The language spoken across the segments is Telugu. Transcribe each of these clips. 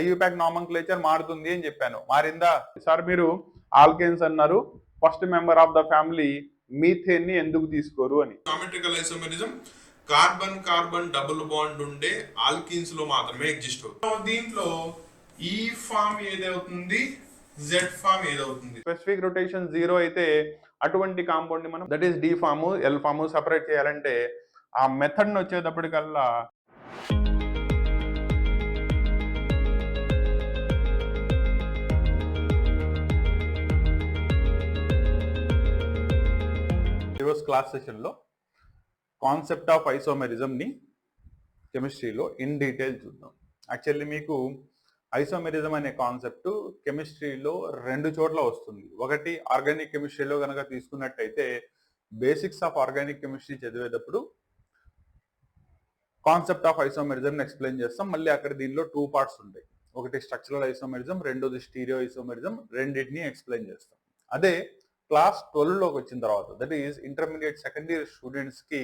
ఐయుపాక్ నామన్క్లేచర్ మారుతుంది అని చెప్పాను. మారిందా? సార్ మీరు ఆల్కేన్స్ అన్నారు, first member of the family methane ని ఎందుకు తీసుకోరు అని. Geometrical isomerism carbon carbon double bond ఉండే ఆల్కిన్స్ లో మాత్రమే ఎగ్జిస్ట్ అవుతుంది. దీంట్లో ఈ ఫామ్ ఏదవుతుంది, జెడ్ ఫామ్ ఏదవుతుంది. స్పెసిఫిక్ రొటేషన్ 0 అయితే అటువంటి కాంపౌండ్ ని మనం that is D form, L form separate చేయాలంటే ఆ మెథడ్ వచ్చేటప్పటికల్లా ఈరోజు క్లాస్ సెషన్లో కాన్సెప్ట్ ఆఫ్ ఐసోమెరిజంని కెమిస్ట్రీలో ఇన్ డీటెయిల్ చూద్దాం. యాక్చువల్లీ మీకు ఐసోమెరిజం అనే కాన్సెప్ట్ కెమిస్ట్రీలో 2 చోట్ల వస్తుంది. ఒకటి ఆర్గానిక్ కెమిస్ట్రీలో కనుక తీసుకున్నట్టయితే బేసిక్స్ ఆఫ్ ఆర్గానిక్ కెమిస్ట్రీ చదివేటప్పుడు కాన్సెప్ట్ ఆఫ్ ఐసోమెరిజం ఎక్స్ప్లెయిన్ చేస్తాం. మళ్ళీ అక్కడ దీనిలో 2 పార్ట్స్ ఉంటాయి. ఒకటి స్ట్రక్చరల్ ఐసోమెరిజం, రెండోది స్టీరియో ఐసోమెరిజం. రెండింటిని ఎక్స్ప్లెయిన్ చేస్తాం. అదే క్లాస్ 12లోకి వచ్చిన తర్వాత that is intermediate second year students కి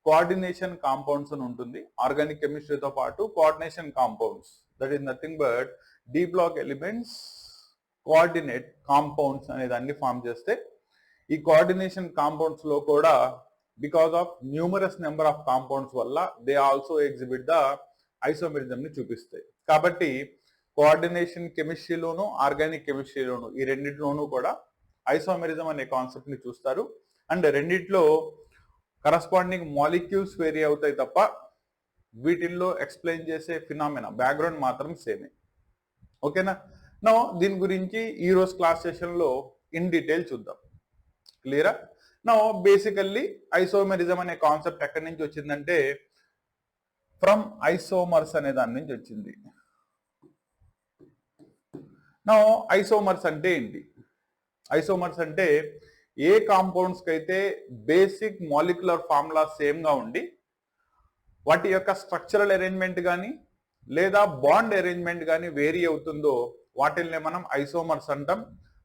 కోఆర్డినేషన్ కాంపౌండ్స్ అని ఉంటుంది. ఆర్గానిక్ కెమిస్ట్రీతో పాటు coordination compounds that is nothing but D block elements coordinate compounds అనే దాన్ని ఫామ్ చేస్తే ఈ కోఆర్డినేషన్ కాంపౌండ్స్ లో కూడా because of numerous number of compounds వల్ల they also exhibit the isomerism ని చూపిస్తాయి. కాబట్టి కోఆర్డినేషన్ కెమిస్ట్రీలోను ఆర్గానిక్ కెమిస్ట్రీలోను ఈ రెండింటిలోనూ కూడా ఐసోమెరిజం అనే కాన్సెప్ట్ ని చూస్తారు. అండ్ రెండిట్లో కరస్పాండింగ్ మాలిక్యూల్స్ వేరీ అవుతాయి తప్ప వీటిల్లో ఎక్స్ప్లెయిన్ చేసే ఫినామినా బ్యాక్గ్రౌండ్ మాత్రం సేమే. ఓకేనా? నో దీని గురించి ఈ రోజు క్లాస్ సెషన్ లో ఇన్ డీటెయిల్ చూద్దాం. క్లియరా? నో బేసికల్లీ ఐసోమెరిజం అనే కాన్సెప్ట్ ఎక్కడి నుంచి వచ్చిందంటే ఫ్రమ్ ఐసోమర్స్ అనే దాని నుంచి వచ్చింది. నో ఐసోమర్స్ అంటే ఏంటి? ఐసోమర్స్ అంటే ఏ కాంపౌండ్స్ కి అయితే బేసిక్ మాలిక్యులర్ ఫార్ములా సేమ్ గా ఉండి వాటి యొక్క స్ట్రక్చరల్ అరేంజ్మెంట్ కానీ లేదా బాండ్ అరేంజ్మెంట్ కానీ వేరీ అవుతుందో వాటిల్ని మనం ఐసోమర్స్ అంటాం.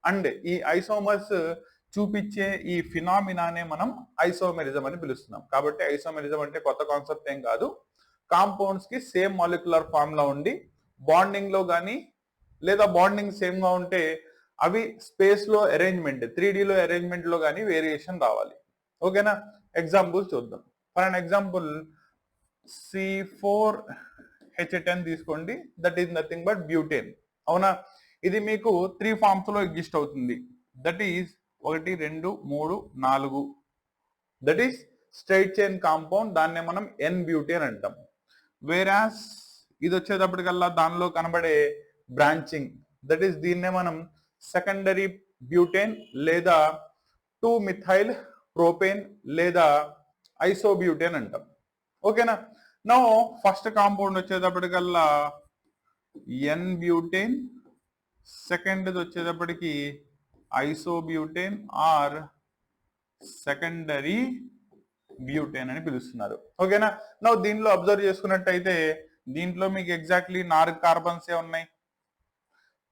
అండ్ ఈ ఐసోమర్స్ చూపించే ఈ ఫినామినానే మనం ఐసోమెరిజం అని పిలుస్తున్నాం. కాబట్టి ఐసోమెరిజం అంటే కొత్త కాన్సెప్ట్ ఏం కాదు. కాంపౌండ్స్ కి సేమ్ మాలిక్యులర్ ఫార్ములా ఉండి బాండింగ్ లో కానీ లేదా బాండింగ్ సేమ్ గా ఉంటే అవి స్పేస్ లో అరేంజ్మెంట్ 3D లో అరేంజ్మెంట్ లో కానీ వేరియేషన్ రావాలి. ఓకేనా? ఎగ్జాంపుల్ చూద్దాం. ఫర్ అన్ ఎగ్జాంపుల్ C4H10 తీసుకోండి. That is nothing but butane. అవునా? ఇది మీకు 3 ఫార్మ్స్ లో ఎగ్జిస్ట్ అవుతుంది. That is 1 2 3 4. That is straight chain compound. దాన్నే మనం N బ్యూటేన్ అంటాం. వేరాస్ ఇది వచ్చేటప్పటికల్లా దానిలో కనబడే బ్రాంచింగ్ దట్ ఈస్ దీన్నే మనం సెకండరీ బ్యూటేన్ లేదా 2-మిథైల్ ప్రోపేన్ లేదా ఐసోబ్యూటేన్ అంటాం. ఓకేనా? నో ఫస్ట్ కాంపౌండ్ వచ్చేటప్పటికల్లా ఎన్ బ్యూటేన్, సెకండ్ వచ్చేటప్పటికి ఐసోబ్యూటేన్ ఆర్ సెకండరీ బ్యూటేన్ అని పిలుస్తున్నారు. ఓకేనా? నో దీనిలో అబ్జర్వ్ చేసుకున్నట్టయితే దీంట్లో మీకు ఎగ్జాక్ట్లీ 4 కార్బన్సే ఉన్నాయి.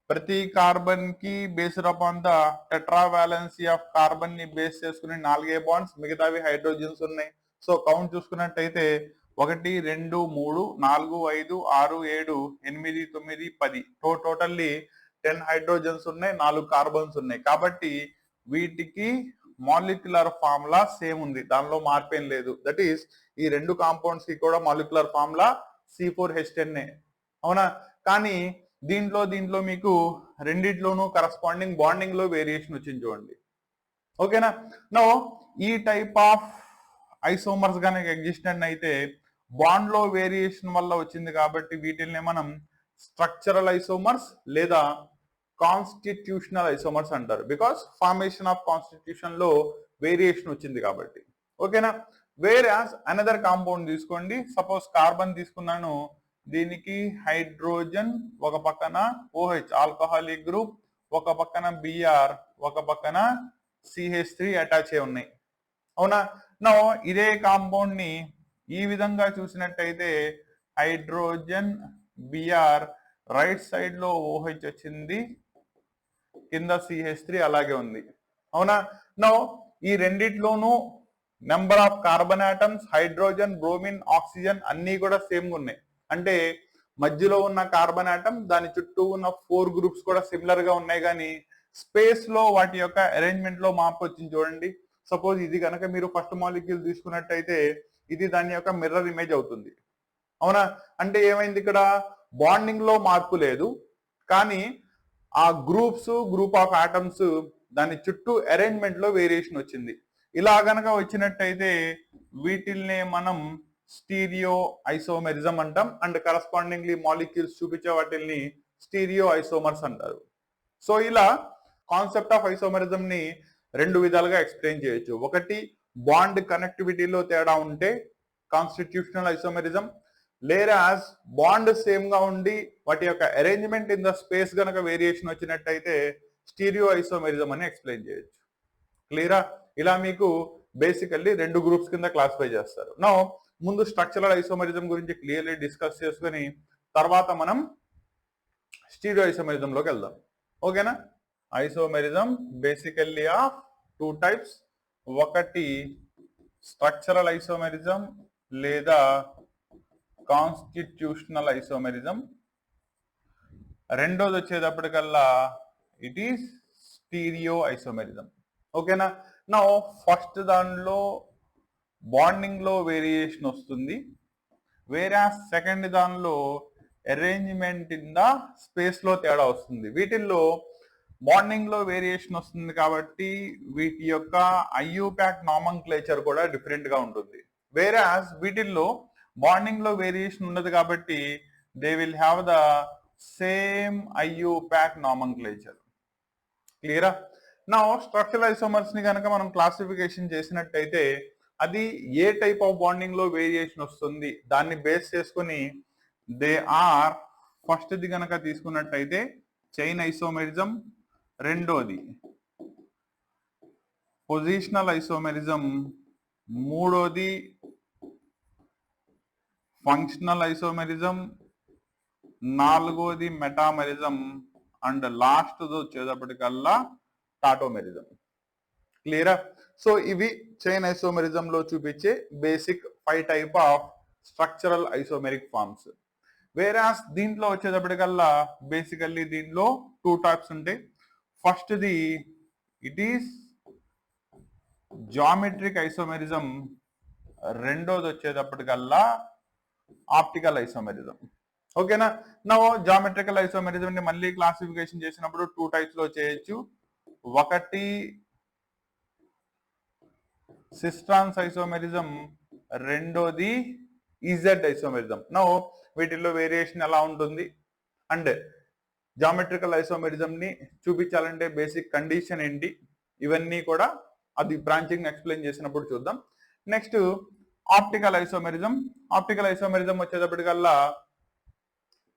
ప్రతి కార్బన్ కి based upon the tetra valency of carbon ని బేస్ చేసుకుని 4 బాండ్స్, మిగతావి హైడ్రోజన్స్ ఉన్నాయి. సో కౌంట్ చూసుకున్నట్టయితే 1 2 3 4 5 6 7 8 9 10 టోటల్లీ 10 హైడ్రోజన్స్ ఉన్నాయి, 4 కార్బన్స్ ఉన్నాయి. కాబట్టి వీటికి మాలిక్యులర్ ఫార్ములా సేమ్ ఉంది, దానిలో మార్పేం లేదు. దట్ ఈస్ ఈ 2 కాంపౌండ్స్ కి కూడా మాలిక్యులర్ ఫార్ములా C4H10. అవునా? కానీ దీంట్లో మీకు రెండిట్లోనూ కరస్పాండింగ్ బాండింగ్ లో వేరియేషన్ వచ్చింది చూడండి. ఓకేనా? నో ఈ టైప్ ఆఫ్ ఐసోమర్స్ కనుక ఎగ్జిస్టెంట్ అయితే బాండ్ లో వేరియేషన్ వల్ల వచ్చింది కాబట్టి వీటిల్ని మనం స్ట్రక్చరల్ ఐసోమర్స్ లేదా కాన్స్టిట్యూషనల్ ఐసోమర్స్ అంటారు. బికాస్ ఫార్మేషన్ ఆఫ్ కాన్స్టిట్యూషన్ లో వేరియేషన్ వచ్చింది కాబట్టి. ఓకేనా? వేరాస్ అనదర్ కాంపౌండ్ తీసుకోండి. సపోజ్ కార్బన్ తీసుకున్నాను. దీనికి హైడ్రోజన్ ఒక పక్కన OH ఆల్కహాలిక్ గ్రూప్, ఒక పక్కన Br, ఒక పక్కన CH3 అటాచ్ అయి ఉన్నాయి. అవునా? నో ఇదే కాంపౌండ్ ని ఈ విధంగా చూసినట్టయితే హైడ్రోజన్ Br, రైట్ సైడ్ లో OH వచ్చింది, కింద CH3 అలాగే ఉంది. అవునా? నో ఈ రెండిట్లోనూ number of carbon atoms, hydrogen, bromine, oxygen అన్ని కూడా సేమ్ గా ఉన్నాయి. అంటే మధ్యలో ఉన్న కార్బన్ ఆటం దాని చుట్టూ ఉన్న 4 గ్రూప్స్ కూడా సిమిలర్ గా ఉన్నాయి, కానీ స్పేస్ లో వాటి యొక్క అరేంజ్మెంట్ లో మార్పు వచ్చింది చూడండి. సపోజ్ ఇది కనుక మీరు ఫస్ట్ మాలిక్యూల్ తీసుకున్నట్టయితే ఇది దాని యొక్క మిర్రర్ ఇమేజ్ అవుతుంది, అవునా? అంటే ఏమైంది ఇక్కడ? బాండింగ్ లో మార్పు లేదు, కానీ ఆ గ్రూప్ ఆఫ్ ఆటమ్స్ దాని చుట్టూ అరేంజ్మెంట్ లో వేరియేషన్ వచ్చింది. ఇలా గనక వచ్చినట్టయితే వీటిల్నే మనం స్టీరియో ఐసోమెరిజం అంటాం, అండ్ కరస్పాండింగ్లీ మాలిక్యూల్స్ చూపించే వాటిల్ని స్టీరియో ఐసోమర్స్ అంటారు. సో ఇలా కాన్సెప్ట్ ఆఫ్ ఐసోమెరిజం ని రెండు విధాలుగా ఎక్స్ప్లెయిన్ చేయొచ్చు. ఒకటి, బాండ్ కనెక్టివిటీలో తేడా ఉంటే కాన్స్టిట్యూషనల్ ఐసోమెరిజం, లేరాస్ బాండ్ సేమ్ గా ఉండి వాటి యొక్క అరేంజ్మెంట్ ఇన్ ద స్పేస్ గనక వేరియేషన్ వచ్చినట్టయితే స్టీరియో ఐసోమెరిజం అని ఎక్స్ప్లెయిన్ చేయొచ్చు. క్లియరా? ఇలా మీకు బేసికల్లీ రెండు గ్రూప్స్ కింద క్లాసిఫై చేస్తారు. నా ముందు స్ట్రక్చరల్ ఐసోమెరిజం గురించి క్లియర్లీ డిస్కస్ చేసుకుని తర్వాత మనం స్టీరియో ఐసోమెరిజంలోకి వెళ్దాం. ఓకేనా? Isomerism basically of two types. ఒకటి స్ట్రక్చరల్ ఐసోమెరిజం లేదా కాన్స్టిట్యూషనల్ ఐసోమెరిజం. రెండోది వచ్చేటప్పటికల్లా ఇట్ ఈస్ స్టీరియో ఐసోమెరిజం. ఓకేనా? నా ఫస్ట్ దానిలో బాండింగ్ లో వేరియేషన్ వస్తుంది, వేరే సెకండ్ దానిలో అరేంజ్మెంట్ ఇన్ ద స్పేస్ లో తేడా వస్తుంది. వీటిల్లో బాండింగ్ లో వేరియేషన్ వస్తుంది కాబట్టి వీటి యొక్క ఐయుపాక్ నామన్క్లేచర్ కూడా డిఫరెంట్ గా ఉంటుంది. వేరే వీటిల్లో బాండింగ్ లో వేరియేషన్ ఉండదు కాబట్టి they will have the same IUPAC nomenclature. క్లియరా? నా స్ట్రక్చరల్ ఐసోమర్స్ ని కనుక మనం క్లాసిఫికేషన్ చేసినట్టయితే అది ఏ టైప్ ఆఫ్ బాండింగ్ లో వేరియేషన్ వస్తుంది దాన్ని బేస్ చేసుకుని దే ఆర్, ఫస్ట్ ది కనుక తీసుకున్నట్టయితే చైన్ ఐసోమెరిజం, రెండోది పొజిషనల్ ఐసోమెరిజం, మూడోది ఫంక్షనల్ ఐసోమెరిజం, నాలుగోది మెటామెరిజం, అండ్ లాస్ట్ వచ్చేటప్పటికల్లా టాటోమెరిజం. క్లియరా? సో ఇవి చైన్ ఐసోమెరిజం లో చూపించే basic 5 type of structural isomeric forms. Whereas దీంట్లో వచ్చేటప్పటికల్లా బేసికల్లీ దీంట్లో 2 టైప్స్ ఉంటాయి. ఫస్ట్ ది ఇట్ ఈస్ జామెట్రిక్ ఐసోమెరిజం, రెండోది వచ్చేటప్పటికల్లా ఆప్టికల్ ఐసోమెరిజం. ఓకేనా? నా జామెట్రికల్ ఐసోమెరిజం ని మళ్ళీ క్లాసిఫికేషన్ చేసినప్పుడు 2 టైప్స్ లో చేయొచ్చు. ఒకటి సిస్ట్రాన్స్ ఐసోమెరిజం, రెండోది ఈజెడ్ ఐసోమెరిజం. నో వీటిల్లో వేరియేషన్ ఎలా ఉంటుంది అండ్ జామెట్రికల్ ఐసోమెరిజం ని చూపించాలంటే బేసిక్ కండిషన్ ఏంటి, ఇవన్నీ కూడా అది బ్రాంచింగ్ ఎక్స్ప్లెయిన్ చేసినప్పుడు చూద్దాం. Next optical isomerism. Optical isomerism వచ్చేటప్పటికల్లా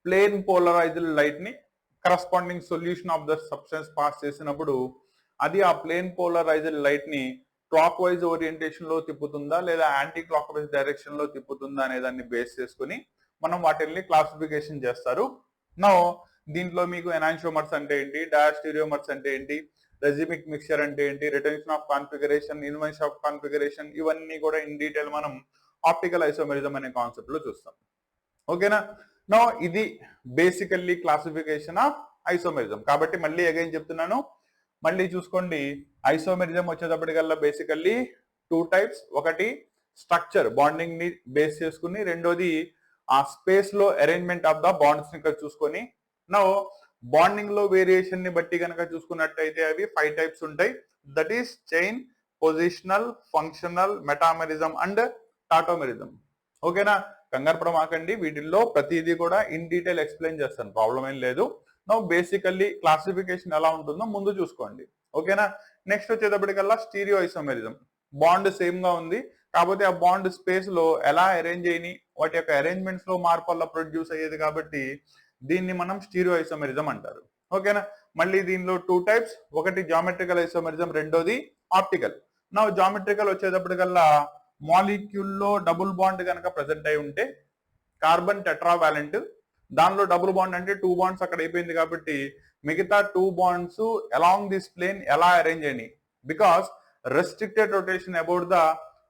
ప్లేన్ పోలరైజ్డ్ లైట్ ని corresponding solution of the substance pass చేసినప్పుడు అది ఆ ప్లేన్ పోలరైజ్డ్ లైట్ ని క్లాక్ వైజ్ ఓరియంటేషన్ లో తిప్పుతుందా లేదా యాంటీ క్లాక్ వైజ్ డైరెక్షన్ లో తిప్పుతుందా అనే దాన్ని బేస్ చేసుకుని మనం వాటిని క్లాసిఫికేషన్ చేస్తారు. నో దీంట్లో మీకు ఎనాన్షియోమర్స్ అంటే ఏంటి, డయాస్టీరియోమర్స్ అంటే ఏంటి, రెజిమిక్ మిక్చర్ అంటే ఏంటి, retention of configuration, inversion of configuration, ఇవన్నీ కూడా ఇన్ డీటెయిల్ మనం ఆప్టికల్ ఐసోమెరిజం అనే కాన్సెప్ట్ లో చూస్తాం. ఓకేనా? నో ఇది బేసికల్లీ క్లాసిఫికేషన్ ఆఫ్ ఐసోమెరిజం. కాబట్టి మళ్ళీ అగైన్ చెప్తున్నాను, మళ్ళీ చూసుకోండి. ఐసోమెరిజం వచ్చేటప్పటికల్లా బేసికల్లీ 2 టైప్స్. ఒకటి స్ట్రక్చర్ బాండింగ్ ని బేస్ చేసుకుని, రెండోది ఆ స్పేస్ లో అరేంజ్మెంట్ ఆఫ్ ద బాండ్స్ ని చూసుకొని. నో బాండింగ్ లో వేరియేషన్ ని బట్టి కనుక చూసుకున్నట్టయితే అవి 5 టైప్స్ ఉంటాయి. That is chain, positional, functional, metamerism and tautomerism. ఓకేనా? కంగారు పడమాకండి, వీటిల్లో ప్రతిదీ కూడా ఇన్ డీటెయిల్ ఎక్స్ప్లెయిన్ చేస్తాను, ప్రాబ్లం ఏం లేదు. నో బేసికల్లీ క్లాసిఫికేషన్ ఎలా ఉంటుందో ముందు చూసుకోండి. ఓకేనా? నెక్స్ట్ వచ్చేటప్పటికల్లా స్టీరియో ఐసోమెరిజం. బాండ్ సేమ్ గా ఉంది, కాకపోతే ఆ బాండ్ స్పేస్ లో ఎలా అరేంజ్ అయినాయి, వాటి యొక్క అరేంజ్మెంట్స్ లో మార్పు వల్ల ప్రొడ్యూస్ అయ్యేది కాబట్టి దీన్ని మనం స్టీరియో ఐసోమెరిజం అంటారు. ఓకేనా? మళ్ళీ దీనిలో 2 టైప్స్. ఒకటి జామెట్రికల్ ఐసోమెరిజం, రెండోది ఆప్టికల్. నా జామెట్రికల్ వచ్చేటప్పటికల్లా మాలిక్యూల్ లో డబుల్ బాండ్ కనుక ప్రెసెంట్ అయి ఉంటే, కార్బన్ టెట్రావాలెంట్, దానిలో డబుల్ బాండ్ అంటే 2 బాండ్స్ అక్కడ అయిపోయింది కాబట్టి మిగతా 2 బాండ్స్ అలాంగ్ దిస్ ప్లేన్ ఎలా అరేంజ్ అయినాయి, because restricted rotation about the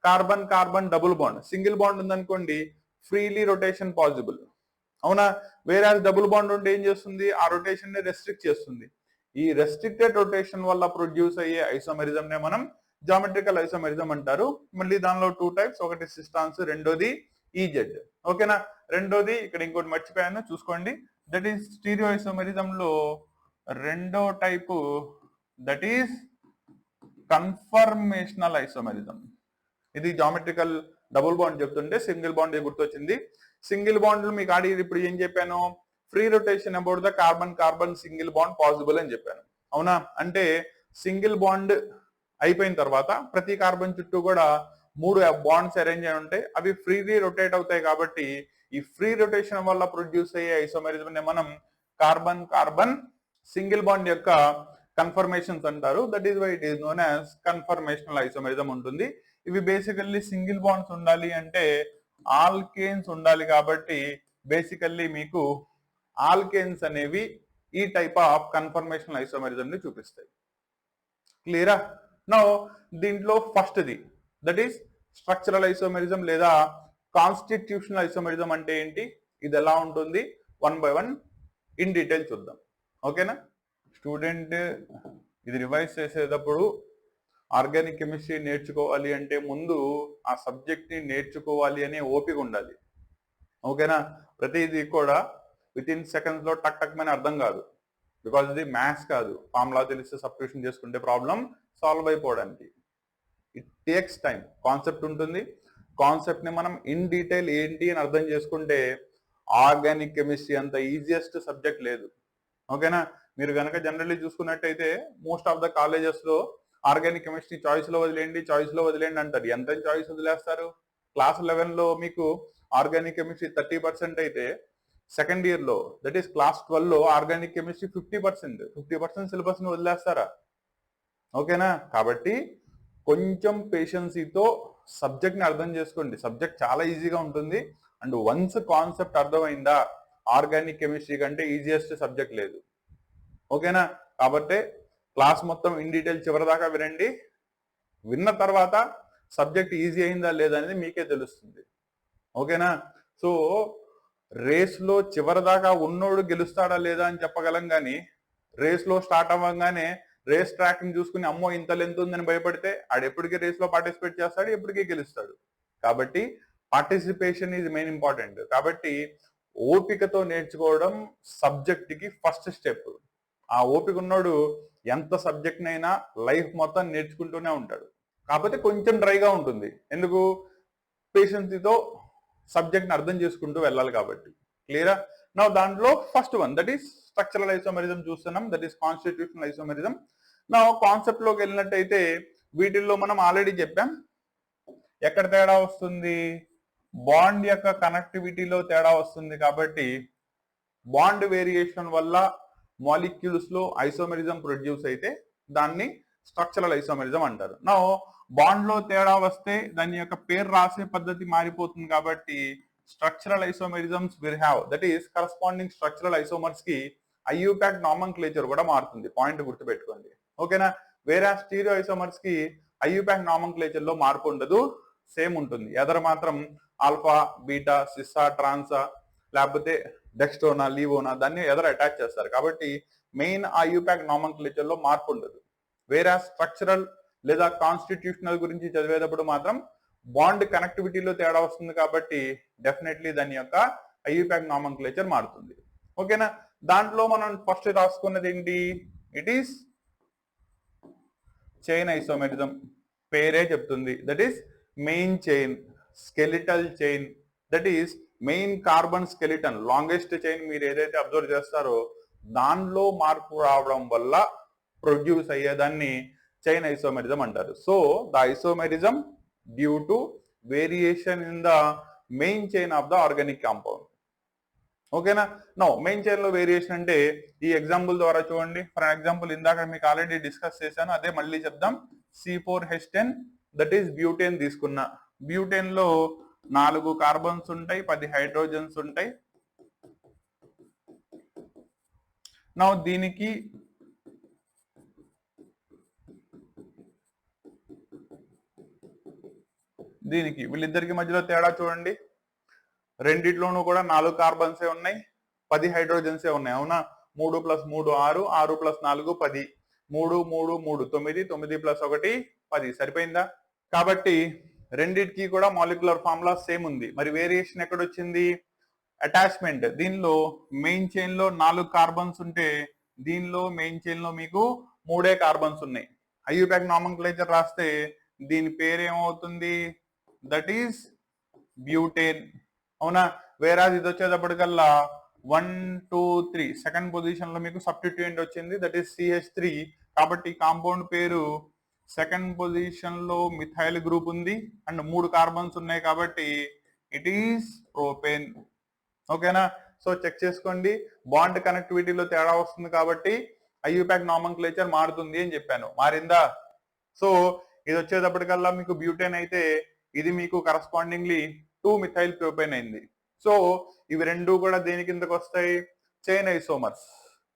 carbon carbon double bond. Single bond ఉందనుకోండి ఫ్రీలీ రొటేషన్ పాసిబుల్, అవునా? వేరే డబుల్ బాండ్ ఉంటే ఏం చేస్తుంది? ఆ రొటేషన్ ని రెస్ట్రిక్ట్ చేస్తుంది. ఈ రెస్ట్రిక్టెడ్ రొటేషన్ వల్ల ప్రొడ్యూస్ అయ్యే ఐసోమెరిజం నే మనం జామెట్రికల్ ఐసోమెరిజం అంటారు. మళ్ళీ దానిలో 2 టైప్స్, ఒకటి సిస్టాన్స్, రెండోది ఈజెడ్. ఓకేనా? రెండోది ఇక్కడ ఇంకోటి మర్చిపోయాను, చూసుకోండి. దట్ ఈస్ స్టీరియో ఐసోమెరిజం లో రెండో type, that is conformational isomerism. ఇది జామెట్రికల్ డబుల్ బాండ్ చెప్తుంటే సింగిల్ బాండ్ గుర్తొచ్చింది. సింగిల్ బాండ్ మీకు ఇప్పుడు ఏం చెప్పాను? Free rotation about the carbon carbon single bond possible అని చెప్పాను. అవునా? అంటే సింగిల్ బాండ్ అయిపోయిన తర్వాత ప్రతి కార్బన్ చుట్టూ కూడా 3 బాండ్స్ అరేంజ్ అయి ఉంటాయి. అవి ఫ్రీలీ రొటేట్ అవుతాయి కాబట్టి ఈ ఫ్రీ రొటేషన్ వల్ల ప్రొడ్యూస్ అయ్యే ఐసోమెరిజం ని మనం కార్బన్ కార్బన్ సింగిల్ బాండ్ యొక్క కన్ఫర్మేషన్స్ అంటారు. That is why it is known as conformational isomerism ఉంటుంది. ఇవి బేసికల్లీ సింగిల్ బాండ్స్ ఉండాలి అంటే ఆల్కేన్స్ ఉండాలి కాబట్టి బేసికల్లీ మీకు ఆల్కేన్స్ అనేవి ఈ టైప్ ఆఫ్ కన్ఫర్మేషనల్ ఐసోమెరిజం ని చూపిస్తాయి. క్లియరా? నౌ దీంట్లో ఫస్ట్ది, దట్ ఈస్ స్ట్రక్చరల్ ఐసోమెరిజం లేదా కాన్స్టిట్యూషనల్ ఐసోమెరిజం అంటే ఏంటి, ఇది ఎలా ఉంటుంది, 1 by 1 ఇన్ డీటెయిల్ చూద్దాం. ఓకేనా? స్టూడెంట్ ఇది రివైజ్ చేసేటప్పుడు ఆర్గానిక్ కెమిస్ట్రీ నేర్చుకోవాలి అంటే ముందు ఆ సబ్జెక్ట్ ని నేర్చుకోవాలి అనే ఓపిక ఉండాలి. ఓకేనా? ప్రతిదీ కూడా విత్ ఇన్ సెకండ్స్ లో టక్ టక్ అని అర్థం కాదు. బికాజ్ ఇది మ్యాథ్స్ కాదు, ఫార్ములా తెలిస్తే సబ్స్టిట్యూషన్ చేసుకుంటే ప్రాబ్లం సాల్వ్ అయిపోవడానికి. It takes time. కాన్సెప్ట్ ఉంటుంది, కాన్సెప్ట్ ని మనం ఇన్ డీటెయిల్ ఏంటి అని అర్థం చేసుకుంటే ఆర్గానిక్ కెమిస్ట్రీ అంత ఈజియెస్ట్ సబ్జెక్ట్ లేదు. ఓకేనా? మీరు కనుక జనరల్లీ చూసుకున్నట్టయితే మోస్ట్ ఆఫ్ ద కాలేజెస్ లో ఆర్గానిక్ కెమిస్ట్రీ చాయిస్ లో వదిలేండి అంటారు. ఎంత చాయిస్ వదిలేస్తారు? క్లాస్ 11 లో మీకు ఆర్గానిక్ కెమిస్ట్రీ 30% అయితే సెకండ్ ఇయర్ లో, దట్ ఈస్ క్లాస్ 12 లో ఆర్గానిక్ కెమిస్ట్రీ 50% సిలబస్ ని వదిలేస్తారా? ఓకేనా? కాబట్టి కొంచెం పేషెన్సీతో సబ్జెక్ట్ ని అర్థం చేసుకోండి. సబ్జెక్ట్ చాలా ఈజీగా ఉంటుంది. అండ్ వన్స్ కాన్సెప్ట్ అర్థమైందా, ఆర్గానిక్ కెమిస్ట్రీ కంటే ఈజియెస్ట్ సబ్జెక్ట్ లేదు. ఓకేనా? కాబట్టి క్లాస్ మొత్తం ఇన్ డీటెయిల్ చివరి దాకా వినండి. విన్న తర్వాత సబ్జెక్ట్ ఈజీ అయిందా లేదా అనేది మీకే తెలుస్తుంది. ఓకేనా? సో రేస్లో చివరి దాకా ఉన్నోడు గెలుస్తాడా లేదా అని చెప్పగలం, కానీ రేస్లో స్టార్ట్ అవ్వగానే రేస్ ట్రాక్ ని చూసుకుని అమ్మో ఇంత లెంత్ ఉందని భయపడితే ఆడు ఎప్పటికీ రేస్లో పార్టిసిపేట్ చేస్తాడు, ఎప్పటికీ గెలుస్తాడు. కాబట్టి పార్టిసిపేషన్ ఈజ్ మెయిన్ ఇంపార్టెంట్. కాబట్టి ఓపికతో నేర్చుకోవడం సబ్జెక్ట్ కి ఫస్ట్ స్టెప్. ఆ ఓపిక ఉన్నోడు ఎంత సబ్జెక్ట్ నైనా లైఫ్ మొత్తం నేర్చుకుంటూనే ఉంటాడు. కాకపోతే కొంచెం డ్రైగా ఉంటుంది. ఎందుకు? పేషెన్సీతో సబ్జెక్ట్ ని అర్థం చేసుకుంటూ వెళ్ళాలి కాబట్టి. క్లియరా? నా దాంట్లో first one, that is structural isomerism చూస్తున్నాం, దట్ ఈస్ కాన్స్టిట్యూషనల్ ఐసోమెరిజం. నా కాన్సెప్ట్ లోకి వెళ్ళినట్టయితే వీటిల్లో మనం ఆల్రెడీ చెప్పాం ఎక్కడ తేడా వస్తుంది, బాండ్ యొక్క కనెక్టివిటీలో తేడా వస్తుంది. కాబట్టి బాండ్ వేరియేషన్ వల్ల మాలిక్యూల్స్ లో ఐసోమెరిజం ప్రొడ్యూస్ అయితే దాన్ని స్ట్రక్చరల్ ఐసోమెరిజం అంటారు. నా బాండ్ లో తేడా వస్తే దాని యొక్క పేరు రాసే పద్ధతి మారిపోతుంది. కాబట్టి structural isomerisms will have, that is corresponding structural isomers కి ఐయుపాక్ నామన్క్లేచర్ కూడా మారుతుంది. పాయింట్ గుర్తుపెట్టుకోండి. ఓకేనా? వేరే స్టీరియో ఐసోమర్స్ కి ఐయుపాక్ నామన్క్లేచర్ లో మార్పు ఉండదు, సేమ్ ఉంటుంది. ఎదర మాత్రం ఆల్ఫా, బీటా, సిస్సా, ట్రాన్సా లేకపోతే డెక్స్ట్రోనా, లీవోనా దాన్ని ఎదర అటాచ్ చేస్తారు. కాబట్టి మెయిన్ ఐయుపాక్ నామన్క్లేచర్ లో మార్పు ఉండదు. వేరే స్ట్రక్చరల్ లేదా కాన్స్టిట్యూషనల్ గురించి చదివేటప్పుడు మాత్రం బాండ్ కనెక్టివిటీలో తేడా వస్తుంది. కాబట్టి డెఫినెట్లీ దాని యొక్క ఐయుపాక్ నామన్క్లేచర్ మారుతుంది. ఓకేనా? దాంట్లో మనం ఫస్ట్ రాసుకున్నది ఏంటి, ఇట్ ఈస్ చైన్ ఐసోమెరిజం. పేరే చెప్తుంది, that is main chain, skeletal chain, that is main carbon skeleton longest chain మీరు ఏదైతే అబ్జర్వ్ చేస్తారో దానిలో మార్పు రావడం వల్ల ప్రొడ్యూస్ అయ్యేదాన్ని చైన్ ఐసోమెరిజం అంటారు. So the isomerism due to variation in the main chain of the organic compound. ఓకేనా? నో మెయిన్ చైన్ లో వేరియేషన్ అంటే ఈ ఎగ్జాంపుల్ ద్వారా చూడండి. ఫర్ ఎగ్జాంపుల్ ఇందాక మీకు ఆల్రెడీ డిస్కస్ చేశాను, అదే మళ్ళీ చెప్దాం. C4H10 దట్ ఈస్ బ్యూటేన్ తీసుకున్నా. బ్యూటేన్ లో 4 కార్బన్స్ ఉంటాయి, 10 హైడ్రోజన్స్ ఉంటాయి. నా దీనికి వీళ్ళిద్దరికి మధ్యలో తేడా చూడండి. రెండిట్లోనూ కూడా 4 కార్బన్సే ఉన్నాయి, 10 హైడ్రోజన్సే ఉన్నాయి. అవునా? 3 + 3 6, 6 + 4 10, 3 3 3 9, 9 + 1 10. సరిపోయిందా? కాబట్టి రెండిటికి కూడా మాలిక్యులర్ ఫార్ములా సేమ్ ఉంది. మరి వేరియేషన్ ఎక్కడొచ్చింది? అటాచ్మెంట్. దీనిలో మెయిన్ చైన్ లో 4 కార్బన్స్ ఉంటే దీనిలో మెయిన్ చైన్ లో మీకు 3 కార్బన్స్ ఉన్నాయి. ఐయుపాక్ నామన్క్లేచర్ రాస్తే దీని పేరు ఏమవుతుంది? That is butane. అవునా? వేరాజ్ ఇది వచ్చేటప్పటికల్లా 1 2 3 సెకండ్ పొజిషన్ లో మీకు సబ్స్టిట్యూయెంట్ వచ్చింది, దట్ ఈస్ CH3. కాబట్టి కాంపౌండ్ పేరు సెకండ్ పొజిషన్ లో మిథైల్ గ్రూప్ ఉంది అండ్ 3 కార్బన్స్ ఉన్నాయి కాబట్టి ఇట్ ఈస్ ప్రోపేన్. ఓకేనా? సో చెక్ చేసుకోండి. బాండ్ కనెక్టివిటీలో తేడా వస్తుంది కాబట్టి ఐయుపాక్ నామన్క్లేచర్ మారుతుంది అని చెప్పాను. మారిందా? సో ఇది వచ్చేటప్పటికల్లా మీకు బ్యూటేన్ అయితే ఇది మీకు కరస్పాండింగ్లీ 2 మిథైల్ ప్రోపేన్ అయింది. సో ఇవి రెండు కూడా దేని కిందకు వస్తాయి? Chain isomers.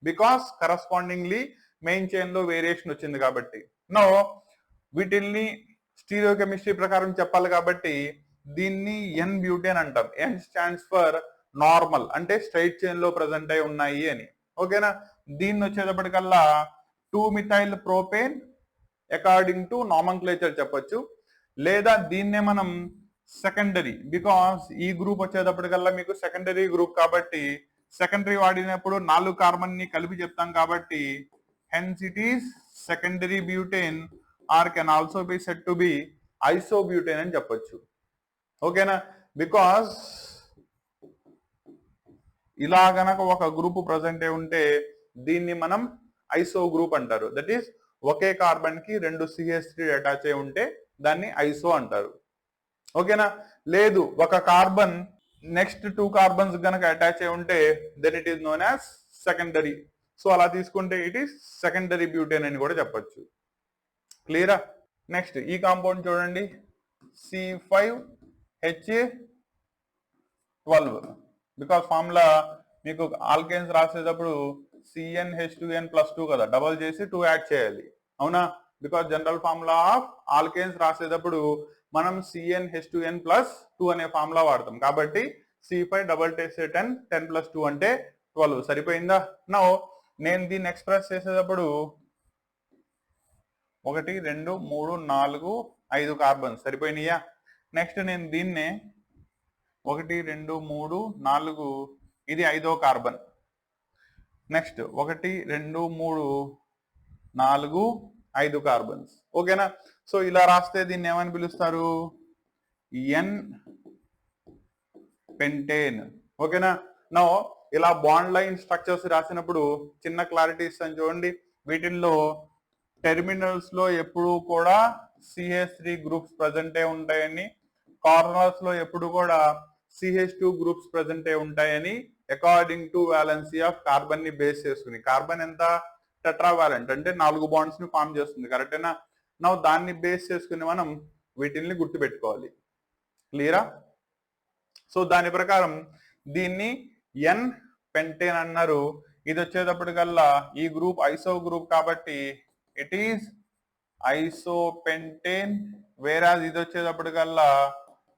Because correspondingly main chain లో వేరియేషన్ వచ్చింది కాబట్టి. నో వీటిల్ని స్టీరియో కెమిస్ట్రీ ప్రకారం చెప్పాలి కాబట్టి దీన్ని ఎన్ బ్యూటేన్ అంటాం. ఎన్ స్టాండ్స్ ఫర్ నార్మల్, అంటే స్ట్రైట్ చైన్ లో ప్రజెంట్ అయి ఉన్నాయి అని. ఓకేనా? దీన్ని వచ్చేటప్పటికల్లా 2 మిథైల్ ప్రోపేన్ అకార్డింగ్ టు నామన్క్లేచర్ చెప్పొచ్చు, లేదా దీన్నే మనం సెకండరీ, బికాస్ ఈ గ్రూప్ వచ్చేటప్పటికల్లా మీకు సెకండరీ గ్రూప్ కాబట్టి సెకండరీ వాడినప్పుడు 4 కార్బన్ ని కలిపి చెప్తాం కాబట్టి hence it is secondary butane are can also be said to be ఐసోబ్యూటేన్ అని చెప్పొచ్చు. ఓకేనా? బికాస్ ఇలా గనక ఒక గ్రూప్ ప్రజెంట్ అయి ఉంటే దీన్ని మనం ఐసో గ్రూప్ అంటారు. దట్ ఈస్ ఒకే కార్బన్ కి 2 CH3 అటాచ్ అయి ఉంటే దాన్ని ఐసో అంటారు. ఓకేనా? లేదు ఒక కార్బన్ నెక్స్ట్ 2 కార్బన్స్ గనక అటాచ్ అయి ఉంటే then it is known as secondary. So అలా తీసుకుంటే ఇట్ ఈస్ సెకండరీ బ్యూటేన్ అని కూడా చెప్పొచ్చు. క్లియరా? నెక్స్ట్ ఈ కాంపౌండ్ చూడండి, C5H12. బికాస్ ఫార్ములా మీకు ఆల్కేన్స్ రాసేటప్పుడు CnH2n+2 కదా, డబల్ చేసి 2 యాడ్ చేయాలి. అవునా? Because general formula of alkanes రాసేటప్పుడు మనం CnH2n+2 అనే ఫార్ములా వాడతాం కాబట్టి C5 10 + 2 అంటే 12. సరిపోయిందా? నౌ నేను దీన్ని ఎక్స్ప్రెస్ చేసేటప్పుడు 1 2 3 4 5 కార్బన్స్ సరిపోయినాయా? నెక్స్ట్ నేను దీన్నే 1 2 3 4 ఇది 5వ కార్బన్. Next 1 2 3 4 5 carbons. ఓకేనా? సో ఇలా రాస్తే దీన్ని ఏమని పిలుస్తారు? ఎన్ పెంటేన్. ఓకేనా? నో ఇలా బాండ్ లైన్ స్ట్రక్చర్స్ రాసినప్పుడు చిన్న క్లారిటీ ఇస్తాను చూడండి. వీటిల్లో టెర్మినల్స్ లో ఎప్పుడు కూడా CH3 గ్రూప్స్ ప్రజెంట్ అయి ఉంటాయని, కార్నర్స్ లో ఎప్పుడు కూడా CH2 గ్రూప్స్ ప్రజెంట్ అయి ఉంటాయని according to valency of carbon ని బేస్ చేసుకుని. కార్బన్ ఎంత? టెట్రావాలెంట్, అంటే 4 బాండ్స్ ని ఫామ్ చేస్తుంది. కరెక్టేనా? నౌ దాన్ని బేస్ చేసుకుని మనం వీటిల్ని గుర్తుపెట్టుకోవాలి. క్లియరా? సో దాని ప్రకారం దీన్ని ఎన్ పెంటేన్ అన్నారు. ఇది వచ్చేటప్పటికల్లా ఈ గ్రూప్ ఐసో గ్రూప్ కాబట్టి ఇట్ ఈస్ ఐసోపెంటేన్. వేరాజ్ ఇది వచ్చేటప్పటికల్లా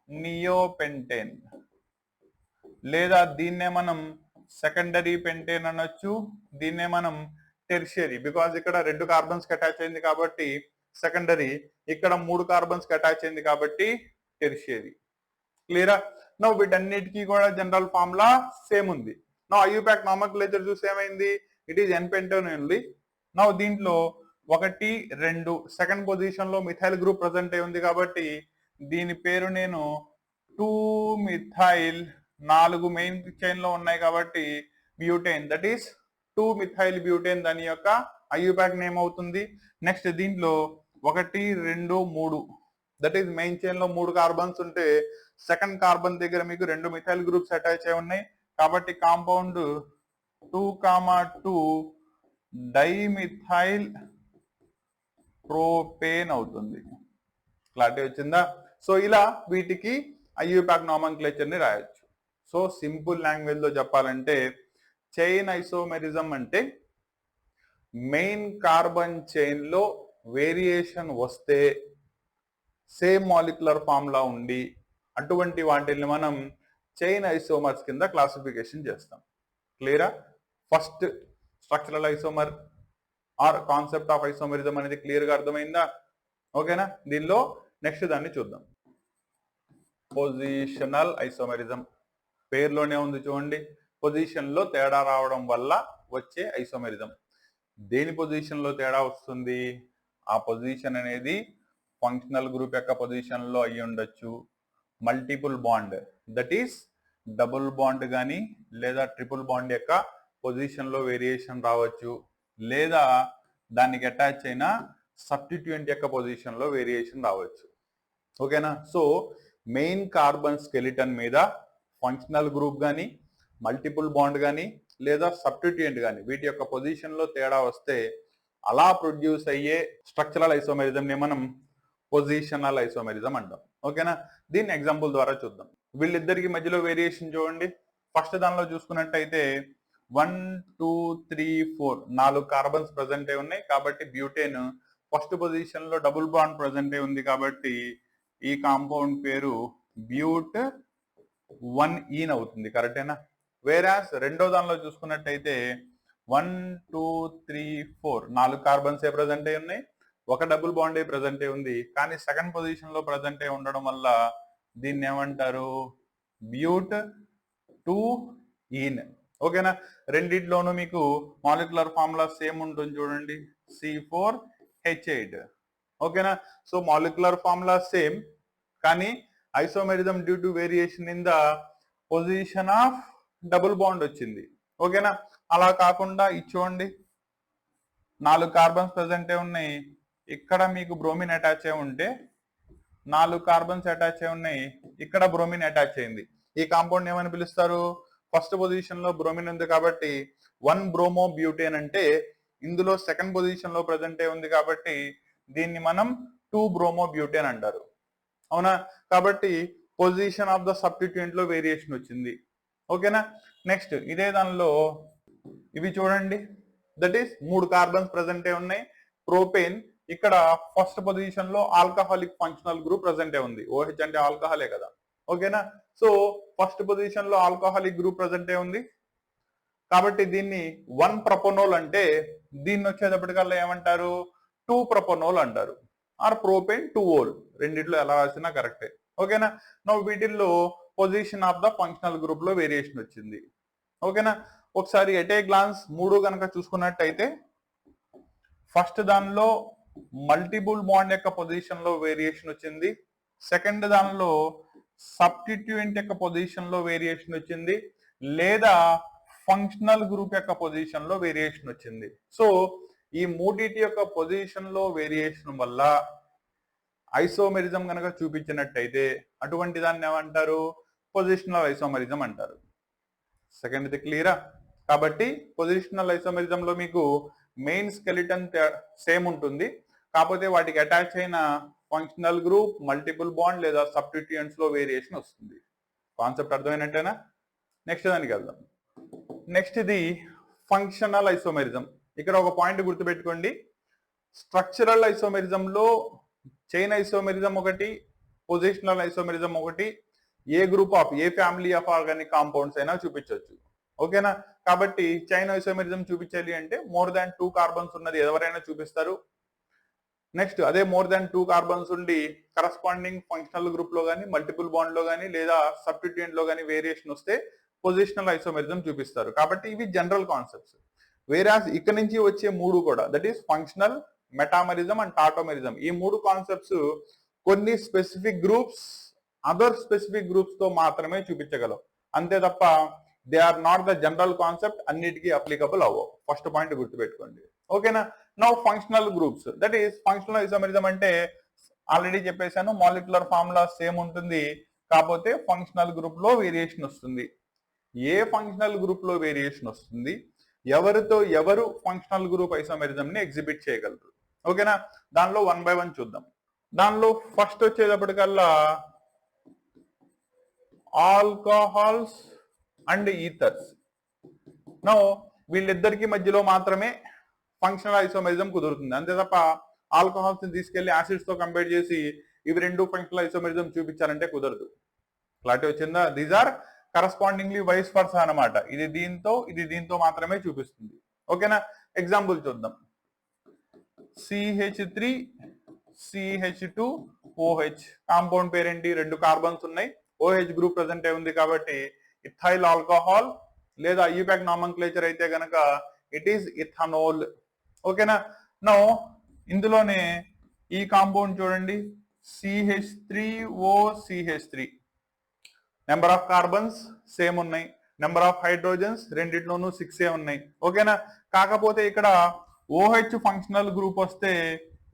నియోపెంటేన్, లేదా దీన్నే మనం సెకండరీ పెంటేన్ అనొచ్చు, దీన్నే మనం టెర్షియరీ. బికాజ్ ఇక్కడ 2 కార్బన్స్ కి అటాచ్ అయింది కాబట్టి సెకండరీ, ఇక్కడ 3 కార్బన్స్ కి అటాచ్ అయింది కాబట్టి టెర్షియరీ. క్లియరా? నో వీటన్నిటికీ కూడా జనరల్ ఫార్ములా సేమ్ ఉంది. నో ఐయుపాక్ నామన్క్లేచర్ చూసి ఏమైంది? It is n pentane only. No దీంట్లో 1 2 సెకండ్ పొజిషన్ లో మిథైల్ గ్రూప్ ప్రజెంట్ అయి ఉంది కాబట్టి దీని పేరు నేను 2 మిథైల్, 4 మెయిన్ చైన్ లో ఉన్నాయి కాబట్టి butane, that is 2 methyl butane దాని యొక్క ఐయుపాక్ నేమ్ అవుతుంది. నెక్స్ట్ దీంట్లో 1 2 3 దట్ ఈస్ మెయిన్ చైన్ లో 3 కార్బన్స్ ఉంటే సెకండ్ కార్బన్ దగ్గర మీకు 2 మిథైల్ గ్రూప్స్ అటాచ్ అయి ఉన్నాయి కాబట్టి కాంపౌండ్ 2, 2 డైమిథైల్ ప్రోపేన్ అవుతుంది. క్లారిటీ వచ్చిందా? సో ఇలా వీటికి ఐయుపాక్ నామన్క్లేచర్ ని రాయొచ్చు. సో సింపుల్ లాంగ్వేజ్ లో చెప్పాలంటే చైన్ ఐసోమెరిజం అంటే మెయిన్ కార్బన్ చైన్ లో వేరియేషన్ వస్తే సేమ్ మాలిక్యులర్ ఫార్ములా ఉండి అటువంటి వాటిని మనం చైన్ ఐసోమర్స్ కింద క్లాసిఫికేషన్ చేస్తాం. క్లియరా? First structural isomer or concept of isomerism అనేది క్లియర్ గా అర్థమైందా? ఓకేనా? దీనిలో నెక్స్ట్ దాన్ని చూద్దాం. పొజిషనల్ ఐసోమరిజం పేరులోనే ఉంది చూడండి, పొజిషన్ లో తేడా రావడం వల్ల వచ్చే ఐసోమరిజం. దేని పొజిషన్ లో తేడా వస్తుంది? ఆ పొజిషన్ అనేది ఫంక్షనల్ గ్రూప్ యొక్క పొజిషన్ లో అయ్యి ఉండొచ్చు, multiple bond that is double bond కానీ లేదా ట్రిపుల్ బాండ్ యొక్క పొజిషన్ లో వేరియేషన్ రావచ్చు, లేదా దానికి అటాచ్ అయిన సబ్స్టిట్యూయెంట్ యొక్క పొజిషన్ లో వేరియేషన్ రావచ్చు. ఓకేనా? సో మెయిన్ కార్బన్ స్కెలిటన్ మీద ఫంక్షనల్ గ్రూప్ కానీ మల్టిపుల్ బాండ్ కానీ లేదా సబ్స్టిట్యూయెంట్ కానీ వీటి యొక్క పొజిషన్ లో తేడా వస్తే అలా ప్రొడ్యూస్ అయ్యే స్ట్రక్చరల్ ఐసోమెరిజం ని మనం పొజిషనల్ ఐసోమెరిజం అంటాం. ఓకేనా? దీన్ని ఎగ్జాంపుల్ ద్వారా చూద్దాం. వీళ్ళిద్దరికి మధ్యలో వేరియేషన్ చూడండి. ఫస్ట్ దానిలో చూసుకున్నట్టయితే 1 2 3 4 4 కార్బన్స్ ప్రజెంట్ అయి ఉన్నాయి కాబట్టి బ్యూటేన్ ఫస్ట్ పొజిషన్ లో డబుల్ బాండ్ ప్రజెంట్ అయి ఉంది కాబట్టి ఈ కాంపౌండ్ పేరు బ్యూట్ 1 అవుతుంది. కరెక్టేనా? వేరాస్ రెండో దానిలో చూసుకున్నట్టయితే 1 2 3 4 4 కార్బన్స్ ఏ ప్రజెంట్ అయి ఉన్నాయి, ఒక డబుల్ బాండ్ ఏ ప్రజెంట్ అయి ఉంది, కానీ సెకండ్ పొజిషన్ లో ప్రజెంట్ అయి ఉండడం వల్ల దీన్ని ఏమంటారు? బ్యూట్ 2 ఓకేనా? రెండిట్లోనూ మీకు మాలిక్యులర్ ఫార్ములా సేమ్ ఉంటుంది చూడండి, C4H8. ఓకేనా? సో మాలిక్యులర్ ఫార్ములా సేమ్, కానీ isomerism due to variation in the position of double bond వచ్చింది. ఓకేనా? అలా కాకుండా ఇచ్చోండి 4 కార్బన్స్ ప్రెసెంట్ ఉన్నాయి, ఇక్కడ మీకు బ్రోమిన్ అటాచ్ అయి ఉంటే 4 కార్బన్స్ అటాచ్ అయి ఉన్నాయి, ఇక్కడ బ్రోమిన్ అటాచ్ అయింది. ఈ కాంపౌండ్ ఏమని పిలుస్తారు? ఫస్ట్ పొజిషన్ లో బ్రోమిన్ ఉంది కాబట్టి 1 బ్రోమో బ్యూటేన్ అంటే ఇందులో సెకండ్ పొజిషన్ లో ప్రెసెంట్ అయి ఉంది కాబట్టి దీన్ని మనం 2 బ్రోమో బ్యూటేన్ అంటారు. అవునా? కాబట్టి పొజిషన్ ఆఫ్ ద సబ్స్టిట్యూయెంట్ లో వేరియేషన్ వచ్చింది. ఓకేనా? నెక్స్ట్ ఇదే దానిలో ఇవి చూడండి, దట్ ఈస్ 3 కార్బన్స్ ప్రెసెంట్ అయి ఉన్నాయి, ప్రోపేన్ ఇక్కడ ఫస్ట్ పొజిషన్ లో ఆల్కహాలిక్ ఫంక్షనల్ గ్రూప్ ప్రెసెంట్ అయి ఉంది. OH అంటే ఆల్కహాలే కదా. ఓకేనా? సో ఫస్ట్ పొజిషన్ లో ఆల్కహాలిక్ గ్రూప్ ప్రెసెంట్ అయి ఉంది కాబట్టి దీన్ని 1 ప్రొపనోల్ అంటే దీన్ని వచ్చేటప్పటికల్లా ఏమంటారు? 2 ప్రొపనోల్ అంటారు, ఆర్ ప్రోపేన్ 2 రెండిట్లో ఎలా రాసినా కరెక్టే. ఓకేనా? నో వీటిల్లో position of the functional group లో వేరియేషన్ వచ్చింది. ఓకేనా? ఒకసారి ఎట్ ఏ గ్లాన్స్ 3 కనుక చూసుకున్నట్టయితే ఫస్ట్ దానిలో మల్టిపుల్ బాండ్ యొక్క పొజిషన్ లో వేరియేషన్ వచ్చింది, సెకండ్ దానిలో సబ్స్టిట్యూయెంట్ యొక్క పొజిషన్ లో వేరియేషన్ వచ్చింది, లేదా ఫంక్షనల్ గ్రూప్ యొక్క పొజిషన్ లో వేరియేషన్ వచ్చింది. సో ఈ మూడిటి యొక్క పొజిషన్ లో వేరియేషన్ వల్ల ఐసోమెరిజం కనుక చూపించినట్టయితే అటువంటి దాన్ని ఏమంటారు? పొజిషనల్ ఐసోమెరిజం అంటారు. సెకండ్ క్లియరా? కాబట్టి పొజిషనల్ ఐసోమెరిజం లో మీకు మెయిన్ స్కెలిటన్ సేమ్ ఉంటుంది, కాకపోతే వాటికి అటాచ్ అయిన ఫంక్షనల్ గ్రూప్ మల్టిపుల్ బాండ్ లేదా సబ్స్టిట్యూయెంట్స్ లో వేరియేషన్ వస్తుంది. కాన్సెప్ట్ అర్థమైనట్టేనా? నెక్స్ట్ దానికి వెళ్దాం. నెక్స్ట్ ఇది ఫంక్షనల్ ఐసోమెరిజం. ఇక్కడ ఒక పాయింట్ గుర్తుపెట్టుకోండి, స్ట్రక్చరల్ ఐసోమెరిజం లో చైన్ ఐసోమెరిజం ఒకటి, పొజిషనల్ ఐసోమెరిజం ఒకటి, ఏ గ్రూప్ ఆఫ్ ఏ ఫ్యామిలీ ఆఫ్ ఆర్గానిక్ కాంపౌండ్స్ అయినా చూపించవచ్చు. ఓకేనా? కాబట్టి చైన్ ఐసోమెరిజం చూపించాలి అంటే మోర్ దాన్ 2 కార్బన్స్ ఉన్నది ఎవరైనా చూపిస్తారు. నెక్స్ట్ అదే మోర్ దాన్ 2 కార్బన్స్ ఉండి కరస్పాండింగ్ ఫంక్షనల్ గ్రూప్ లో కానీ మల్టిపుల్ బాండ్ లో కానీ లేదా సబ్స్టిట్యూయెంట్ లో కానీ వేరియేషన్ వస్తే పొజిషనల్ ఐసోమెరిజం చూపిస్తారు. కాబట్టి ఇవి జనరల్ కాన్సెప్ట్స్. వేరాస్ ఇక్కడ నుంచి వచ్చే 3 కూడా that is functional, metamerism and tautomerism, ఈ 3 కాన్సెప్ట్స్ కొన్ని specific groups other specific groups తో మాత్రమే చూపించగలవు, అంతే తప్ప they are not the general concept, అన్నిటికీ అప్లికబుల్ అవ్వవు. ఫస్ట్ పాయింట్ గుర్తుపెట్టుకోండి. ఓకేనా? Now functional groups that is functional isomerism అంటే ఆల్రెడీ చెప్పేశాను, మాలిక్యులర్ ఫార్ములా సేమ్ ఉంటుంది, కాకపోతే ఫంక్షనల్ గ్రూప్ లో వేరియేషన్ వస్తుంది. ఏ ఫంక్షనల్ గ్రూప్ లో వేరియేషన్ వస్తుంది, ఎవరితో ఎవరు ఫంక్షనల్ గ్రూప్ ఐసోమెరిజం ని ఎగ్జిబిట్ చేయగలరు. ఓకేనా? దానిలో 1 by 1 చూద్దాం. దానిలో ఫస్ట్ వచ్చేటప్పటికల్లా ఆల్కహాల్స్ అండ్ ఈథర్స్. నో వీళ్ళిద్దరికి మధ్యలో మాత్రమే ఫంక్షనల్ ఐసోమెరిజం కుదురుతుంది, అంతే తప్ప ఆల్కహాల్స్ ని తీసుకెళ్లి యాసిడ్స్ తో కంపేర్ చేసి ఇవి రెండు ఫంక్షనల్ ఐసోమెరిజం చూపించాలంటే కుదరదు. క్లారిటీ వచ్చిందా? దీస్ ఆర్ కరస్పాండింగ్లీ వైస్ వర్సా అన్నమాట. ఇది దీంతో మాత్రమే చూపిస్తుంది. ఓకేనా? ఎగ్జాంపుల్ చూద్దాం. CH3 CH2 OH కాంపౌండ్ పేరేంటి? రెండు కార్బన్స్ ఉన్నాయి, OH గ్రూప్ ప్రెసెంట్ అయి ఉంది కాబట్టి ఇథైల్ ఆల్కహాల్, లేదా ఐయుపాక్ నామన్క్లేచర్ అయితే గనక ఇట్ ఈస్ ఇథనాల్. ఓకేనా? నౌ ఇందులోనే ఈ కాంపౌండ్ చూడండి, CH3OCH3. Number of carbons same ఉన్నాయి, నెంబర్ ఆఫ్ హైడ్రోజన్స్ రెండిట్లోనూ 6 ఉన్నాయి. ఓకేనా? కాకపోతే ఇక్కడ OH ఫంక్షనల్ గ్రూప్ వస్తే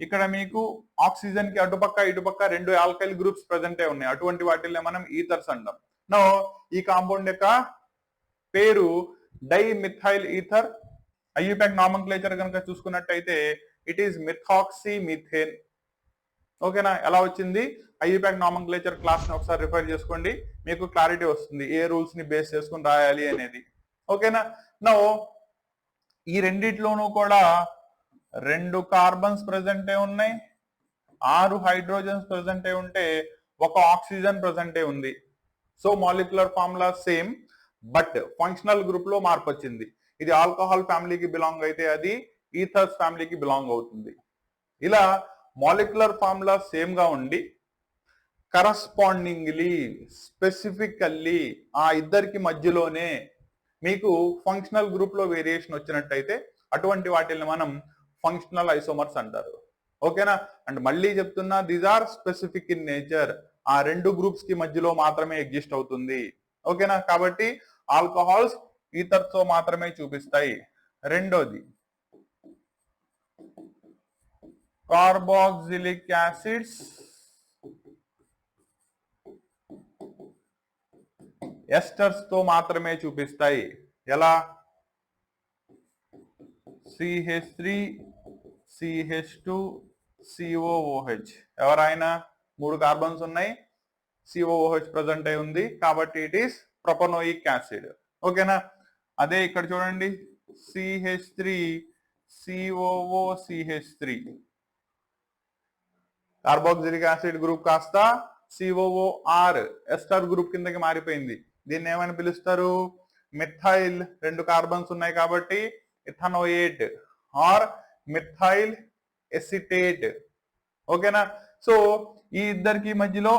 ఇక్కడ మీకు ఆక్సిజన్ కి అటుపక్క ఇటుపక్క రెండు ఆల్కైల్ గ్రూప్స్ ప్రెసెంట్ అయి ఉన్నాయి. అటువంటి వాటిల్లో మనం ఈథర్స్ అంటాం. నో ఈ కాంపౌండ్ యొక్క పేరు డైమిథైల్ ఈథర్. ఐయుపాక్ నామన్క్లేచర్ కనుక చూసుకున్నట్టయితే ఇట్ ఈస్ మిథాక్సీ మీథేన్. ఓకేనా? ఎలా వచ్చింది? ఐయుపాక్ నామన్క్లేచర్ క్లాస్ ని ఒకసారి రిఫర్ చేసుకోండి, మీకు క్లారిటీ వస్తుంది ఏ రూల్స్ ని బేస్ చేసుకుని రాయాలి అనేది. ఓకేనా? నో ఈ రెండిట్లోనూ కూడా 2 కార్బన్స్ ప్రెసెంట్ అయి ఉన్నాయి, 6 హైడ్రోజన్స్ ప్రెసెంట్ అయి ఉంటే 1 ఆక్సిజన్ ప్రెసెంట్ అయి ఉంది. So molecular formula same, but functional group లో మార్పు వచ్చింది. ఇది ఆల్కహాల్ ఫ్యామిలీకి బిలాంగ్ అయితే అది ఈథర్స్ ఫ్యామిలీకి బిలాంగ్ అవుతుంది. ఇలా మాలిక్యులర్ ఫార్ములా సేమ్ గా ఉండి కరస్పాండింగ్లీ స్పెసిఫికల్లీ ఆ ఇద్దరికి మధ్యలోనే మీకు ఫంక్షనల్ గ్రూప్ లో వేరియేషన్ వచ్చినట్టయితే అటువంటి వాటిని మనం ఫంక్షనల్ ఐసోమర్స్ అంటారు. ఓకేనా? అండ్ మళ్ళీ చెప్తున్నా, these are specific in nature. ఆ రెండు గ్రూప్స్ కి మధ్యలో మాత్రమే ఎగ్జిస్ట్ అవుతుంది. ఓకేనా? కాబట్టి ఆల్కహాల్స్ ఈథర్స్ తో మాత్రమే చూపిస్తాయి. రెండోది కార్బాక్సిలిక్ యాసిడ్స్ ఎస్టర్స్ తో మాత్రమే చూపిస్తాయి. ఎలా? CH3 CH2 COOH. ఎవరైనా 3 కార్బన్స్ ఉన్నాయి, COOH ప్రెసెంట్ అయి ఉంది కాబట్టి ఇట్ ఈస్ ప్రొపనోయిక్ యాసిడ్. ఓకేనా? అదే ఇక్కడ చూడండి, CH3 COOCH3 carboxylic acid group కాస్త COOR ఎస్టర్ గ్రూప్ కిందకి మారిపోయింది. దీన్ని ఏమని పిలుస్తారు? మిథైల్, 2 కార్బన్స్ ఉన్నాయి కాబట్టి ఇథనోయేట్ ఆర్ మిథైల్ ఎసిటేట్. ఓకేనా? సో ఈ ఇద్దరికి మధ్యలో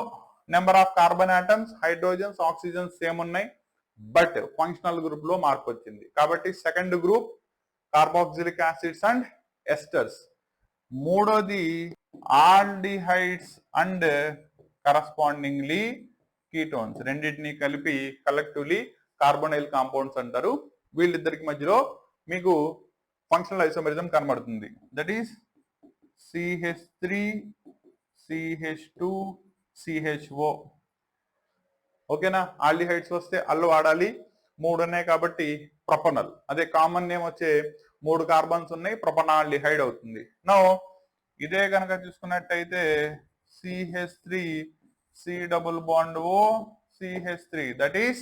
number of carbon atoms, hydrogens, oxygens same ఉన్నాయి, బట్ ఫంక్షనల్ గ్రూప్ లో మార్పు వచ్చింది కాబట్టి second group carboxylic acids and esters. మూడోది ఆల్డిహైడ్స్ అండ్ కరస్పాండింగ్లీ కీటోన్స్. రెండింటిని కలిపి కలెక్టివ్లీ కార్బొనైల్ కాంపౌండ్స్ అంటారు. వీళ్ళిద్దరికి మధ్యలో మీకు ఫంక్షనల్ ఐసోమెరిజం కనబడుతుంది. That is CH3 CH2 CHO. ఓకేనా? ఆల్డిహైడ్స్ వస్తే అల్లు వాడాలి, 3 ఉన్నాయి కాబట్టి ప్రొపనల్. అదే కామన్ నేమ్ వచ్చే 3 కార్బన్స్ ఉన్నాయి, ప్రొపనాల్డిహైడ్ అవుతుంది. నో ఇదే కనుక చూసుకున్నట్టయితే CH3 C double bond O CH3, that is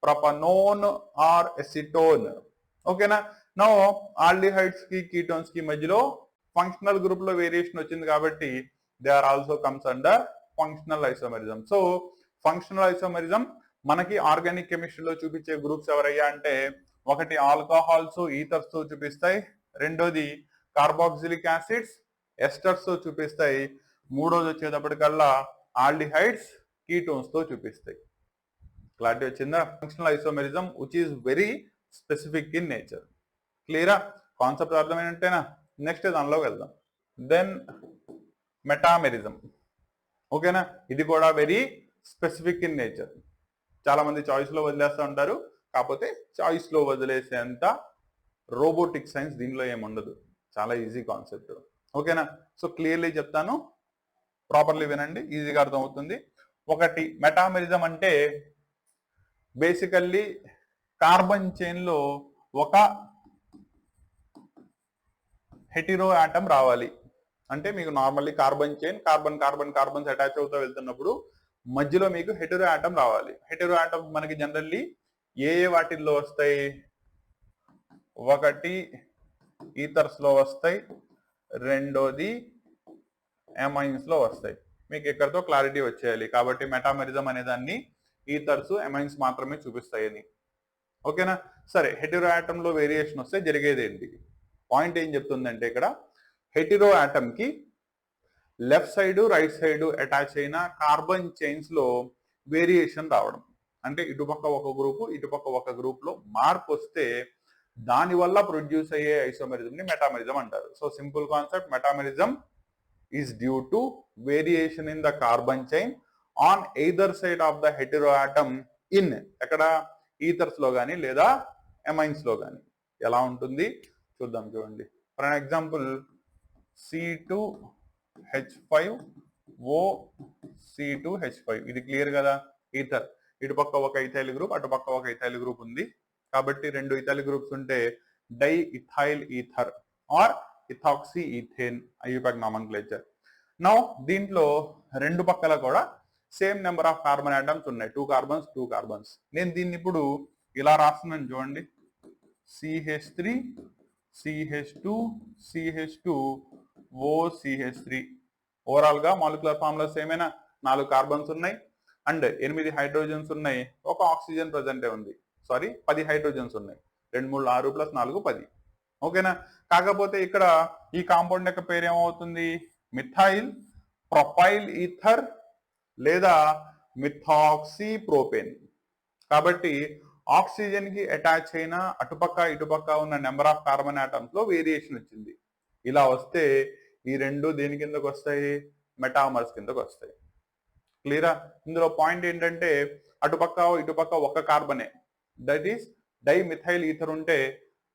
propanone or acetone. ఓకేనా? నో ఆల్డిహైడ్స్ కి కీటోన్స్ కి మధ్యలో ఫంక్షనల్ గ్రూప్ లో వేరియేషన్ వచ్చింది కాబట్టి they are also comes under functional isomerism. So functional isomerism మనకి ఆర్గానిక్ కెమిస్ట్రీలో చూపించే గ్రూప్స్ ఎవరయ్యా అంటే, ఒకటి ఆల్కహాల్స్ ఈథర్స్ తో చూపిస్తాయి, రెండోది కార్బాక్సిలిక్ యాసిడ్స్ ఎస్టర్స్ తో చూపిస్తాయి, మూడోది వచ్చేటప్పటికల్లా ఆల్డిహైడ్స్ కీటోన్స్ తో చూపిస్తాయి. క్లారిటీ వచ్చిందా? Functional isomerism which is very specific in nature. క్లియరా? కాన్సెప్ట్ అర్థమైనట్టేనా? నెక్స్ట్ దానిలో వెళ్దాం. Then metamerism. ఓకేనా? ఇది కూడా వెరీ స్పెసిఫిక్ ఇన్ నేచర్. చాలా మంది చాయిస్ లో వదిలేస్తూ ఉంటారు, కాకపోతే చాయిస్ లో వదిలేసేంత రోబోటిక్ సైన్స్ దీనిలో ఏముండదు. చాలా ఈజీ కాన్సెప్ట్. ఓకేనా? సో క్లియర్లీ చెప్తాను, ప్రాపర్లీ వినండి, ఈజీగా అర్థమవుతుంది. ఒకటి మెటామెరిజం అంటే బేసికల్లీ కార్బన్ చైన్ లో ఒక హెటిరో ఆటం రావాలి. అంటే మీకు normally carbon chain carbons attach అవుతూ వెళ్తున్నప్పుడు మధ్యలో మీకు హెటిరో ఆటం రావాలి. హెటిరో ఆటం మనకి జనరల్లీ ఏ వాటిల్లో వస్తాయి? ఒకటి ఈథర్స్ లో వస్తాయి, రెండోది ఎమైన్స్ లో వస్తాయి. మీకు ఎక్కడితో క్లారిటీ వచ్చేయాలి. కాబట్టి మెటామెరిజం అనే దాన్ని ఈథర్స్ ఎమైన్స్ మాత్రమే చూపిస్తాయని. ఓకేనా? సరే, హెటిరో ఆటమ్ లో వేరియేషన్ వస్తే జరిగేది ఏంటి? పాయింట్ ఏం చెప్తుందంటే ఇక్కడ హెటిరో ఆటమ్ కి left side right side attach అయిన కార్బన్ చైన్స్ లో వేరియేషన్ రావడం. అంటే ఇటుపక్క ఒక గ్రూపు ఇటుపక్క ఒక గ్రూప్ లో మార్పు వస్తే దాని వల్ల ప్రొడ్యూస్ అయ్యే ఐసోమెరిజం ని మెటామెరిజం అంటారు. So simple concept, metamerism is due to variation in the carbon chain on either side of the Hetero atom in ఎక్కడ ఈథర్స్ లో కానీ లేదా ఎమైన్స్ లో కానీ. ఎలా ఉంటుంది చూద్దాం. చూడండి, for an example C2H5O C2H5 ఇది క్లియర్ కదా, ఈథర్. ఇటుపక్క ఒక ఇథైల్ గ్రూప్ అటుపక్క ఒక ఇథైల్ గ్రూప్ ఉంది కాబట్టి రెండు ఇథైల్ గ్రూప్స్ ఉంటే di ethyl ether or ethoxy ethane IUPAC nomenclature. Now దీంట్లో రెండు పక్కల కూడా same number of carbon atoms ఉన్నాయి, 2 కార్బన్స్ 2 కార్బన్స్. నేను దీన్ని ఇప్పుడు ఇలా రాస్తున్నాను చూడండి, CH3 CH2 CH2 OCH3. Overall గా మాలిక్యులర్ ఫార్ములా సేమ్ అయినా 4 కార్బన్స్ ఉన్నాయి అండ్ 8 హైడ్రోజన్స్ ఉన్నాయి, ఒక ఆక్సిజన్ ప్రజెంటే ఉంది. సారీ 10 హైడ్రోజన్స్ ఉన్నాయి, 2 3 6 + 4 10. ఓకేనా? కాకపోతే ఇక్కడ ఈ కాంపౌండ్ యొక్క పేరు ఏమవుతుంది? మిథైల్ ప్రొపైల్ ఈథర్ లేదా మిథాక్సీ ప్రోపేన్. కాబట్టి ఆక్సిజన్ కి అటాచ్ అయిన అటుపక్క ఇటుపక్క ఉన్న నెంబర్ ఆఫ్ కార్బన్ ఆటమ్స్ లో వేరియేషన్ వచ్చింది. ఇలా వస్తే ఈ రెండు దేని కిందకు వస్తాయి? మెటామర్స్ కిందకు వస్తాయి. క్లియరా? ఇందులో పాయింట్ ఏంటంటే అటుపక్క ఇటుపక్క ఒక కార్బనే, దట్ ఈస్ డైమిథైల్ ఈథర్ ఉంటే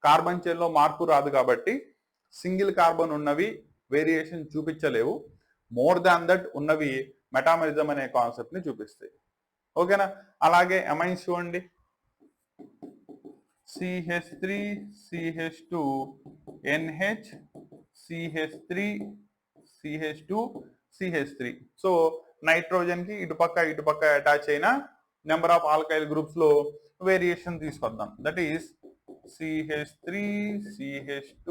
కార్బన్ చైన్ లో మార్పు రాదు కాబట్టి సింగిల్ కార్బన్ ఉన్నవి వేరియేషన్ చూపించలేవు. మోర్ దాన్ దట్ ఉన్నవి మెటామెరిజం అనే కాన్సెప్ట్ ని చూపిస్తాయి. ఓకేనా? అలాగే ఎమైన్స్ చూడండి, CH3 CH2 NH CH3 CH2 CH3. So nitrogen కి ఇటుపక్క అటాచ్ అయిన నెంబర్ ఆఫ్ ఆల్కైల్ గ్రూప్స్ లో వేరియేషన్ తీసుకొద్దాం. That is CH3 CH2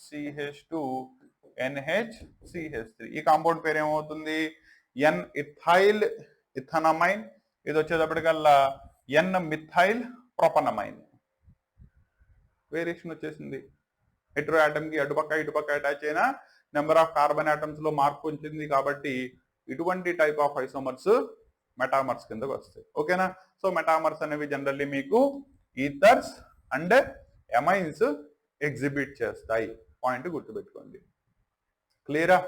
CH2 NH CH3. ఈ కాంపౌండ్ పేరు ఏమవుతుంది? N ethyl ethanamine. ఇది వచ్చేటప్పటికల్లా N మిథైల్ ప్రొపనమైన్. వేరియేషన్ వచ్చేసింది. హెటెరో ఆటమ్ కి ఇటుపక్క అటాచ్ అయిన నెంబర్ ఆఫ్ కార్బన్ ఆటమ్స్ లో మార్పు వచ్చింది కాబట్టి ఇటువంటి టైప్ ఆఫ్ ఐసోమర్స్ మెటామర్స్ కిందకు వస్తాయి. ఓకేనా? సో మెటామర్స్ అనేవి జనరల్లీ మీకు ఈథర్స్ అండ్ ఎమైన్స్ ఎగ్జిబిట్ చేస్తాయి. పాయింట్ గుర్తుపెట్టుకోండి. క్లియరా?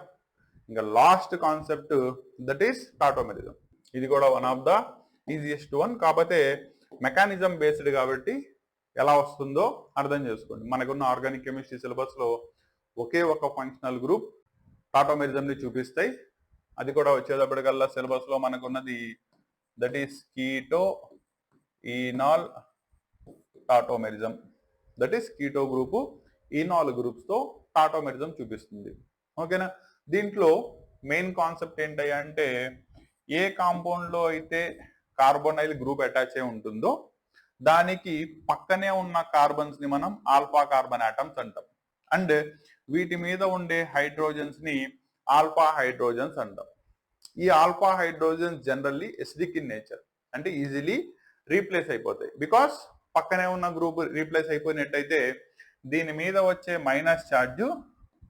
ఇంకా last concept that is tautomerism. ఇది కూడా one of the easiest one. కాకపోతే మెకానిజం బేస్డ్ కాబట్టి ఎలా వస్తుందో అర్థం చేసుకోండి. మనకున్న ఆర్గానిక్ కెమిస్ట్రీ సిలబస్ లో ఒకే ఒక ఫంక్షనల్ గ్రూప్ టాటోమెరిజం ని చూపిస్తాయి. అది కూడా వచ్చేటప్పటికల్లా సిలబస్ లో మనకున్నది that is keto enol tautomerism. That is keto group enol groups తో టాటోమెరిజం చూపిస్తుంది. ఓకేనా? దీంట్లో మెయిన్ కాన్సెప్ట్ ఏంటయ్యా అంటే ఏ కాంపౌండ్ లో అయితే కార్బోనైల్ గ్రూప్ అటాచ్ అయి ఉంటుందో దానికి పక్కనే ఉన్న కార్బన్స్ ని మనం ఆల్ఫా కార్బన్ ఆటమ్స్ అంటాం అండ్ వీటి మీద ఉండే హైడ్రోజన్స్ ని ఆల్ఫా హైడ్రోజన్స్ అంటాం. ఈ alpha hydrogens generally acidic in nature, అంటే ఈజీలీ రీప్లేస్ అయిపోతాయి. బికాస్ పక్కనే ఉన్న గ్రూప్ రీప్లేస్ అయిపోయినట్టయితే దీని మీద వచ్చే minus charge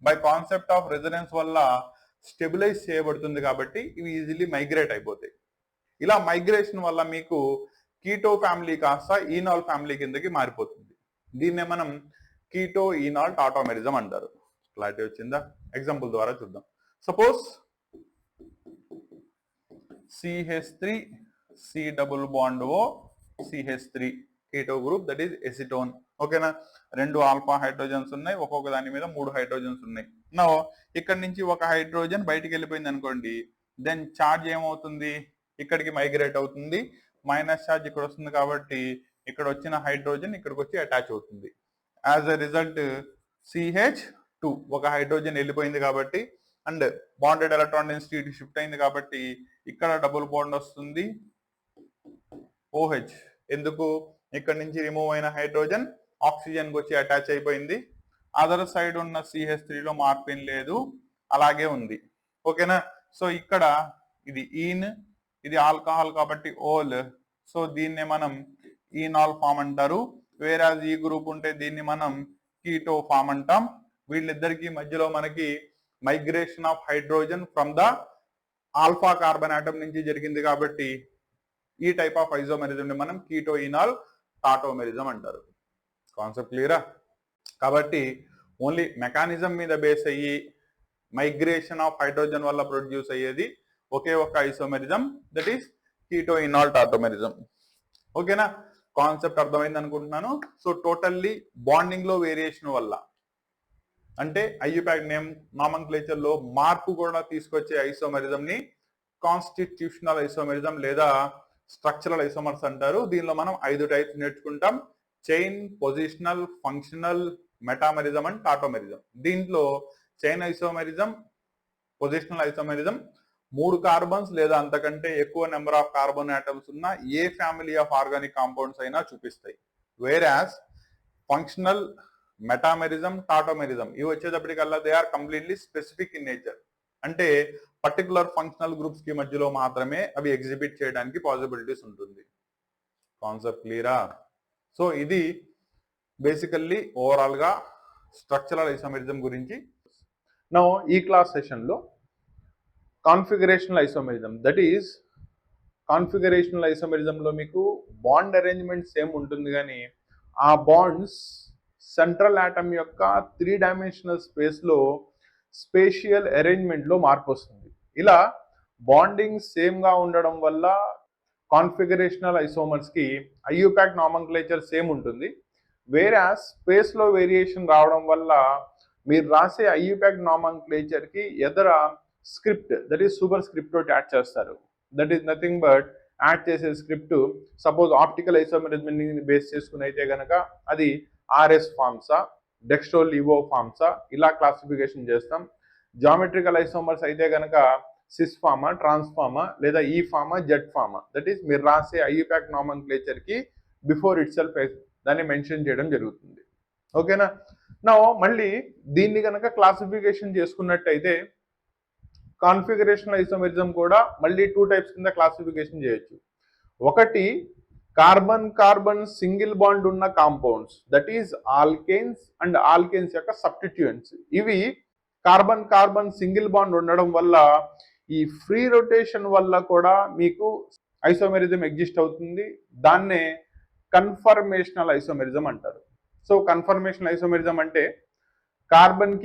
by concept of resonance వల్ల స్టెబిలైజ్ చేయబడుతుంది కాబట్టి ఇవి ఈజీలీ మైగ్రేట్ అయిపోతాయి. ఇలా మైగ్రేషన్ వల్ల మీకు కీటో ఫ్యామిలీ కాస్త ఈనాల్ ఫ్యామిలీ కిందకి మారిపోతుంది. దీన్నే మనం కీటో ఈనాల్ టాటోమెరిజం అంటారు. క్లారిటీ వచ్చిందా? ఎగ్జాంపుల్ ద్వారా చూద్దాం. Suppose CH3 C double bond O CH3 keto group that is acetone. ఓకేనా? 2 ఆల్ఫా హైడ్రోజన్స్ ఉన్నాయి, ఒక్కొక్క దాని మీద 3 హైడ్రోజన్స్ ఉన్నాయి. నో ఇక్కడ నుంచి ఒక హైడ్రోజన్ బయటికి వెళ్ళిపోయింది అనుకోండి, దెన్ ఛార్జ్ ఏమవుతుంది? ఇక్కడికి మైగ్రేట్ అవుతుంది. మైనస్ ఛార్జ్ ఇక్కడ వస్తుంది కాబట్టి ఇక్కడ వచ్చిన హైడ్రోజన్ ఇక్కడికి వచ్చి అటాచ్ అవుతుంది. యాజ్ ఎ రిజల్ట్ CH2 ఒక హైడ్రోజన్ వెళ్ళిపోయింది కాబట్టి and bonded electron density shift అయింది కాబట్టి ఇక్కడ డబుల్ బాండ్ వస్తుంది OH. ఎందుకు? ఇక్కడ నుంచి రిమూవ్ అయిన హైడ్రోజన్ ఆక్సిజన్ కి వచ్చి అటాచ్ అయిపోయింది. అదర్ సైడ్ ఉన్న CH3 లో మార్పు ఏం లేదు, అలాగే ఉంది. ఓకేనా? సో ఇక్కడ ఇది ఈన్, ఇది ఆల్కహాల్ కాబట్టి ఓల్. సో దీన్నే మనం ఈనాల్ ఫామ్ అంటారు. వేరాజ్ ఈ గ్రూప్ ఉంటే దీన్ని మనం కీటో ఫామ్ అంటాం. వీళ్ళిద్దరికి మధ్యలో మనకి migration of hydrogen from the alpha carbon atom నుంచి జరిగింది కాబట్టి ఈ టైప్ ఆఫ్ ఐసోమెరిజం ని మనం కీటో ఈనాల్ టాటోమెరిజం అంటారు. కాన్సెప్ట్ క్లియరా? కాబట్టి ఓన్లీ మెకానిజం మీద బేస్ అయ్యి మైగ్రేషన్ ఆఫ్ హైడ్రోజన్ వల్ల ప్రొడ్యూస్ అయ్యేది ఒకే ఒక isomerism, that is keto ఇనాల్ tautomerism. ఓకేనా? కాన్సెప్ట్ అర్థమైంది అనుకుంటున్నాను. సో టోటల్లీ బాండింగ్ లో వేరియేషన్ వల్ల, అంటే ఐయుపాక్ నేమ్ నామన్క్లేచర్ లో మార్పు కూడా తీసుకొచ్చే ఐసోమెరిజం ని కాన్స్టిట్యూషనల్ ఐసోమెరిజం లేదా స్ట్రక్చరల్ ఐసోమర్స్ అంటారు. దీనిలో మనం 5 టైప్స్ నేర్చుకుంటాం: chain, positional, functional, metamerism and tautomerism. దీంట్లో chain isomerism, positional isomerism 3 carbons లేదా అంతకంటే ఎక్కువ నెంబర్ ఆఫ్ కార్బన్ ఆటమ్స్ ఉన్న ఏ ఫ్యామిలీ ఆఫ్ ఆర్గానిక్ కాంపౌండ్స్ అయినా చూపిస్తాయి. వేరాస్ ఫంక్షనల్, మెటామెరిజం, టాటోమెరిజం ఇవి వచ్చేటప్పటికల్లా they are completely specific in nature. అంటే పర్టికులర్ ఫంక్షనల్ గ్రూప్స్ కి మధ్యలో మాత్రమే అవి ఎగ్జిబిట్ చేయడానికి పాసిబిలిటీస్ ఉంటుంది. కాన్సెప్ట్ క్లియరా? సో ఇది బేసికల్లీ ఓవరాల్ గా స్ట్రక్చరల్ ఐసోమెరిజం గురించి. నౌ ఈ క్లాస్ సెషన్ లో configurational isomerism, that is configurational isomerism లో మీకు బాండ్ అరేంజ్మెంట్ సేమ్ ఉంటుంది, కానీ ఆ బాండ్స్ సెంట్రల్ ఆటమ్ యొక్క 3 డైమెన్షనల్ స్పేస్ లో స్పేషియల్ అరేంజ్మెంట్ లో మార్పు వస్తుంది. ఇలా బాండింగ్ సేమ్ గా ఉండడం వల్ల కాన్ఫిగరేషనల్ ఐసోమర్స్ కి ఐయుపాక్ నామన్క్లేచర్ సేమ్ ఉంటుంది. వేరే స్పేస్ లో వేరియేషన్ రావడం వల్ల మీరు రాసే ఐయుపాక్ నామన్క్లేచర్ కి ఎదర script, that is super script తోటి యాడ్ చేస్తారు. That is nothing but add చేసే స్క్రిప్ట్ సపోజ్ ఆప్టికల్ ఐసోమెరిజం ని బేస్ చేసుకుని అయితే గనక అది ఆర్ఎస్ ఫార్మ్సా, డెక్స్ట్రో లివో ఫార్మ్సా ఇలా క్లాసిఫికేషన్ చేస్తాం. జామెట్రికల్ ఐసోమర్స్ అయితే గనక సిస్ ఫార్మా, ట్రాన్స్ఫార్మా లేదా ఈ pharma, Z pharma, that is మీరు రాసే ఐయుపాక్ నామన్క్లేచర్ కి బిఫోర్ ఇట్ సెల్ఫ్ దాన్ని మెన్షన్ చేయడం జరుగుతుంది. ఓకేనా? నా మళ్ళీ దీన్ని కనుక క్లాసిఫికేషన్ చేసుకున్నట్టయితే కాన్ఫిగరేషనల్ ఐసోమెరిజం కూడా మళ్ళీ 2 టైప్స్ కింద క్లాసిఫికేషన్ చేయొచ్చు. ఒకటి కార్బన్ కార్బన్ సింగిల్ బాండ్ ఉన్న compounds, that is alkanes and alkanes యొక్క సబ్స్టిట్యూయెంట్స్. ఇవి కార్బన్ కార్బన్ సింగిల్ బాండ్ ఉండడం వల్ల ఈ ఫ్రీ రొటేషన్ వల్ల కూడా మీకు ఐసోమెరిజం ఎగ్జిస్ట్ అవుతుంది. దాన్నే కన్ఫర్మేషనల్ ఐసోమెరిజం అంటారు. సో కన్ఫర్మేషనల్ ఐసోమెరిజం అంటే కార్బన్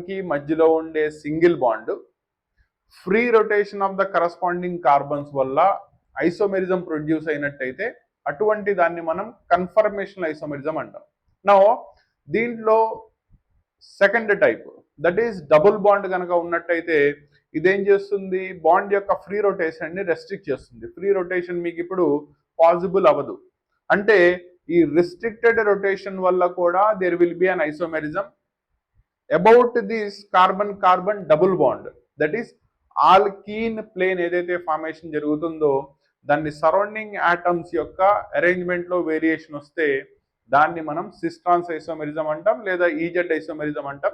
కి మధ్యలో ఉండే single bond free rotation of the corresponding carbons వల్ల ఐసోమెరిజం ప్రొడ్యూస్ అయినట్టయితే అటువంటి దాన్ని మనం కన్ఫర్మేషనల్ ఐసోమెరిజం అంటాం. నౌ దీంట్లో second type, that is double bond కనుక ఉన్నట్టయితే ఇదేం చేస్తుంది, బాండ్ యొక్క ఫ్రీ రొటేషన్ ని రెస్ట్రిక్ట్ చేస్తుంది. ఫ్రీ రొటేషన్ మీకు ఇప్పుడు పాసిబుల్ అవ్వదు. అంటే ఈ రిస్ట్రిక్టెడ్ రొటేషన్ వల్ల కూడా there will be an isomerism about this carbon carbon double bond, that is alkene plane ఏదైతే ఫార్మేషన్ జరుగుతుందో దాన్ని సరౌండింగ్ ఆటమ్స్ యొక్క అరేంజ్మెంట్ లో వేరియేషన్ వస్తే దాన్ని మనం సిస్ ట్రాన్స్ ఐసోమెరిజం అంటాం లేదా ఈజెడ్ ఐసోమెరిజం అంటాం.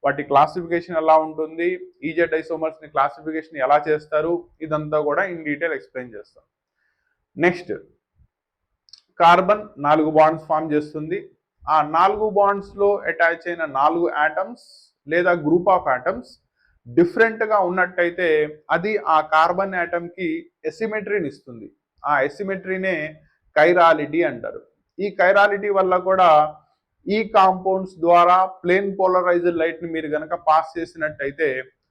వాటి క్లాసిఫికేషన్ ఎలా ఉంటుంది, ఈజెడ్ ఐసోమర్స్ ని క్లాసిఫికేషన్ ఎలా చేస్తారు, ఇదంతా కూడా ఇన్ డీటెయిల్ ఎక్స్ప్లెయిన్ చేస్తాం. నెక్స్ట్ కార్బన్ 4 బాండ్స్ ఫామ్ చేస్తుంది. ఆ 4 బాండ్స్ లో అటాచ్ అయిన 4 ఆటమ్స్ లేదా గ్రూప్ ఆఫ్ ఆటమ్స్ డిఫరెంట్ గా ఉన్నట్టయితే అది ఆ కార్బన్ ఆటమ్ కి ఎసిమెట్రీని ఇస్తుంది. ఆ ఎసిమెట్రీనే కైరాలిటీ అంటారు. ఈ కైరాలిటీ వల్ల కూడా ఈ కాంపౌండ్స్ ద్వారా ప్లేన్ పోలరైజ్డ్ లైట్ ని మీరు గనక పాస్ చేసినట్టయితే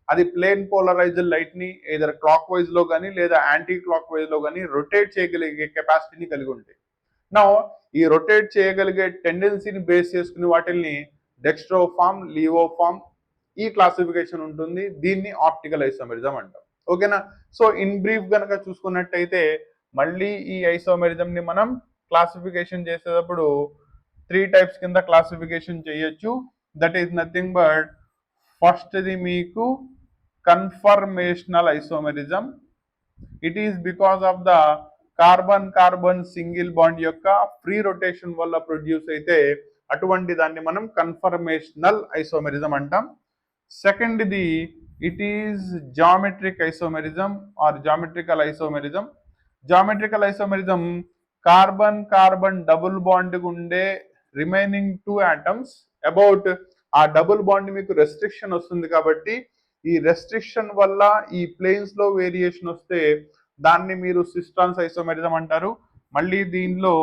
అది ప్లేన్ పోలరైజ్డ్ లైట్ ని ఏదైనా క్లాక్ వైజ్ లో కానీ లేదా యాంటీ క్లాక్ వైజ్ లో కానీ రొటేట్ చేయగలిగే కెపాసిటీని కలిగి ఉంటాయి. నా ఈ రొటేట్ చేయగలిగే టెండెన్సీని బేస్ చేసుకుని వాటిని డెక్స్ట్రో ఫార్మ్, లివో ఫార్మ్ ఈ క్లాసిఫికేషన్ ఉంటుంది. దీన్ని ఆప్టికల్ ఐసోమెరిజం అంటాం. ఓకేనా? సో ఇన్ బ్రీఫ్ గనక చూసుకున్నట్టయితే మళ్ళీ ఈ ఐసోమెరిజం ని మనం క్లాసిఫికేషన్ చేసేటప్పుడు 3 టైప్స్ కింద క్లాసిఫికేషన్ చేయొచ్చు. That is nothing but first the మీకు conformational isomerism. It is because of the carbon carbon single bond యొక్క ఫ్రీ రొటేషన్ వల్ల ప్రొడ్యూస్ అయితే అటువంటి దాన్ని మనం కన్ఫర్మేషనల్ ఐసోమెరిజం అంటాం. Second the it is geometric isomerism or geometrical isomerism. Geometrical isomerism carbon carbon double bond ఉండే రిమైనింగ్ 2 ఆటమ్స్ అబౌట్ ఆ డబుల్ బాండ్ మీకు రెస్ట్రిక్షన్ వస్తుంది కాబట్టి ఈ రెస్ట్రిక్షన్ వల్ల ఈ ప్లేన్స్ లో వేరియేషన్ వస్తే దాన్ని మీరు సిస్ట్రాన్స్ ఐసోమెరిజం అంటారు. మళ్ళీ దీనిలో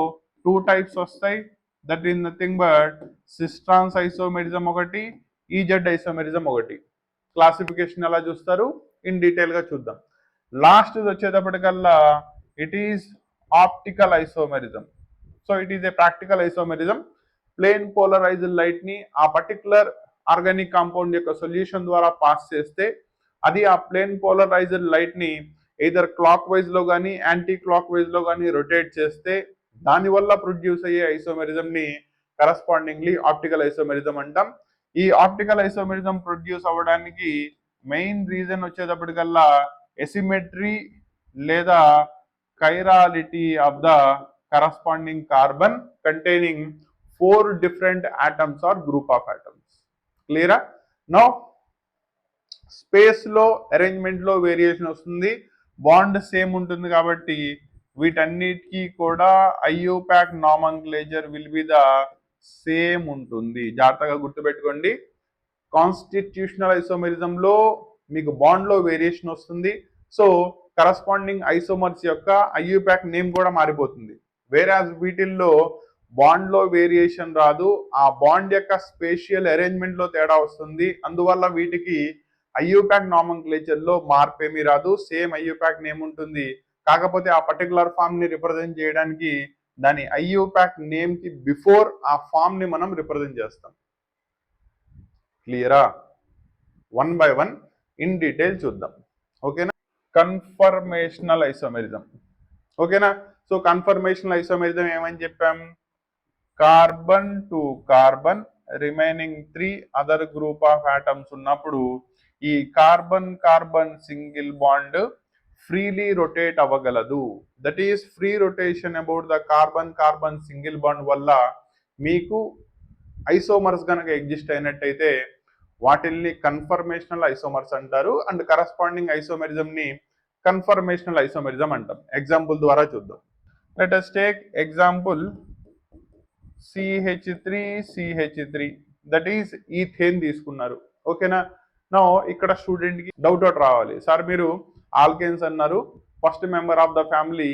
2 టైప్స్ వస్తాయి. That is nothing but cis trans isomerism ఒకటి, ఈజెడ్ ఐసోమెరిజం ఒకటి. క్లాసిఫికేషన్ ఎలా చూస్తారు ఇన్ డీటెయిల్ గా చూద్దాం. లాస్ట్ వచ్చేటప్పటికల్లా it is optical isomerism. So it is a practical isomerism. Plane polarised light ని ఆ పర్టికులర్ ఆర్గానిక్ కాంపౌండ్ యొక్క సొల్యూషన్ ద్వారా పాస్ చేస్తే అది ఆ ప్లేన్ పోలరైజ్డ్ లైట్ ని ఎయిదర్ క్లాక్ వైజ్ లో కానీ యాంటీ క్లాక్ వైజ్ లో కానీ రొటేట్ చేస్తే దానివల్ల ప్రొడ్యూస్ అయ్యే ఐసోమెరిజం ని కరస్పాండింగ్లీ ఆప్టికల్ ఐసోమెరిజం అంటాం. ఈ ఆప్టికల్ ఐసోమెరిజం ప్రొడ్యూస్ అవ్వడానికి మెయిన్ రీజన్ వచ్చేటప్పటికల్లా ఎసిమెట్రీ లేదా chirality of the corresponding carbon containing 4 different atoms or group of atoms. Clear? Now space లో అరేంజ్మెంట్ లో వేరియేషన్ వస్తుంది, బాండ్ సేమ్ ఉంటుంది కాబట్టి వీటన్నిటికీ కూడా IUPAC నామన్క్లేచర్ will be the same ఉంటుంది. జాగ్రత్తగా గుర్తుపెట్టుకోండి. కాన్స్టిట్యూషనల్ ఐసోమెరిజం లో మీకు బాండ్ లో వేరియేషన్ వస్తుంది, సో కరస్పాండింగ్ ఐసోమర్స్ యొక్క ఐయుపాక్ నేమ్ కూడా మారిపోతుంది. వేరాజ్ వీటిల్లో బాండ్ లో వేరియేషన్ రాదు, ఆ బాండ్ యొక్క స్పేషియల్ అరేంజ్మెంట్ లో తేడా వస్తుంది. అందువల్ల వీటికి ఐయుపాక్ నామన్క్లేచర్ లో మార్పు ఏమీ రాదు, సేమ్ ఐయుపాక్ నేమ్ ఉంటుంది. కాకపోతే ఆ పర్టికులర్ ఫామ్ ని రిప్రజెంట్ చేయడానికి దాని ఐయుపాక్ నేమ్ కి బిఫోర్ ఆ ఫామ్ ని మనం రిప్రజెంట్ చేస్తాం. క్లియరా? One by one in detail చూద్దాం. ఓకేనా? Conformational isomerism. ఓకేనా? సో కన్ఫర్మేషనల్ ఐసోమెరిజం ఏమని చెప్పాం? Carbon to carbon remaining 3 other group of atoms ఉన్నప్పుడు ఈ carbon carbon single bond freely rotate అవ్వగలదు. That is free rotation about the carbon carbon single bond వల్ల మీకు ఐసోమర్స్ కనుక ఎగ్జిస్ట్ అయినట్టయితే వాటిల్ని కన్ఫర్మేషనల్ ఐసోమర్స్ అంటారు. అండ్ కరస్పాండింగ్ ఐసోమెరిజం ని కన్ఫర్మేషనల్ ఐసోమెరిజం అంటాం. ఎగ్జాంపుల్ ద్వారా చూద్దాం. Let us take example CH3CH3 that is ethane తీసుకున్నారు. ఓకేనా? నో ఇక్కడ స్టూడెంట్ కి డౌట్ అవుట్ రావాలి, సార్ మీరు ఆల్కేన్స్ అన్నారు, first member of the family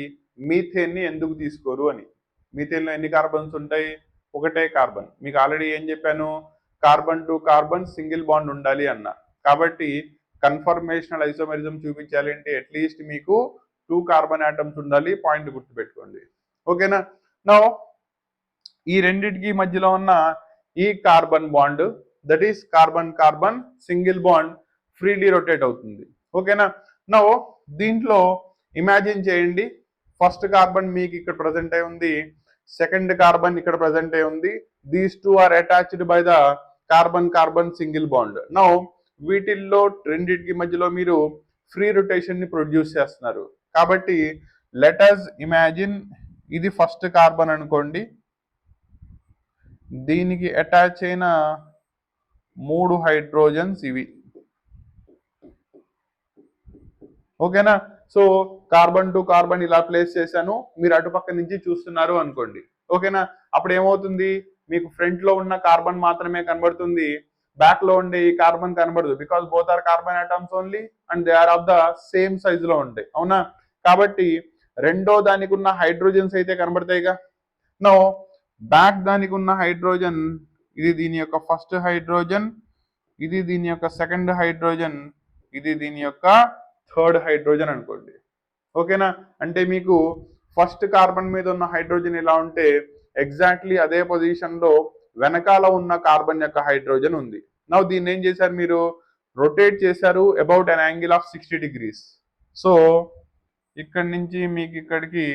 methane ని ఎందుకు తీసుకోరు అని. మీథేన్ లో ఎన్ని కార్బన్స్ ఉంటాయి? ఒకటే కార్బన్. మీకు ఆల్రెడీ ఏం చెప్పాను? Carbon to carbon single bond ఉండాలి అన్న. కాబట్టి కన్ఫర్మేషనల్ ఐసోమెరిజం చూపించాలి అంటే అట్లీస్ట్ మీకు 2 కార్బన్ ఆటమ్స్ ఉండాలి. పాయింట్ గుర్తుపెట్టుకోండి. ఓకేనా? నౌ ఈ రెండిటికి మధ్యలో ఉన్న ఈ carbon bond that is carbon carbon single bond freely rotate అవుతుంది. ఓకేనా? నౌ దీంట్లో ఇమాజిన్ చేయండి, ఫస్ట్ కార్బన్ మీకు ఇక్కడ ప్రజెంట్ అయి ఉంది, సెకండ్ కార్బన్ ఇక్కడ ప్రజెంట్ అయి ఉంది. These 2 are attached by the carbon carbon single bond. Now వీటిల్లో రెండింటికి మధ్యలో మీరు ఫ్రీ రొటేషన్ ని ప్రొడ్యూస్ చేస్తున్నారు. కాబట్టి లెట్ us ఇమాజిన్ ఇది ఫస్ట్ కార్బన్ అనుకోండి, దీనికి అటాచ్ అయిన 3 హైడ్రోజన్స్ ఇవి. ఓకేనా? సో కార్బన్ టు కార్బన్ ఇలా ప్లేస్ చేశాను, మీరు అటుపక్క నుంచి చూస్తున్నారు అనుకోండి. ఓకేనా? అప్పుడు ఏమవుతుంది? మీకు ఫ్రంట్ లో ఉన్న కార్బన్ మాత్రమే కనబడుతుంది, బ్యాక్ లో ఉండే ఈ కార్బన్ కనబడదు. Because both are carbon atoms only and they are of the same size లో ఉంటాయి. అవునా? కాబట్టి రెండో దానికి ఉన్న హైడ్రోజన్స్ అయితే కనబడతాయిగా. నో బ్యాక్ దానికి ఉన్న హైడ్రోజన్, ఇది దీని యొక్క ఫస్ట్ హైడ్రోజన్, ఇది దీని యొక్క సెకండ్ హైడ్రోజన్, ఇది దీని యొక్క థర్డ్ హైడ్రోజన్ అనుకోండి. ఓకేనా? అంటే మీకు ఫస్ట్ కార్బన్ మీద ఉన్న హైడ్రోజన్ ఇలా ఉంటే ఎగ్జాక్ట్లీ అదే పొజిషన్ లో వెనకాల ఉన్న కార్బన్ యొక్క హైడ్రోజన్ ఉంది. నౌ దీన్ని ఏం చేశారు? మీరు రొటేట్ చేశారు about an angle of 60 degrees. So ఇక్కడి నుంచి మీకు ఇక్కడికి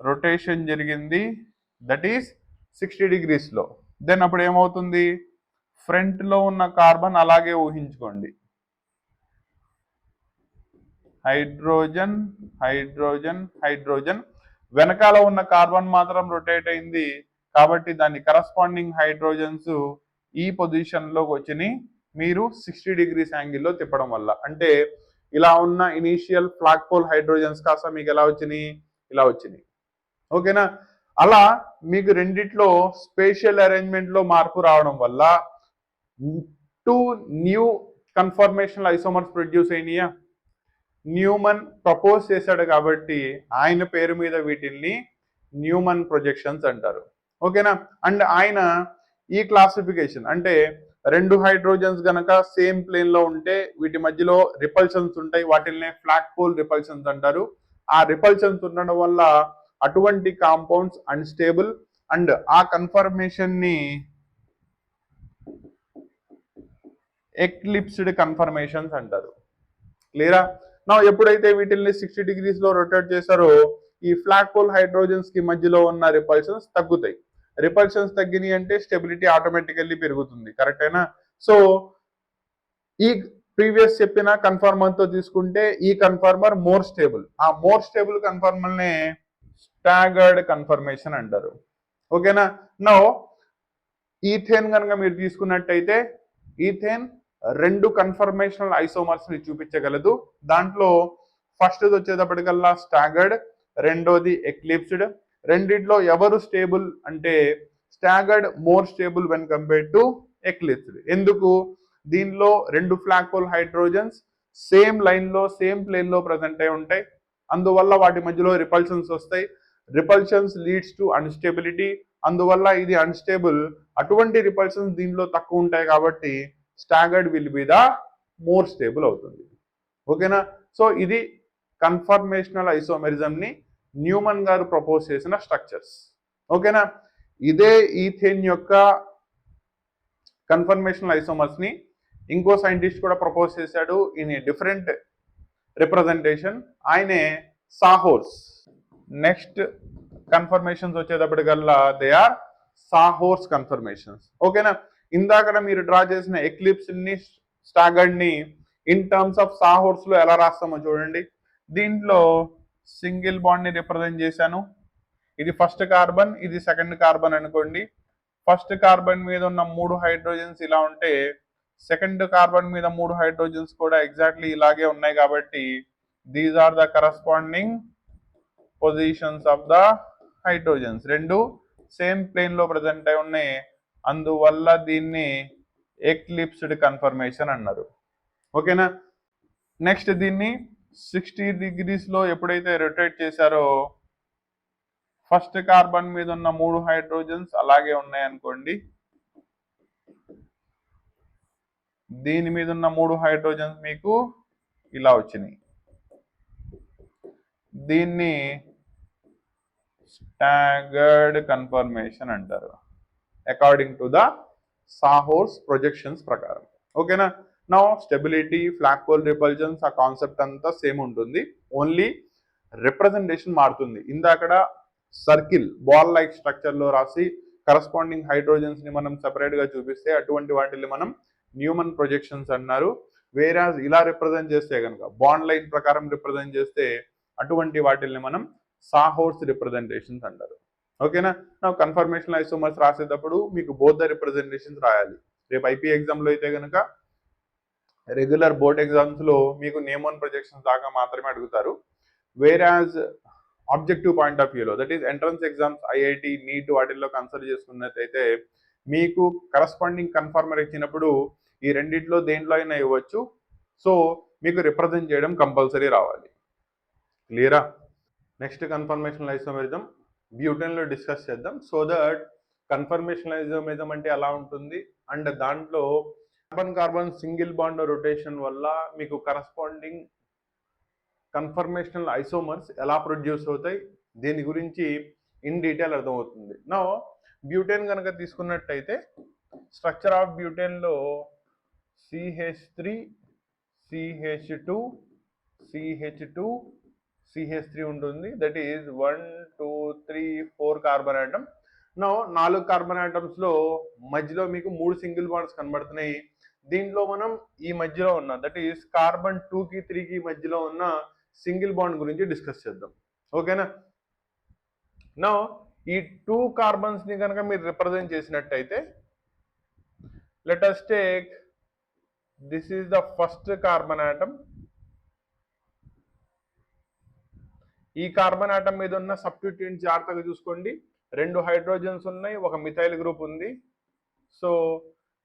రొటేషన్ జరిగింది, దట్ ఈస్ 60 degrees లో. దెన్ అప్పుడు ఏమవుతుంది? ఫ్రంట్ లో ఉన్న కార్బన్ అలాగే ఊహించుకోండి, హైడ్రోజన్ హైడ్రోజన్ హైడ్రోజన్, వెనకాల ఉన్న కార్బన్ మాత్రం రొటేట్ అయింది కాబట్టి దాని కరస్పాండింగ్ హైడ్రోజన్స్ ఈ పొజిషన్ లోకి వచ్చినాయి మీరు 60 degrees యాంగిల్లో తిప్పడం వల్ల. అంటే ఇలా ఉన్న ఇనీషియల్ ఫ్లాగ్ పోల్ హైడ్రోజన్స్ కాస్త మీకు ఎలా వచ్చినాయి? ఇలా వచ్చినాయి. ఓకేనా? అలా మీకు రెండిట్లో స్పేషియల్ అరేంజ్మెంట్ లో మార్పు రావడం వల్ల 2 న్యూ కన్ఫర్మేషనల్ ఐసోమర్స్ ప్రొడ్యూస్ అయినాయా? న్యూమన్ ప్రపోజ్ చేశాడు కాబట్టి ఆయన పేరు మీద వీటిల్ని న్యూమన్ ప్రొజెక్షన్స్ అంటారు. ఓకేనా? అండ్ ఆయన ఈ క్లాసిఫికేషన్ అంటే 2 హైడ్రోజన్స్ గనక సేమ్ ప్లేన్ లో ఉంటే వీటి మధ్యలో రిపల్షన్స్ ఉంటాయి, వాటిల్ని ఫ్లాట్ పోల్ రిపల్షన్స్ అంటారు. ఆ రిపల్షన్స్ ఉండడం వల్ల అటువంటి కాంపౌండ్స్ అన్స్టేబుల్ అండ్ ఆ కన్ఫర్మేషన్ ని ఎక్లిప్స్డ్ కన్ఫర్మేషన్స్ అంటారు. క్లియరా? నా ఎప్పుడైతే వీటిల్ని 60 degrees లో రొటేట్ చేశారో ఈ ఫ్లాట్ పోల్ హైడ్రోజన్స్ కి మధ్యలో ఉన్న రిపల్షన్స్ తగ్గుతాయి. రిపల్షన్స్ తగ్గినాయి అంటే స్టెబిలిటీ ఆటోమేటికల్లీ పెరుగుతుంది. కరెక్టేనా? సో ఈ ప్రీవియస్ చెప్పిన కన్ఫర్మర్ తో తీసుకుంటే ఈ కన్ఫర్మర్ మోర్ స్టేబుల్. ఆ మోర్ స్టేబుల్ కన్ఫర్మర్ నే స్టాగర్డ్ కన్ఫర్మేషన్ అంటారు. ఓకేనా? నో ఈథేన్ కనుక మీరు తీసుకున్నట్టయితే ఈథేన్ 2 కన్ఫర్మేషనల్ ఐసోమర్స్ ని చూపించగలదు. దాంట్లో ఫస్ట్ వచ్చేటప్పటికల్లా స్టాగర్డ్, రెండోది ఎక్లిప్స్డ్. రెండిట్లో ఎవరు స్టేబుల్ అంటే staggered more stable when compared to eclipsed. ఎందుకు? దీనిలో 2 flag pole hydrogens same line లో సేమ్ ప్లేన్ లో ప్రజెంట్ అయి ఉంటాయి. అందువల్ల వాటి మధ్యలో రిపల్షన్స్ వస్తాయి. Repulsions leads to unstability. అందువల్ల ఇది అన్స్టేబుల్. అటువంటి రిపల్షన్స్ దీనిలో తక్కువ ఉంటాయి కాబట్టి staggered will be the more stable అవుతుంది. ఓకేనా? సో ఇది కన్ఫర్మేషనల్ ఐసోమెరిజం ని న్యూమన్ గారు ప్రపోజ్ చేసిన స్ట్రక్చర్స్. ఓకేనా? ఇదే ఈథేన్ యొక్క కన్ఫర్మేషనల్ ఐసోమర్స్ ని ఇంకో సైంటిస్ట్ కూడా ప్రపోజ్ చేశాడు ఇన్ ఏ డిఫరెంట్ రిప్రజెంటేషన్. ఆయనే సాహోర్స్. నెక్స్ట్ కన్ఫర్మేషన్స్ వచ్చేటప్పటికల్లా దే ఆర్ సాహోర్స్ కన్ఫర్మేషన్స్. ఓకేనా? ఇందాక మీరు డ్రా చేసిన ఎక్లిప్స్ ని స్టాగర్డ్ ని ఇన్ టర్మ్స్ ఆఫ్ సాహోర్స్ లో ఎలా రాస్తామో చూడండి. దీంట్లో సింగిల్ బాండ్ ని రిప్రజెంట్ చేశాను. ఇది ఫస్ట్ కార్బన్, ఇది సెకండ్ కార్బన్ అనుకోండి. ఫస్ట్ కార్బన్ మీద ఉన్న 3 హైడ్రోజన్స్ ఇలా ఉంటే సెకండ్ కార్బన్ మీద 3 హైడ్రోజన్స్ కూడా ఎగ్జాక్ట్లీ ఇలాగే ఉన్నాయి కాబట్టి these are the corresponding positions of the hydrogens. 2 same plane లో ప్రజెంట్ అయి ఉన్నాయి. అందువల్ల దీన్ని ఎక్లిప్స్డ్ కన్ఫర్మేషన్ అన్నారు. ఓకేనా? నెక్స్ట్ దీన్ని 60 degrees లో ఎప్పుడైతే రొటేట్ చేశారో ఫస్ట్ కార్బన్ మీద ఉన్న 3 హైడ్రోజన్స్ అలాగే ఉన్నాయి అనుకోండి. దీని మీద ఉన్న 3 హైడ్రోజన్స్ మీకు ఇలా వచ్చినాయి. దీన్ని స్టాగర్డ్ కన్ఫర్మేషన్ అంటారు అకార్డింగ్ టు ద సాహోర్స్ ప్రొజెక్షన్స్ ప్రకారం. ఓకేనా? నా స్టెబిలిటీ, ఫ్లాగ్ పోల్ రిపల్జన్స్ ఆ కాన్సెప్ట్ అంతా సేమ్ ఉంటుంది. ఓన్లీ రిప్రజెంటేషన్ మారుతుంది. ఇందాకడ సర్కిల్ బాల్ లైక్ స్ట్రక్చర్ లో రాసి కరస్పాండింగ్ హైడ్రోజన్స్ ని మనం సెపరేట్ గా చూపిస్తే అటువంటి వాటిని మనం న్యూమన్ ప్రొజెక్షన్స్ అన్నారు. వేరాజ్ ఇలా రిప్రజెంట్ చేస్తే కనుక బాండ్ లైన్ ప్రకారం రిప్రజెంట్ చేస్తే అటువంటి వాటిని మనం సాహోర్స్ రిప్రజెంటేషన్స్ అంటారు. ఓకేనా? నా కన్ఫర్మేషన్ ఐసోమర్స్ రాసేటప్పుడు మీకు బోత్ ద రిప్రజెంటేషన్స్ రాయాలి. రేపు ఐపీ ఎగ్జామ్ లో అయితే కనుక రెగ్యులర్ బోర్డ్ ఎగ్జామ్స్ లో మీకు నేమ్ ఆన్ ప్రొజెక్షన్స్ దాకా మాత్రమే అడుగుతారు. వేరాజ్ ఆబ్జెక్టివ్ పాయింట్ ఆఫ్ వ్యూలో that is entrance exams, IIT, NEET వాటిల్లో కన్సిడర్ చేసుకున్నట్టయితే మీకు కరస్పాండింగ్ కన్ఫర్మర్ ఇచ్చినప్పుడు ఈ రెండిట్లో దేంట్లో అయినా ఇవ్వచ్చు. సో మీకు రిప్రజెంట్ చేయడం కంపల్సరీ రావాలి. క్లియరా? నెక్స్ట్ కన్ఫర్మేషనల్ ఐసోమెరిజం బ్యూటెన్ లో డిస్కస్ చేద్దాం. సో దట్ కన్ఫర్మేషనల్ ఐసోమెరిజం అంటే ఎలా ఉంటుంది అండ్ దాంట్లో carbon carbon single bond rotation వల్ల మీకు కరస్పాండింగ్ కన్ఫర్మేషనల్ ఐసోమర్స్ ఎలా ప్రొడ్యూస్ అవుతాయి దీని గురించి ఇన్ డీటెయిల్ అర్థమవుతుంది. నా బ్యూటెన్ కనుక తీసుకున్నట్టయితే స్ట్రక్చర్ ఆఫ్ బ్యూటెన్ లో CH3 CH2 CH2 CH3 ఉంటుంది. That is 1 2 3 4 carbon atom. నా 4 కార్బన్ ఆటమ్స్ లో మధ్యలో మీకు 3 సింగిల్ బాండ్స్ కనబడుతున్నాయి. దీంట్లో మనం ఈ మధ్యలో ఉన్న దట్ ఈస్ కార్బన్ 2 కి 3 కి మధ్యలో ఉన్న సింగిల్ బాండ్ గురించి డిస్కస్ చేద్దాం. ఓకేనా? నా ఈ 2 కార్బన్స్ ని కనుక మీరు రిప్రజెంట్ చేసినట్టయితే let us take this is the first carbon atom. ఈ కార్బన్ ఆటం మీద ఉన్న సబ్స్టిట్యూయెంట్స్ జాగ్రత్తగా చూసుకోండి. 2 హైడ్రోజన్స్ ఉన్నాయి, ఒక మిథైల్ గ్రూప్ ఉంది. So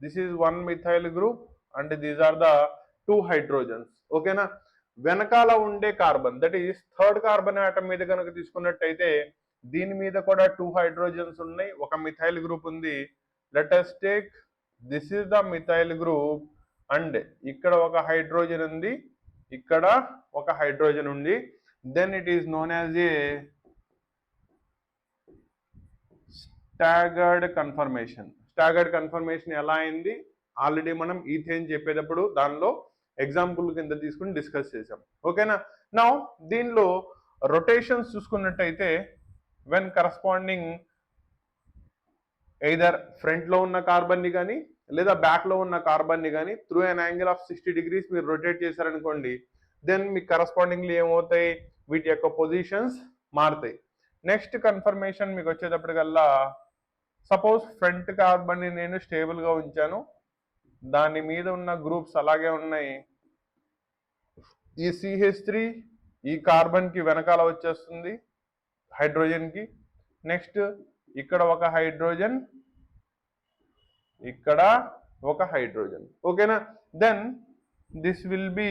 this is 1 methyl group and these are the 2 hydrogens. ఓకేనా. వెనకాల ఉండే కార్బన్ that is third carbon atom మీద కనుక తీసుకున్నట్టయితే దీని మీద కూడా 2 హైడ్రోజన్స్ ఉన్నాయి, ఒక మిథైల్ గ్రూప్ ఉంది. Let us take this is the methyl group and ఇక్కడ ఒక హైడ్రోజన్ ఉంది, ఇక్కడ ఒక హైడ్రోజన్ ఉంది. Then it is known as a staggered conformation. Staggered conformation ఎలా అయింది ఆల్రెడీ మనం ఈథేన్ చెప్పేటప్పుడు దానిలో ఎగ్జాంపుల్ కింద తీసుకుని డిస్కస్ చేసాం. ఓకేనా. నౌ దీనిలో రొటేషన్స్ చూసుకున్నట్టయితే వెన్ కరస్పాండింగ్ ఎయిదర్ ఫ్రంట్ లో ఉన్న కార్బన్ ని కానీ లేదా బ్యాక్ లో ఉన్న కార్బన్ ని కానీ through an angle of 60 degrees మీరు రొటేట్ చేశారనుకోండి, దెన్ మీకు కరస్పాండింగ్లీ ఏమవుతాయి, వీటి యొక్క పొజిషన్స్ మారుతాయి. నెక్స్ట్ కన్ఫర్మేషన్ మీకు వచ్చేటప్పటికల్లా సపోజ్ ఫ్రంట్ కార్బన్ ని నేను స్టేబుల్ గా ఉంచాను, దాని మీద ఉన్న గ్రూప్స్ అలాగే ఉన్నాయి. ఈ CH3 ఈ కార్బన్ కి వెనకాల వచ్చేస్తుంది హైడ్రోజన్ కి. నెక్స్ట్ ఇక్కడ ఒక హైడ్రోజన్, ఇక్కడ ఒక హైడ్రోజన్. ఓకేనా. దెన్ దిస్ విల్ బి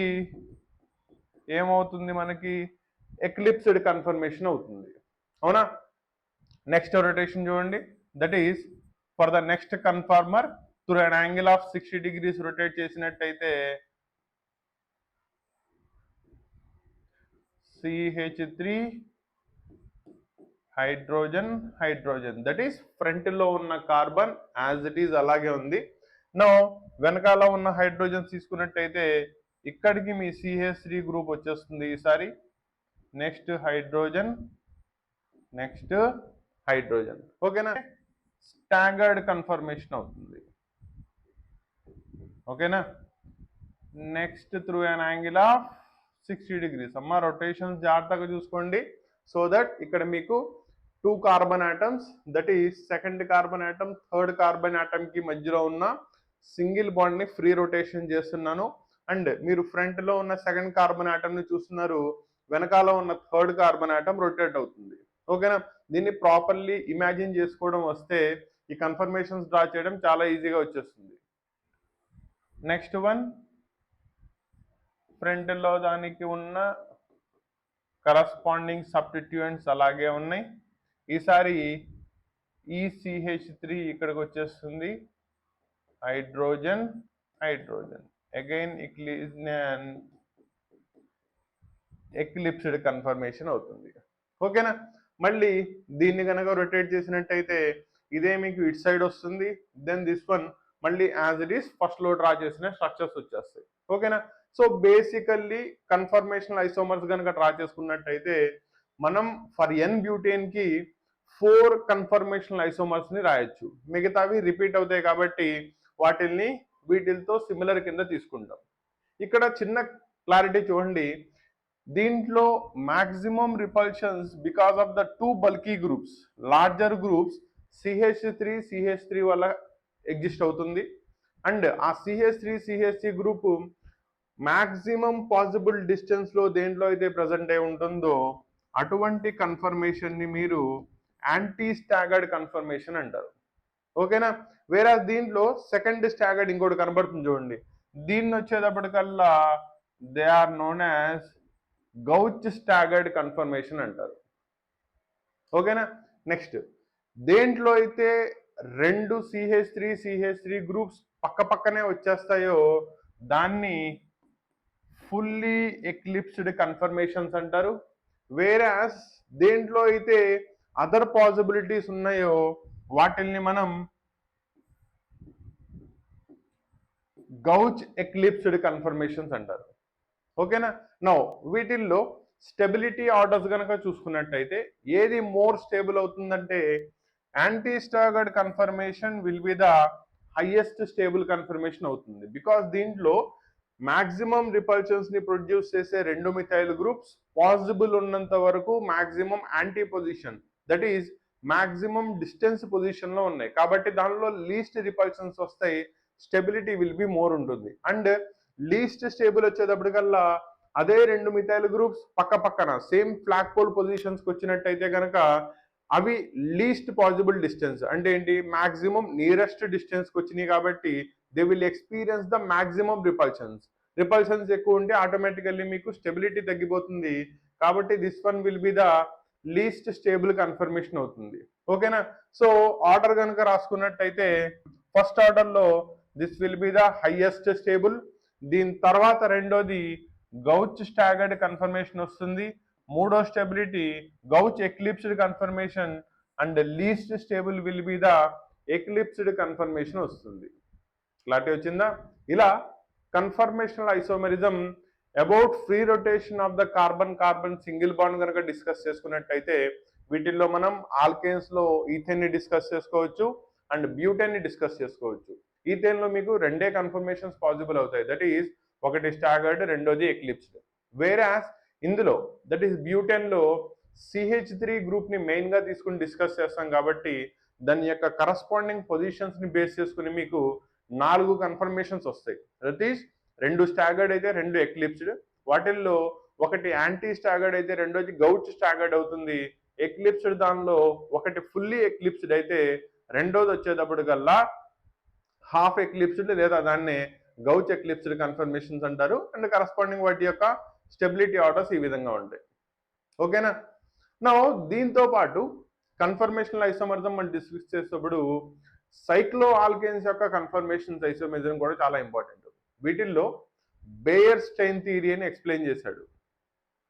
ఏమవుతుంది మనకి ఎక్లిప్స్డ్ కన్ఫర్మేషన్ అవుతుంది. అవునా. నెక్స్ట్ రొటేషన్ చూడండి, that is for the next conformer through an angle of 60 degrees rotate చేసినట్టయితే CH3 hydrogen hydrogen that is front లో ఉన్న కార్బన్ యాజ్ ఇట్ ఈస్ అలాగే ఉంది. నో వెనకాల ఉన్న హైడ్రోజన్ తీసుకున్నట్టయితే ఇక్కడికి మీ CH3 గ్రూప్ వచ్చేస్తుంది ఈసారి. Next hydrogen, next hydrogen. ఓకేనా. స్టాగర్డ్ కన్ఫర్మేషన్ అవుతుంది. ఓకేనా. Next through an angle of 60 degrees. అమ్మ రొటేషన్స్ జాగ్రత్తగా చూసుకోండి. సో దట్ ఇక్కడ మీకు 2 carbon atoms that is second carbon atom third carbon atom కి మధ్యలో ఉన్న సింగిల్ బాండ్ ని ఫ్రీ రొటేషన్ చేస్తున్నాను. అండ్ మీరు ఫ్రంట్ లో ఉన్న సెకండ్ కార్బన్ ఆటమ్ ని చూస్తున్నారు, వెనకాల ఉన్న థర్డ్ కార్బన్ ఆటమ్ రొటేట్ అవుతుంది. ఓకేనా. దీన్ని ప్రాపర్లీ ఇమాజిన్ చేసుకోవడం వస్తే ఈ కన్ఫర్మేషన్స్ డ్రా చేయడం చాలా ఈజీగా వచ్చేస్తుంది. నెక్స్ట్ వన్, ఫ్రంట్ లో దానికి ఉన్న కరస్పాండింగ్ సబ్స్టిట్యూయెంట్స్ అలాగే ఉన్నాయి. ఈసారి ఈ CH3 ఇక్కడికి వచ్చేస్తుంది, hydrogen hydrogen. Again eclipsed conformation అవుతుంది. ఓకేనా. మళ్ళీ దీన్ని కనుక రొటేట్ చేసినట్టయితే ఇదే మీకు ఇట్ సైడ్ వస్తుంది. దెన్ దిస్ వన్ మళ్ళీ యాజ్ ఇట్ ఈస్ ఫస్ట్ లో డ్రా చేసిన స్ట్రక్చర్స్ వచ్చేస్తాయి. ఓకేనా. సో బేసికల్లీ కన్ఫర్మేషనల్ ఐసోమర్స్ కనుక డ్రా చేసుకున్నట్టయితే మనం ఫర్ N బ్యూటేన్ కి 4 కన్ఫర్మేషనల్ ఐసోమర్స్ ని రాయొచ్చు. మిగతావి రిపీట్ అవుతాయి కాబట్టి వాటిల్ని వీటితో సిమిలర్ కింద తీసుకుంటాం. ఇక్కడ చిన్న క్లారిటీ చూడండి, దీంట్లో maximum repulsions because of the 2 bulky groups, larger groups CH3 వల్ల ఎగ్జిస్ట్ అవుతుంది. అండ్ ఆ CH3 group maximum possible distance లో దేంట్లో అయితే ప్రజెంట్ అయి ఉంటుందో అటువంటి కన్ఫర్మేషన్ ని మీరు యాంటీ స్టాగర్డ్ కన్ఫర్మేషన్ అంటారు. ఓకేనా. వేరే దీంట్లో సెకండ్ స్టాగర్డ్ ఇంకోటి కనబడుతుంది చూడండి, దీన్ని వచ్చేటప్పటికల్లా they are known as gauche staggered conformation అంటారు. ఓకేనా. నెక్స్ట్ దేంట్లో అయితే 2 CH3 గ్రూప్స్ పక్క పక్కనే వచ్చేస్తాయో దాన్ని ఫుల్లీ ఎక్లిప్స్డ్ కన్ఫర్మేషన్స్ అంటారు. వేరాస్ దేంట్లో అయితే అదర్ పాసిబిలిటీస్ ఉన్నాయో వాటిల్ని మనం గౌచ్ ఎక్లిప్స్డ్ కన్ఫర్మేషన్స్ అంటారు. ఓకేనా. నౌ వీటిల్లో స్టెబిలిటీ ఆర్డర్స్ కనుక చూసుకున్నట్టయితే ఏది మోర్ స్టేబుల్ అవుతుందంటే anti staggered confirmation will be the highest stable conformation అవుతుంది. బికాస్ దీంట్లో మాక్సిమం రిపల్షన్స్ ని ప్రొడ్యూస్ చేసే 2 మిథైల్ గ్రూప్స్ పాసిబుల్ ఉన్నంత వరకు maximum anti position that is maximum distance position లో ఉన్నాయి కాబట్టి దానిలో లీస్ట్ రిపల్షన్స్ వస్తాయి, స్టెబిలిటీ విల్ బి మోర్ ఉంటుంది. అండ్ లీస్ట్ స్టేబుల్ వచ్చేటప్పటికల్లా అదే రెండు మిథైల్ గ్రూప్స్ పక్క పక్కన సేమ్ ఫ్లాగ్ పోల్ పొజిషన్స్కి వచ్చినట్టయితే కనుక అవి లీస్ట్ పాసిబుల్ డిస్టెన్స్ అంటే ఏంటి, మాక్సిమం నియరెస్ట్ డిస్టెన్స్కి వచ్చినాయి కాబట్టి they will experience the maximum repulsions ఎక్కువ ఉంటే ఆటోమేటికల్లీ మీకు స్టెబిలిటీ తగ్గిపోతుంది కాబట్టి this one will be the least stable conformation అవుతుంది. ఓకేనా. సో ఆర్డర్ కనుక రాసుకున్నట్టయితే ఫస్ట్ ఆర్డర్లో this will be the highest stable, దీని తర్వాత రెండోది గౌచ్ స్టాగర్డ్ కన్ఫర్మేషన్ వస్తుంది, మూడో stability gauche eclipsed conformation and least stable will be the eclipsed conformation వస్తుంది. క్లారిటీ వచ్చిందా. ఇలా conformational isomerism about free rotation of the carbon carbon single bond కనుక డిస్కస్ చేసుకున్నట్టయితే వీటిల్లో మనం ఆల్కేన్స్ లో ఈథేన్ ని డిస్కస్ చేసుకోవచ్చు అండ్ బ్యూటెన్ ని డిస్కస్ చేసుకోవచ్చు. ఈథేన్ లో మీకు రెండే కన్ఫర్మేషన్స్ పాసిబుల్ అవుతాయి, దట్ ఈస్ ఒకటి స్టాగర్డ్, రెండోది ఎక్లిప్స్డ్. వేరాస్ ఇందులో దట్ ఈస్ బ్యూటెన్ లో CH3 గ్రూప్ ని మెయిన్ గా తీసుకుని డిస్కస్ చేస్తాం కాబట్టి దాని యొక్క కరస్పాండింగ్ పొజిషన్స్ ని బేస్ చేసుకుని మీకు 4 కన్ఫర్మేషన్స్ వస్తాయి. దట్ ఈస్ రెండు స్టాగర్డ్ అయితే రెండు ఎక్లిప్స్డ్, వాటిల్లో ఒకటి యాంటీ స్టాగర్డ్ అయితే రెండోది గౌచ్ స్టాగర్డ్ అవుతుంది. ఎక్లిప్స్డ్ దానిలో ఒకటి ఫుల్లీ ఎక్లిప్స్డ్ అయితే రెండోది వచ్చేటప్పుడు కల్లా హాఫ్ ఎక్లిప్స్డ్ లేదా దాన్ని గౌచ్ ఎక్లిప్స్డ్ కన్ఫర్మేషన్స్ అంటారు. అండ్ కరస్పాండింగ్ వాటి యొక్క స్టెబిలిటీ ఆర్డర్స్ ఈ విధంగా ఉంటాయి. ఓకేనా. నా దీంతో పాటు కన్ఫర్మేషనల్ ఐసోమరిజం మనం డిస్కస్ చేసేటప్పుడు సైక్లో ఆల్కేన్స్ యొక్క కన్ఫర్మేషన్స్ ఐసోమెరిజం కూడా చాలా ఇంపార్టెంట్. వీటిల్లో బేయర్స్ చైన్ థియరీ అని ఎక్స్ప్లెయిన్ చేశాడు.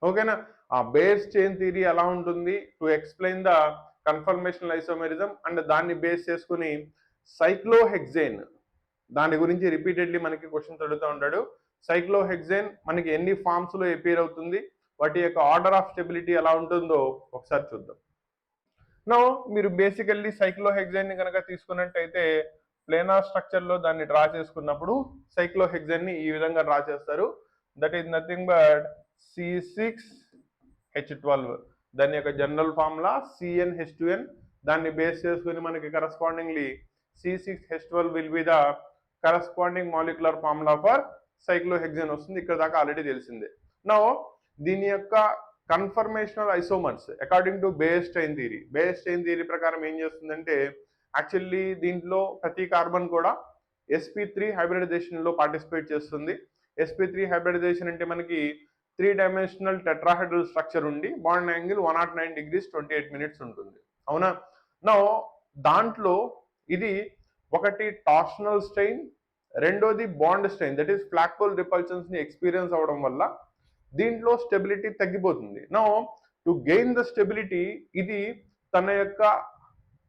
ఓకేనా. ఆ బేయర్స్ చైన్ థియరీ ఎలా ఉంటుంది to explain the conformational isomerism and దాన్ని బేస్ చేసుకుని సైక్లోహెక్సేన్ దాని గురించి రిపీటెడ్లీ మనకి క్వశ్చన్స్ అడుగుతూ ఉంటాడు. సైక్లోహెక్సేన్ మనకి ఎన్ని ఫామ్స్ లో అపీర్ అవుతుంది, వాటి యొక్క ఆర్డర్ ఆఫ్ స్టెబిలిటీ ఎలా ఉంటుందో ఒకసారి చూద్దాం. నో మీరు బేసికల్లీ సైక్లోహెక్సేన్ ని కనుక తీసుకున్నట్టయితే ప్లేనార్ స్ట్రక్చర్ లో దాన్ని డ్రా చేసుకున్నప్పుడు సైక్లోహెక్సేన్ ని ఈ విధంగా డ్రా చేస్తారు. That is nothing but C6H12 దాని యొక్క జనరల్ ఫార్ములా CnH2n. దాన్ని బేస్ చేసుకుని మనకి కరస్పాండింగ్లీ C6H12 will be the corresponding molecular formula for cyclohexane వస్తుంది. ఇక్కడ దాకా ఆల్రెడీ తెలిసిందే. నో దీని యొక్క conformational isomers according to buyers chain theory ప్రకారం ఏం చేస్తుందంటే యాక్చువల్లీ దీంట్లో ప్రతి కార్బన్ కూడా sp3 హైబ్రిడైజేషన్ లో పార్టిసిపేట్ చేస్తుంది. sp3 హైబ్రిడైజేషన్ అంటే మనకి 3 డైమెన్షనల్ టెట్రాహెడ్రల్ స్ట్రక్చర్ ఉండి బాండ్ యాంగిల్ 109 degrees 28 minutes ఉంటుంది. అవునా. నో దాంట్లో ఇది ఒకటి టార్షనల్ స్ట్రెయిన్, రెండోది bond strain that is flag pole repulsions ని ఎక్స్పీరియన్స్ అవడం వల్ల దీంట్లో స్టెబిలిటీ తగ్గిపోతుంది. No to gain the stability ఇది తన యొక్క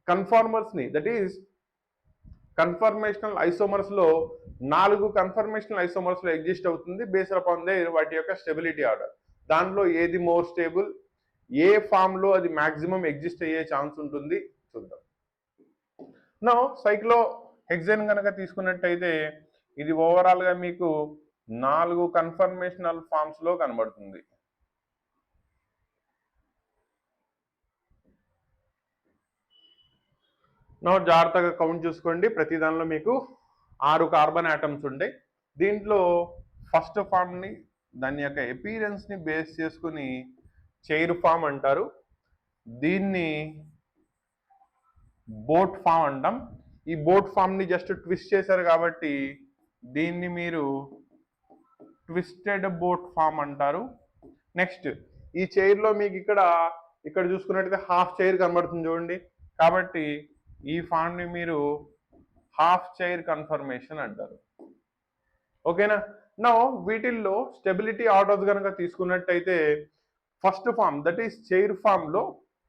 కన్ఫార్మర్స్ ని దట్ ఈస్ కన్ఫర్మేషనల్ ఐసోమర్స్ లో 4 కన్ఫర్మేషనల్ ఐసోమర్స్ లో ఎగ్జిస్ట్ అవుతుంది బేస్డ్ అపాన్ దే వాటి యొక్క స్టెబిలిటీ ఆర్డర్. దాంట్లో ఏది మోర్ స్టేబుల్, ఏ ఫామ్ లో అది మాక్సిమం ఎగ్జిస్ట్ అయ్యే ఛాన్స్ ఉంటుంది చూద్దాం. నో సైక్లో హెక్సేన్ కనుక తీసుకున్నట్టయితే ఇది ఓవరాల్ గా మీకు 4 కన్ఫర్మేషనల్ ఫామ్స్ లో కనబడుతుంది. నో జాగ్రత్తగా కౌంట్ చూసుకోండి. ప్రతి దానిలో మీకు 6 కార్బన్ ఆటమ్స్ ఉంటాయి. దీంట్లో ఫస్ట్ ఫామ్ ని దాని యొక్క అపీరెన్స్ ని బేస్ చేసుకుని చైర్ ఫామ్ అంటారు, దీన్ని బోట్ ఫామ్ అంటాం. ఈ బోట్ ఫామ్ ని జస్ట్ ట్విస్ట్ చేశారు కాబట్టి దీన్ని మీరు ట్విస్టెడ్ బోట్ ఫామ్ అంటారు. నెక్స్ట్ ఈ చైర్ లో మీకు ఇక్కడ చూసుకున్నట్టయితే హాఫ్ చైర్ కనబడుతుంది చూడండి, కాబట్టి ఈ ఫామ్ ని మీరు హాఫ్ చైర్ కన్ఫర్మేషన్ అంటారు. ఓకేనా. నౌ వీటిల్లో స్టెబిలిటీ ఆర్డర్స్ కనుక తీసుకున్నట్టయితే first form that is chair form లో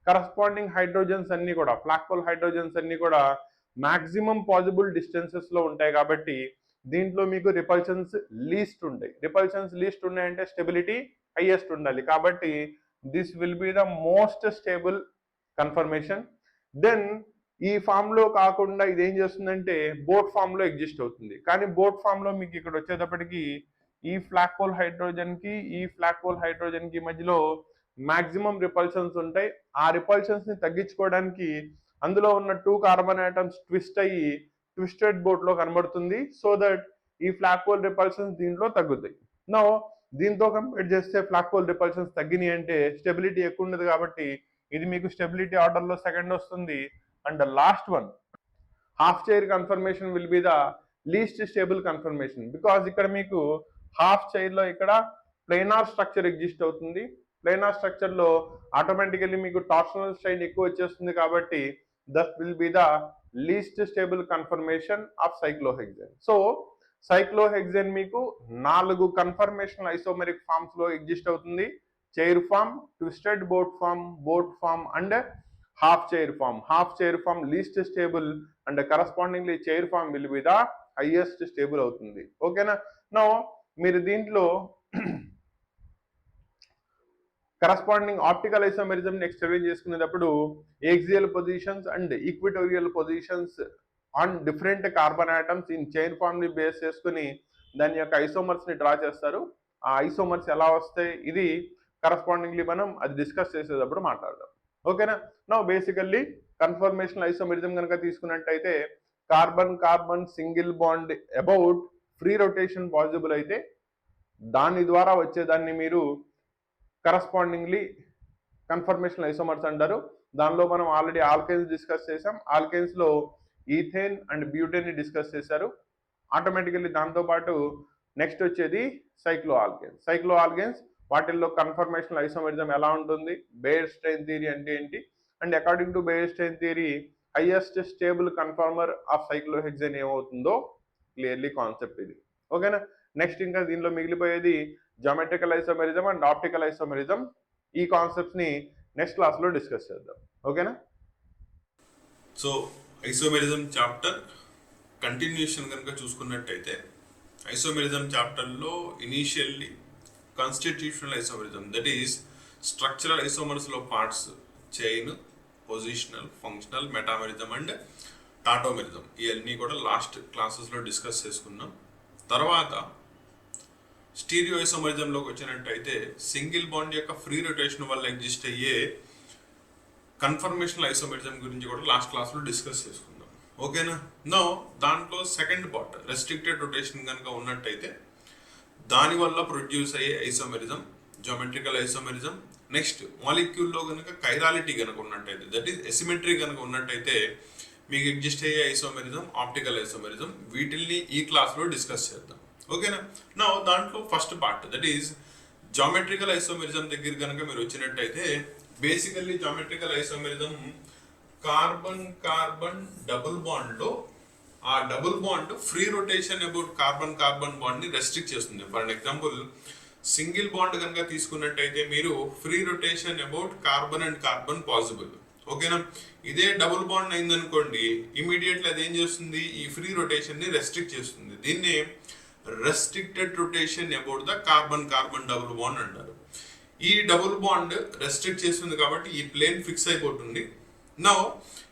కరస్పాండింగ్ హైడ్రోజన్స్ అన్ని కూడా ఫ్లాగ్ పోల్ హైడ్రోజన్స్ అన్ని కూడా మాక్సిమం పాసిబుల్ డిస్టెన్సెస్ లో ఉంటాయి కాబట్టి దీంట్లో మీకు రిపల్షన్స్ లీస్ట్ ఉన్నాయంటే స్టెబిలిటీ హైయెస్ట్ ఉండాలి కాబట్టి this will be the most stable conformation. Then ఈ ఫామ్ లో కాకుండా ఇది ఏం చేస్తుందంటే బోట్ ఫామ్ లో ఎగ్జిస్ట్ అవుతుంది. కానీ బోట్ ఫామ్ లో మీకు ఇక్కడ వచ్చేటప్పటికి ఈ ఫ్లాగ్ పోల్ హైడ్రోజన్ కి మధ్యలో మాక్సిమం రిపల్షన్స్ ఉంటాయి. ఆ రిపల్షన్స్ ని తగ్గించుకోవడానికి అందులో ఉన్న 2 కార్బన్ ఆటమ్స్ ట్విస్ట్ అయ్యి ట్విస్టెడ్ బోట్ లో కనబడుతుంది. సో దట్ ఈ ఫ్లాగ్ పోల్ రిపల్షన్స్ దీంట్లో తగ్గుతాయి. నో దీంతో కంపేర్ చేస్తే ఫ్లాక్పోల్ రిపల్షన్స్ తగ్గినాయి అంటే స్టెబిలిటీ ఎక్కువ ఉండదు కాబట్టి ఇది మీకు స్టెబిలిటీ ఆర్డర్లో సెకండ్ వస్తుంది. And last one half chair conformation will be the least stable conformation because ఇక్కడ మీకు హాఫ్ చైర్లో ఇక్కడ ప్లేనార్ స్ట్రక్చర్ ఎగ్జిస్ట్ అవుతుంది. ప్లేనార్ స్ట్రక్చర్లో ఆటోమేటికల్లీ మీకు టార్షనల్ స్ట్రెయిన్ ఎక్కువ వచ్చేస్తుంది కాబట్టి that will be the least stable conformation of cyclohexane. So cyclohexane మీకు 4 కన్ఫర్మేషన్ ఐసోమెరిక్ ఫార్మ్స్ లో ఎగ్జిస్ట్ అవుతుంది. Chair form, twisted boat form and half chair form. Half chair form least stable and కరస్పాండింగ్లీ chair form will be the highest stable అవుతుంది. ఓకేనా. నో మీరు దీంట్లో కరస్పాండింగ్ ఆప్టికల్ ఐసోమెరిజం ని ఎక్స్ప్లెయిన్ చేసుకునేటప్పుడు axial positions and equatorial positions on different carbon atoms in chain form ని బేస్ చేసుకుని దాని యొక్క ఐసోమర్స్ ని డ్రా చేస్తారు. ఆ ఐసోమర్స్ ఎలా వస్తాయి ఇది కరస్పాండింగ్లీ మనం అది డిస్కస్ చేసేటప్పుడు మాట్లాడదాం. ఓకేనా. నో బేసికల్లీ కన్ఫర్మేషన్ ఐసోమెరిజం కనుక తీసుకున్నట్టయితే carbon carbon single bond about free rotation possible అయితే దాని ద్వారా వచ్చేదాన్ని మీరు కరస్పాండింగ్లీ కన్ఫర్మేషన్ ఐసోమర్స్ అంటారు. దానిలో మనం ఆల్రెడీ ఆల్కైన్స్ డిస్కస్ చేసాం. ఆల్కైన్స్ లో ఈథేన్ అండ్ బ్యూటేన్ ని డిస్కస్ చేశారు. ఆటోమేటికల్లీ దాంతోపాటు నెక్స్ట్ వచ్చేది సైక్లో ఆల్కేన్స్. వాటిల్లో కన్ఫర్మేషన్ ఐసోమెరిజం ఎలా ఉంటుంది, బేర్ స్ట్రెయిన్ థియరీ అంటే ఏంటి, and according to Baeyer strain theory highest stable conformer of cyclohexane ఏమవుతుందో క్లియర్లీ కాన్సెప్ట్ ఇది. ఓకేనా. నెక్స్ట్ ఇంకా దీనిలో మిగిలిపోయేది geometrical isomerism and optical isomerism. ఈ కాన్సెప్ట్స్ ని నెక్స్ట్ క్లాస్ లో డిస్కస్ చేద్దాం. ఓకేనా. సో ఐసోమెరిజం చాప్టర్ కంటిన్యూషన్ కనుక చూసుకున్నట్టయితే ఐసోమెరిజం చాప్టర్లో initially constitutional isomerism that is structural ఐసోమర్స్లో parts chain, positional, functional, metamerism and tautomerism ఇవన్నీ కూడా లాస్ట్ క్లాసెస్లో డిస్కస్ చేసుకున్నాం. తర్వాత స్టీరియో ఐసోమెరిజంలోకి వచ్చినట్టయితే సింగిల్ బాండ్ యొక్క ఫ్రీ రొటేషన్ వల్ల ఎగ్జిస్ట్ అయ్యే కన్ఫర్మేషనల్ ఐసోమెరిజం గురించి కూడా లాస్ట్ క్లాస్లో డిస్కస్ చేసుకుందాం. ఓకేనా. నో దాంట్లో సెకండ్ పార్ట్ రెస్ట్రిక్టెడ్ రొటేషన్ కనుక ఉన్నట్టయితే దానివల్ల ప్రొడ్యూస్ అయ్యే ఐసోమెరిజం జామెట్రికల్ ఐసోమెరిజం. నెక్స్ట్ మాలిక్యూల్లో కనుక కైరాలిటీ కనుక ఉన్నట్టయితే దట్ ఈస్ ఎసిమెట్రీ కనుక ఉన్నట్టయితే మీకు ఎగ్జిస్ట్ అయ్యే ఐసోమెరిజం ఆప్టికల్ ఐసోమెరిజం. వీటిల్ని ఈ క్లాస్లో డిస్కస్ చేద్దాం. ఓకేనా. నా దాంట్లో first part that is geometrical isomerism దగ్గర కనుక మీరు వచ్చినట్టయితే basically geometrical isomerism carbon carbon double bond లో ఆ double bond free rotation about carbon carbon bond ని రెస్ట్రిక్ట్ చేస్తుంది. ఫర్ ఎగ్జాంపుల్ సింగిల్ బాండ్ కనుక తీసుకున్నట్టయితే మీరు free rotation about carbon and carbon possible. ఓకేనా. ఇదే డబుల్ బాండ్ అయిందనుకోండి ఇమీడియట్లీ అది ఏం చేస్తుంది, ఈ ఫ్రీ రొటేషన్ ని రెస్ట్రిక్ట్ చేస్తుంది. దీన్ని restricted rotation about the carbon carbon double bond అంటారు. ఈ డబుల్ బాండ్ రెస్ట్రిక్ట్ చేస్తుంది కాబట్టి ఈ ప్లేన్ ఫిక్స్ అయిపోతుంది. నౌ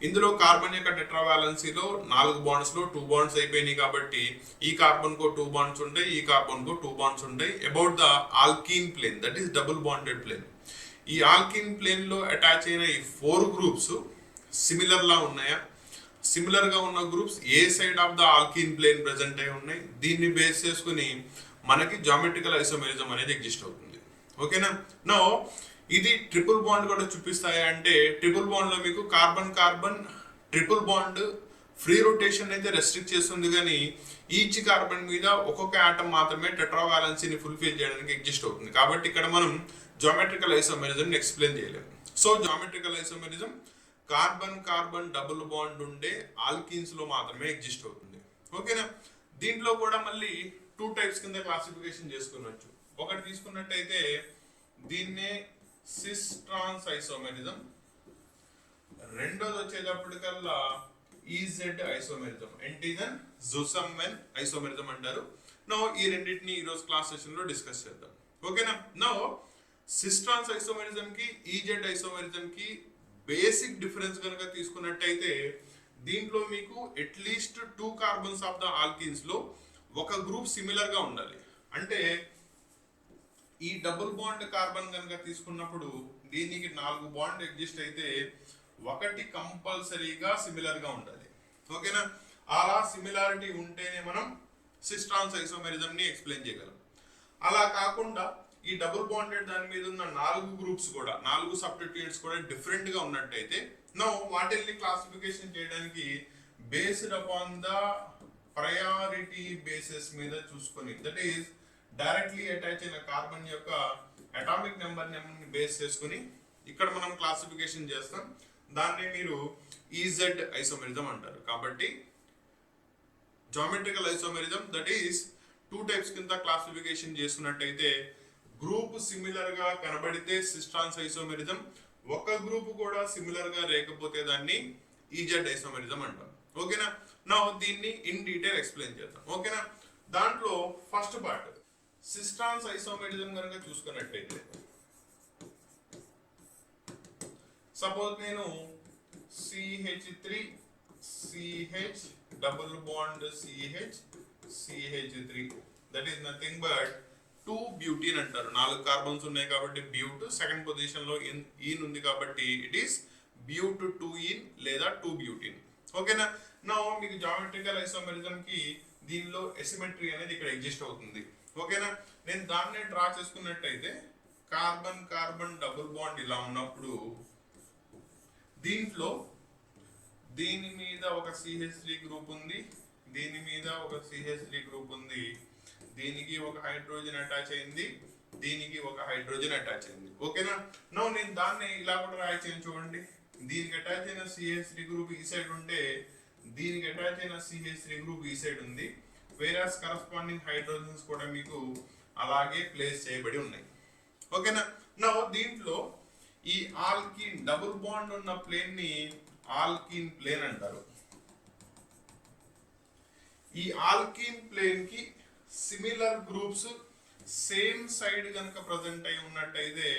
ఇందులో కార్బన్ యొక్క టెట్రావాలెన్సీలో 4 బాండ్స్ లో 2 బాండ్స్ అయిపోయినాయి కాబట్టి ఈ కార్బన్ కో 2 బాండ్స్ ఉంటాయి, ఈ కార్బన్ కో 2 బాండ్స్ ఉంటాయి about the alkene plane that is double bonded plane. ఈ ఆల్కీన్ ప్లేన్ లో అటాచ్ అయిన ఈ 4 గ్రూప్స్ సిమిలర్ లా ఉన్నాయా, సిమిలర్ గా ఉన్న గ్రూప్స్ ఏ side of the alkene plane present అయి ఉన్నాయి, దీన్ని బేస్ చేసుకుని మనకి జామెట్రికల్ ఐసోమెరిజం అనేది ఎగ్జిస్ట్ అవుతుంది. ఓకేనా. నో ఇది ట్రిపుల్ బాండ్ కూడా చూపిస్తాయా అంటే ట్రిపుల్ బాండ్ లో మీకు carbon carbon triple bond free rotation అయితే రెస్ట్రిక్ట్ చేస్తుంది కానీ ఈచ్ కార్బన్ మీద ఒక్కొక్క ఆటమ్ మాత్రమే టెట్రావాలెన్సీని ఫుల్ఫిల్ చేయడానికి ఎగ్జిస్ట్ అవుతుంది. కాబట్టి ఇక్కడ మనం జామెట్రికల్ ఐసోమెరిజం ఎక్స్ప్లెయిన్ చేయలేము. So geometrical isomerism carbon carbon double bond ఉండే ఆల్కీన్స్ లో మాత్రమే ఎగ్జిస్ట్ అవుతుంది. ఓకేనా. దీంట్లో కూడా మళ్ళీ 2 టైప్స్ కింద క్లాసిఫికేషన్ చేసుకున్నచ్చు. ఒకటి తీసుకున్నట్టయితే దీన్నే సిస్ ట్రాన్స్ ఐసోమెరిజం, రెండోది వచ్చేటప్పటికల్లా ఈజెడ్ ఐసోమెరిజం, ఎంటిజన్ జుసమ్మెన్ ఐసోమెరిజం అంటారు. నో ఈ రెండింటిని ఈరోజు క్లాస్ సెషన్ లో డిస్కస్ చేద్దాం. ఓకేనా. నో సిస్ ట్రాన్స్ ఐసోమెరిజం కి ఈజెడ్ ఐసోమెరిజం కి బేసిక్ డిఫరెన్స్ కనుక తీసుకున్నట్టయితే దీంట్లో మీకు at least 2 carbons of the alkenes లో ఒక గ్రూప్ సిమిలర్ గా ఉండాలి. అంటే ఈ డబుల్ బాండ్ కార్బన్ కనుక తీసుకున్నప్పుడు దీనికి 4 బాండ్ ఎగ్జిస్ట్ అయితే ఒకటి కంపల్సరీగా సిమిలర్ గా ఉండాలి. ఓకేనా. అలా సిమిలారిటీ ఉంటేనే మనం సిస్ ట్రాన్స్ ఐసోమెరిజం ని ఎక్స్ప్లెయిన్ చేయగలం. అలా కాకుండా ఈ డబుల్ బాండెడ్ దాని మీద ఉన్న 4 గ్రూప్స్ కూడా 4 సబ్స్టిట్యూయెంట్స్ కూడా డిఫరెంట్ గా ఉన్నట్టయితే నో వాటిని క్లాసిఫికేషన్ చేయడానికి based upon the priority basis మీద చూసుకొని దట్ ఈస్ డైరెక్ట్లీ అటాచ్ అయిన కార్బన్ యొక్క అటామిక్ నెంబర్ ని బేస్ చేసుకుని ఇక్కడ మనం క్లాసిఫికేషన్ చేస్తాం. దాన్ని మీరు ఈజెడ్ ఐసోమెరిజం అంటారు. కాబట్టి geometrical isomerism that is 2 types కింద క్లాసిఫికేషన్ చేసుకున్నట్టయితే గ్రూప్ సిమిలర్ గా కనబడితే సిస్ట్రాన్స్ ఐసోమెరిజం, ఒక గ్రూప్ కూడా సిమిలర్ గా లేకపోతే దాన్ని ఈజెడ్ ఐసోమెరిజం అంటాం. ఓకేనా? నా దీన్ని ఇన్ డీటెయిల్ ఎక్స్ప్లెయిన్ చేద్దాం. ఓకేనా? దాంట్లో ఫస్ట్ పార్ట్ సిస్ట్రాన్స్ ఐసోమెరిజం కనుక చూసుకున్నట్టయితే సపోజ్ నేను CH3 CH double bond CH CH3 that is nothing but 2 butene అంటారు. 4 కార్బన్స్ ఉన్నాయి కాబట్టి బ్యూట్, సెకండ్ పొజిషన్ లో ఈన్ ఉంది కాబట్టి ఇట్ ఈస్ బ్యూట్ 2 ఈన్ లేదా 2 బ్యూటీన్. ఓకేనా? నా మీకు జామెట్రికల్ ఐసోమెరిజం కి దీనిలో ఎసిమెట్రీ అనేది ఇక్కడ ఎగ్జిస్ట్ అవుతుంది. ఓకేనా? నేను దాన్నే డ్రా చేసుకున్నట్టయితే కార్బన్ కార్బన్ డబుల్ బాండ్ ఇలా ఉన్నప్పుడు దీంట్లో దీని మీద ఒక CH3 గ్రూప్ ఉంది, దీని మీద ఒక CH3 గ్రూప్ ఉంది, దీనికి ఒక హైడ్రోజన్ అటాచ్ అయింది, దీనికి ఒక హైడ్రోజన్ అటాచ్ అయింది. ఓకేనా? నో నేను దాన్ని ఇలా కూడా రాయొచ్చు. చూడండి, దీనికి అటాచ్ అయిన CH3 గ్రూప్ ఈ సైడ్ ఉంటే దీనికి అటాచ్ అయిన CH3 గ్రూప్ ఈ సైడ్ ఉంది. వేరాస్ కరస్పాండింగ్ హైడ్రోజన్స్ కూడా మీకు అలాగే ప్లేస్ చేయబడి ఉన్నాయి. ఓకేనా? నో దీంట్లో ఈ ఆల్కీన్ డబుల్ బాండ్ ఉన్న ప్లేన్ ని ఆల్కీన్ ప్లేన్ అంటారు. ఈ ఆల్కీన్ ప్లేన్ కి సిమిలర్ గ్రూప్స్ సేమ్ సైడ్ కనుక ప్రజెంట్ అయి ఉన్నట్టయితే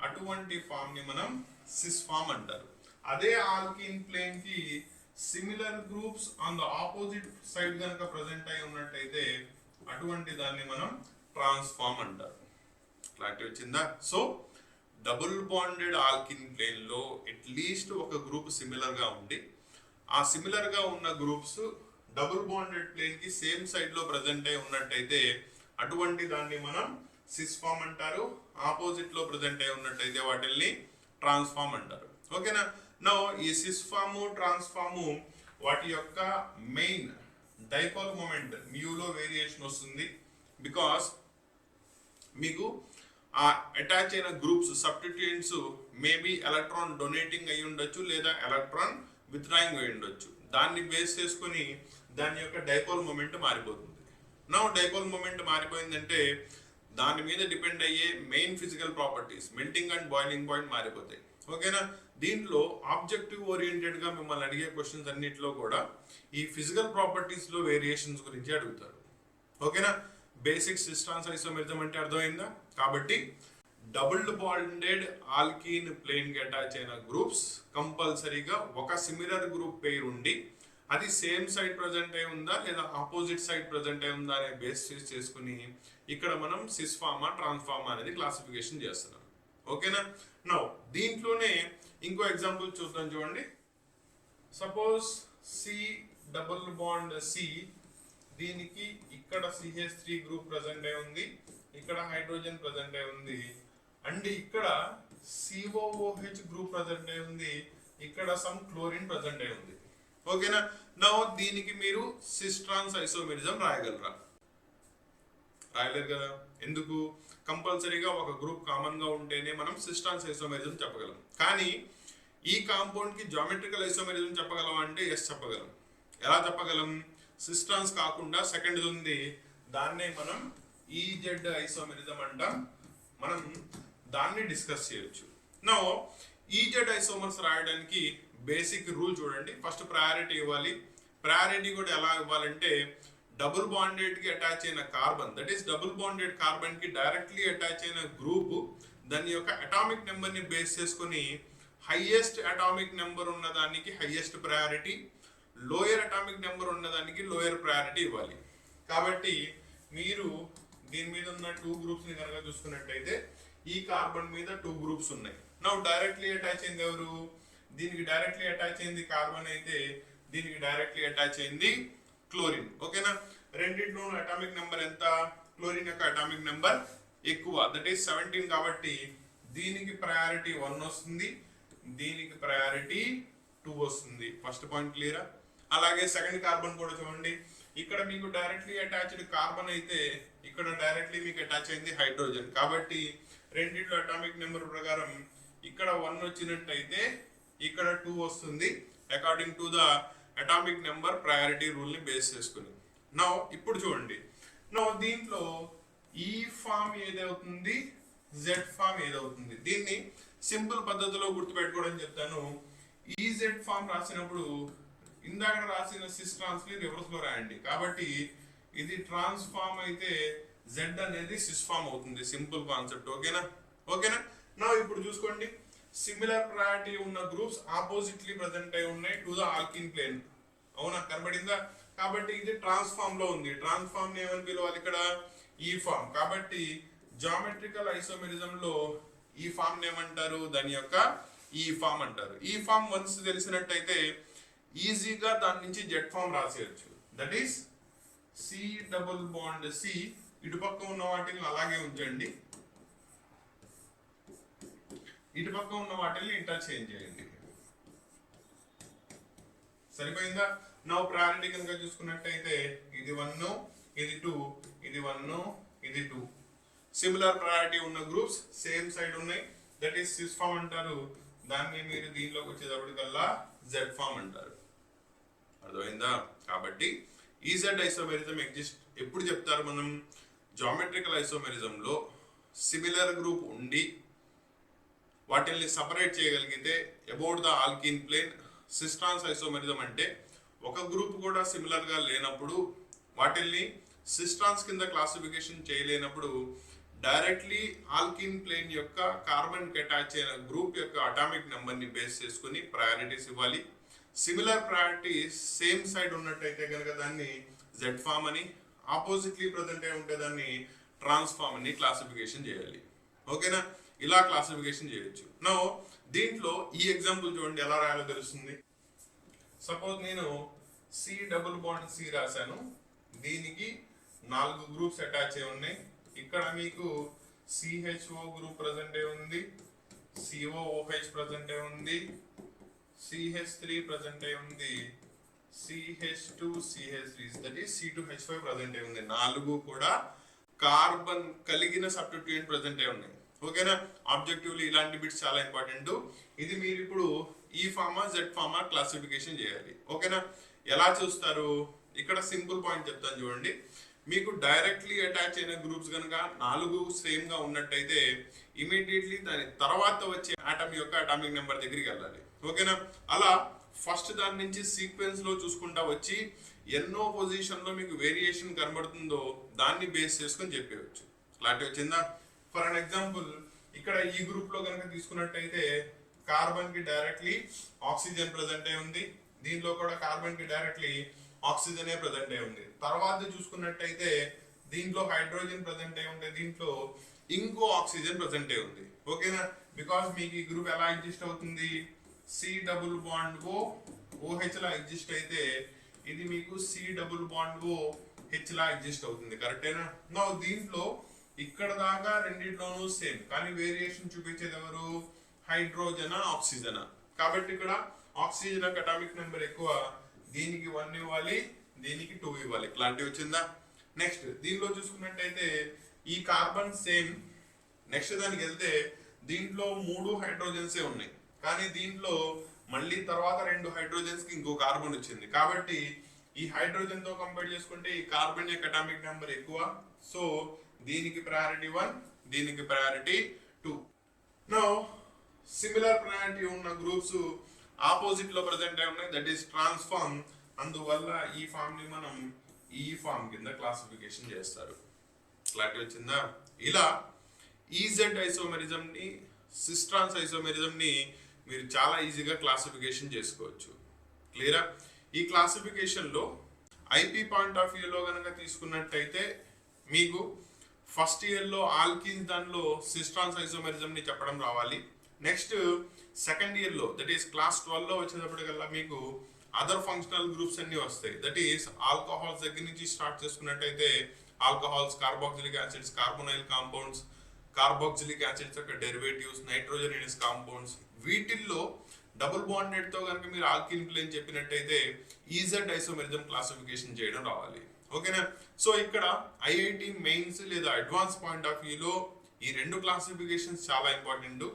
అటువంటి ఫామ్ ని మనం సిస్ ఫామ్ అంటారు. అదే ఆల్కీన్ ప్లేన్ కి similar groups on the opposite side కనుక ప్రజెంట్ అయి ఉన్నట్టయితే అటువంటి దాన్ని మనం ట్రాన్స్ఫార్మ్ అంటారు. క్లారిటీ వచ్చిందా? So double bonded alkene plane లో అట్లీస్ట్ ఒక గ్రూప్ సిమిలర్ గా ఉండి ఆ సిమిలర్ గా ఉన్న గ్రూప్స్ డబుల్ బాండెడ్ ప్లేన్ కి సేమ్ సైడ్ లో ప్రజెంట్ అయి ఉన్నట్టయితే అటువంటి దాన్ని మనం సిస్ ఫామ్ అంటారు. ఆపోజిట్ లో ప్రజెంట్ అయి ఉన్నట్టయితే వాటిల్ని ట్రాన్స్ఫార్మ్ అంటారు. ఓకేనా? నో ఈ సిస్ ఫాము ట్రాన్స్ఫార్ము వాటి యొక్క మెయిన్ డైపోల్ మూమెంట్ మ్యూలో వేరియేషన్ వస్తుంది. బికాస్ మీకు ఆ అటాచ్ అయిన groups substituents maybe electron donating అయి ఉండొచ్చు లేదా ఎలక్ట్రాన్ విత్డ్రాయింగ్ అయి ఉండొచ్చు. దాన్ని బేస్ చేసుకుని దాని యొక్క డైపోల్ మూమెంట్ మారిపోతుంది. నా డైపోల్ మూమెంట్ మారిపోయిందంటే దాని మీద డిపెండ్ అయ్యే main physical properties melting and boiling point మారిపోతాయి. ఓకేనా? దీంట్లో ఆబ్జెక్టివ్ ఓరియంటెడ్ గా మిమ్మల్ని అడిగే క్వశ్చన్స్ అన్నిటిలో కూడా ఈ ఫిజికల్ ప్రాపర్టీస్ లో వేరియేషన్స్ గురించి అడుగుతారు. ఓకేనా? బేసిక్ సిస్ట్రాన్స్ ఐసోమెరిజం అంటే అర్థమైందా? కాబట్టి డబుల్ బాండెడ్ ఆల్కీన్ ప్లేన్ కి అటాచ్ అయిన గ్రూప్స్ కంపల్సరీగా ఒక సిమిలర్ గ్రూప్ పేరు ఉండి అది సేమ్ సైడ్ ప్రజెంట్ అయి ఉందా లేదా ఆపోజిట్ సైడ్ ప్రజెంట్ అయి ఉందా అనే బేస్ చేసుకుని ఇక్కడ మనం సిస్ ఫార్మా ట్రాన్స్ఫార్మా అనేది క్లాసిఫికేషన్ చేస్తున్నాం. ఓకేనా? నౌ దీంట్లోనే ఇంకో ఎగ్జాంపుల్ చూద్దాం. చూడండి, suppose C double bond C, దీనికి ఇక్కడ CH3 గ్రూప్ ప్రజెంట్ అయి ఉంది, ఇక్కడ హైడ్రోజన్ ప్రజెంట్ అయి ఉంది, అండ్ ఇక్కడ COOH గ్రూప్ ప్రజెంట్ అయి ఉంది, ఇక్కడ సమ్ క్లోరిన్ ప్రజెంట్ అయి ఉంది. ఓకేనా? నౌ దీనికి మీరు సిస్ట్రాన్స్ ఐసోమెరిజం రాయగలరా? రాయలేరు కదా. ఎందుకు? కంపల్సరీగా ఒక గ్రూప్ కామన్ గా ఉంటేనే మనం సిస్ట్రాన్స్ ఐసోమెరిజం చెప్పగలం. కానీ ఈ కాంపౌండ్ కి జామెట్రికల్ ఐసోమెరిజం చెప్పగలం అంటే ఎస్ చెప్పగలం. ఎలా చెప్పగలం? సిస్ట్రాన్స్ కాకుండా సెకండ్ ఉంది, దాన్నే మనం ఈజెడ్ ఐసోమెరిజం అంటాం. మనం దాన్ని డిస్కస్ చేయొచ్చు. నో ఈజెడ్ ఐసోమర్స్ రాయడానికి బేసిక్ రూల్ చూడండి. ఫస్ట్ ప్రయారిటీ ఇవ్వాలి. ప్రయారిటీ కూడా ఎలా ఇవ్వాలంటే డబుల్ బాండెడ్ కి అటాచ్ అయిన carbon, that is double bonded carbon కి డైరెక్ట్లీ అటాచ్ అయిన గ్రూప్ దాని యొక్క అటామిక్ నెంబర్ ని బేస్ చేసుకుని హైయెస్ట్ అటామిక్ నెంబర్ ఉన్న దానికి highest priority, lower atomic number ఉన్న దానికి లోయర్ ప్రయారిటీ ఇవ్వాలి. కాబట్టి మీరు దీని మీద ఉన్న 2 గ్రూప్స్ ని కనుక చూసుకున్నట్టయితే ఈ కార్బన్ మీద 2 గ్రూప్స్ ఉన్నాయి. నౌ డైరెక్ట్లీ అటాచ్ అయింది ఎవరు? దీనికి డైరెక్ట్లీ అటాచ్ అయింది కార్బన్ అయితే దీనికి డైరెక్ట్లీ అటాచ్ అయింది క్లోరిన్. ఓకేనా? రెండింటిలోనూ అటామిక్ నెంబర్ ఎంత? క్లోరిన్ యొక్క అటామిక్ నెంబర్ ఎక్కువ, దట్ ఈస్ 17 కాబట్టి దీనికి ప్రయారిటీ 1 వస్తుంది, దీనికి ప్రయారిటీ 2 వస్తుంది. ఫస్ట్ పాయింట్ క్లియరా? అలాగే సెకండ్ కార్బన్ కూడా చూడండి, ఇక్కడ మీకు డైరెక్ట్లీ అటాచ్డ్ కార్బన్ అయితే ఇక్కడ డైరెక్ట్లీ మీకు అటాచ్ అయింది హైడ్రోజన్, కాబట్టి రెండిట్లో అటామిక్ నెంబర్ ప్రకారం ఇక్కడ 1 వచ్చినట్టయితే ఇక్కడ 2 వస్తుంది, according to the atomic number priority rule ని బేస్ చేసుకుని. నౌ ఇప్పుడు చూడండి, నౌ దీంట్లో ఈ ఫామ్ ఏదవుతుంది, జెడ్ ఫామ్ ఏదవుతుంది, దీన్ని సింపుల్ పద్ధతిలో గుర్తుపెట్టుకోవడం చెప్తాను. ఈ జెడ్ ఫామ్ రాసినప్పుడు ఇందాక రాసిన సిస్ ట్రాన్స్ ని రివర్స్ లో రాయండి, కాబట్టి ఇది ట్రాన్స్ఫార్మ్ అయితే జెడ్ అనేది సిస్ ఫామ్ అవుతుంది. Simple concept. ఓకేనా? ఓకేనా? నా ఇప్పుడు చూసుకోండి, సిమిలర్ ప్రయారిటీ ఉన్న గ్రూప్స్ ఆపోజిట్లీ ప్రజెంట్ అయి ఉన్నాయి టు ద ఆల్కిన్ ప్లేన్. అవునా? కనబడిందా? కాబట్టి ఇది ట్రాన్స్ఫార్మ్ లో ఉంది. ట్రాన్స్ఫార్మ్ ని ఏమని పిలవాలి ఇక్కడ? ఈ ఫామ్. కాబట్టి జామెట్రికల్ ఐసోమెరిజం లో ఈ ఫామ్ ఏమంటారు? దాని యొక్క ఈ ఫామ్ అంటారు. ఈ ఫామ్ వన్స్ తెలిసినట్టయితే ఈజీగా దాని నుంచి జెడ్ ఫామ్ రాసేయచ్చు. That is C double bond C. ఇటుపక్క ఉన్న వాటిని అలాగే ఉంచండి, ఇటుపక్క ఉన్న వాటిని ఇంటర్చేంజ్ చేయండి. సరిపోయిందా? నౌ ప్రయారిటీ కనుక చూసుకున్నట్టయితే ఇది 1, ఇది 2, ఇది 1, ఇది 2. సిమిలర్ ప్రయారిటీ ఉన్న గ్రూప్స్ సేమ్ సైడ్ ఉన్నాయి, దట్ ఈస్ సిస్ ఫామ్ అంటారు. దాన్ని మీరు దీనిలోకి వచ్చేటప్పటికల్లా జెడ్ ఫామ్ అంటారు. అర్థమైందా? కాబట్టి ఈజెడ్ ఐసోమెరిజం ఎగ్జిస్ట్ ఎప్పుడు చెప్తారు మనం? జామెట్రికల్ ఐసోమెరిజం లో సిమిలర్ గ్రూప్ ఉండి వాటిల్ని సపరేట్ చేయగలిగితే about the alkene plane. Cis trans isomerism అంటే ఒక గ్రూప్ కూడా సిమిలర్ గా లేనప్పుడు వాటిల్ని సిస్ ట్రాన్స్ కింద క్లాసిఫికేషన్ చేయలేనప్పుడు డైరెక్ట్లీ ఆల్కిన్ ప్లేన్ యొక్క కార్బన్ కి అటాచ్ అయిన గ్రూప్ యొక్క అటామిక్ నెంబర్ ని బేస్ చేసుకుని ప్రయారిటీస్ ఇవ్వాలి. సిమిలర్ ప్రయారిటీ సేమ్ సైడ్ ఉన్నట్టయితే కనుక దాన్ని జెడ్ ఫామ్ అని, ఆపోజిట్లీ ప్రజెంట్ అయి ఉంటే దాన్ని ట్రాన్స్ఫార్మ్ అని క్లాసిఫికేషన్ చేయాలి. ఓకేనా? ఇలా క్లాసిఫికేషన్ చేయొచ్చు. నో దీంట్లో ఈ ఎగ్జాంపుల్ చూడండి ఎలా రాయాలో తెలుస్తుంది. సపోజ్ నేను సి డబుల్ బాండ్ సి రాశాను, దీనికి 4 గ్రూప్స్ అటాచ్ అయి ఉన్నాయి. ఇక్కడ మీకు సిహెచ్ఓ గ్రూప్ ప్రజెంట్ అయి ఉంది, సిఓఓహెచ్ ప్రజెంట్ అయి ఉంది, CH3 ప్రజెంట్ అయి ఉంది, CH2 CH3 that is C2H5 present అయి ఉంది. 4 కూడా కార్బన్ కలిగిన సబ్స్టిట్యూయెంట్ ప్రజెంట్ అయి ఉన్నాయి. ఓకేనా? ఆబ్జెక్టివ్లీ ఇలాంటి బిట్స్ చాలా ఇంపార్టెంట్. ఇది మీరు ఇప్పుడు ఈ ఫార్మా జెడ్ ఫార్మా క్లాసిఫికేషన్ చేయాలి. ఓకేనా? ఎలా చూస్తారు? ఇక్కడ సింపుల్ పాయింట్ చెప్తాను చూడండి. మీకు డైరెక్ట్లీ అటాచ్ అయిన గ్రూప్స్ కనుక 4 సేమ్ గా ఉన్నట్టయితే ఇమీడియట్లీ దాని తర్వాత వచ్చే ఆటమ్ యొక్క అటామిక్ నెంబర్ దగ్గరికి వెళ్ళాలి. ఓకేనా? అలా ఫస్ట్ దాని నుంచి సీక్వెన్స్ లో చూసుకుంటా వచ్చి ఎన్నో పొజిషన్ లో మీకు వేరియేషన్ కనబడుతుందో దాన్ని బేస్ చేసుకొని చెప్పేయచ్చు. క్లారిటీ వచ్చిందా? ఫర్ అన్ ఎగ్జాంపుల్ ఇక్కడ ఈ గ్రూప్ లో కనుక తీసుకున్నట్టయితే కార్బన్ కి డైరెక్ట్లీ ఆక్సిజన్ ప్రజెంట్ అయి ఉంది, దీనిలో కూడా కార్బన్ కి డైరెక్ట్లీ ఆక్సిజనే ప్రజెంట్ అయి ఉంది. తర్వాత చూసుకున్నట్టయితే దీంట్లో హైడ్రోజన్ ప్రజెంట్ అయి ఉంటే దీంట్లో ఇంకో ఆక్సిజన్ ప్రజెంట్ అయి ఉంది. ఓకేనా? బికాస్ మీకు ఈ గ్రూప్ ఎలా ఎగ్జిస్ట్ అవుతుంది? C double bond O OH లా ఎగ్జిస్ట్ అయితే ఇది మీకు C double bond O H లా ఎగ్జిస్ట్ అవుతుంది. కరెక్టేనా? నో దీంట్లో ఇక్కడ దాకా రెండిట్లోనూ సేమ్, కానీ వేరియేషన్ చూపించేది ఎవరు? హైడ్రోజనా ఆక్సిజనా? కాబట్టి ఇక్కడ ఆక్సిజన్ అటామిక్ నెంబర్ ఎక్కువ, దీనికి 1 ఇవ్వాలి, దీనికి 2 ఇవ్వాలి. క్లారిటీ వచ్చిందా? నెక్స్ట్ దీనిలో చూసుకున్నట్టయితే ఈ కార్బన్ సేమ్. నెక్స్ట్ దానికి వెళ్తే దీంట్లో 3 హైడ్రోజన్సే ఉన్నాయి, కానీ దీంట్లో మళ్ళీ తర్వాత 2 హైడ్రోజన్స్ కి ఇంకో కార్బన్ వచ్చింది. కాబట్టి ఈ హైడ్రోజన్ తో కంపేర్ చేసుకుంటే ఈ కార్బన్ యొక్క అటామిక్ నెంబర్ ఎక్కువ. సో దీనికి ప్రయారిటీ 1, దీనికి ప్రయారిటీ 2. నో సిమిలర్ ప్రయారిటీ ఉన్న గ్రూప్స్ ఆపోజిట్ లో ప్రజెంట్ అయి ఉన్నాయి, దట్ ఈస్ ట్రాన్స్ఫార్మ్. అందువల్ల ఈ ఫామ్ ని మనం ఈ ఫామ్ కింద క్లాసిఫికేషన్ చేస్తారు. క్లారిటీ వచ్చిందా? ఇలా ఈజెడ్ ఐసోమెరిజం ని, సిస్ ట్రాన్స్ ఐసోమెరిజం ని మీరు చాలా ఈజీగా క్లాసిఫికేషన్ చేసుకోవచ్చు. క్లియరా? ఈ క్లాసిఫికేషన్ లో ఐపీ పాయింట్ ఆఫ్ వ్యూలో కనుక తీసుకున్నట్టయితే మీకు ఫస్ట్ ఇయర్ లో ఆల్కిన్స్ దానిలో సిస్ ట్రాన్స్ ఐసోమెరిజం ని చెప్పడం రావాలి. నెక్స్ట్ సెకండ్ ఇయర్ లో దట్ ఈస్ క్లాస్ 12 లో వచ్చేటప్పటికల్లా మీకు అదర్ ఫంక్షనల్ గ్రూప్స్ అన్ని వస్తాయి. దట్ ఈస్ ఆల్కహాల్స్ దగ్గర నుంచి స్టార్ట్ చేసుకున్నట్టయితే alcohols, carboxylic acids, carbonyl compounds, carboxylic acids యొక్క డెరివేటివ్స్, నైట్రోజనస్ కాంపౌండ్స్, వీటిల్లో డబుల్ బాండెడ్ తో కనుక మీరు ఆల్కిల్ ప్లేన్ చెప్పినట్టయితే ఈజెడ్ ఐసోమెరిజం క్లాసిఫికేషన్ చేయడం రావాలి. ఓకేనా? సో ఇక్కడ ఐఐటి మెయిన్స్ లేదా అడ్వాన్స్ పాయింట్ ఆఫ్ వ్యూలో ఈ రెండు క్లాసిఫికేషన్స్ చాలా ఇంపార్టెంట్.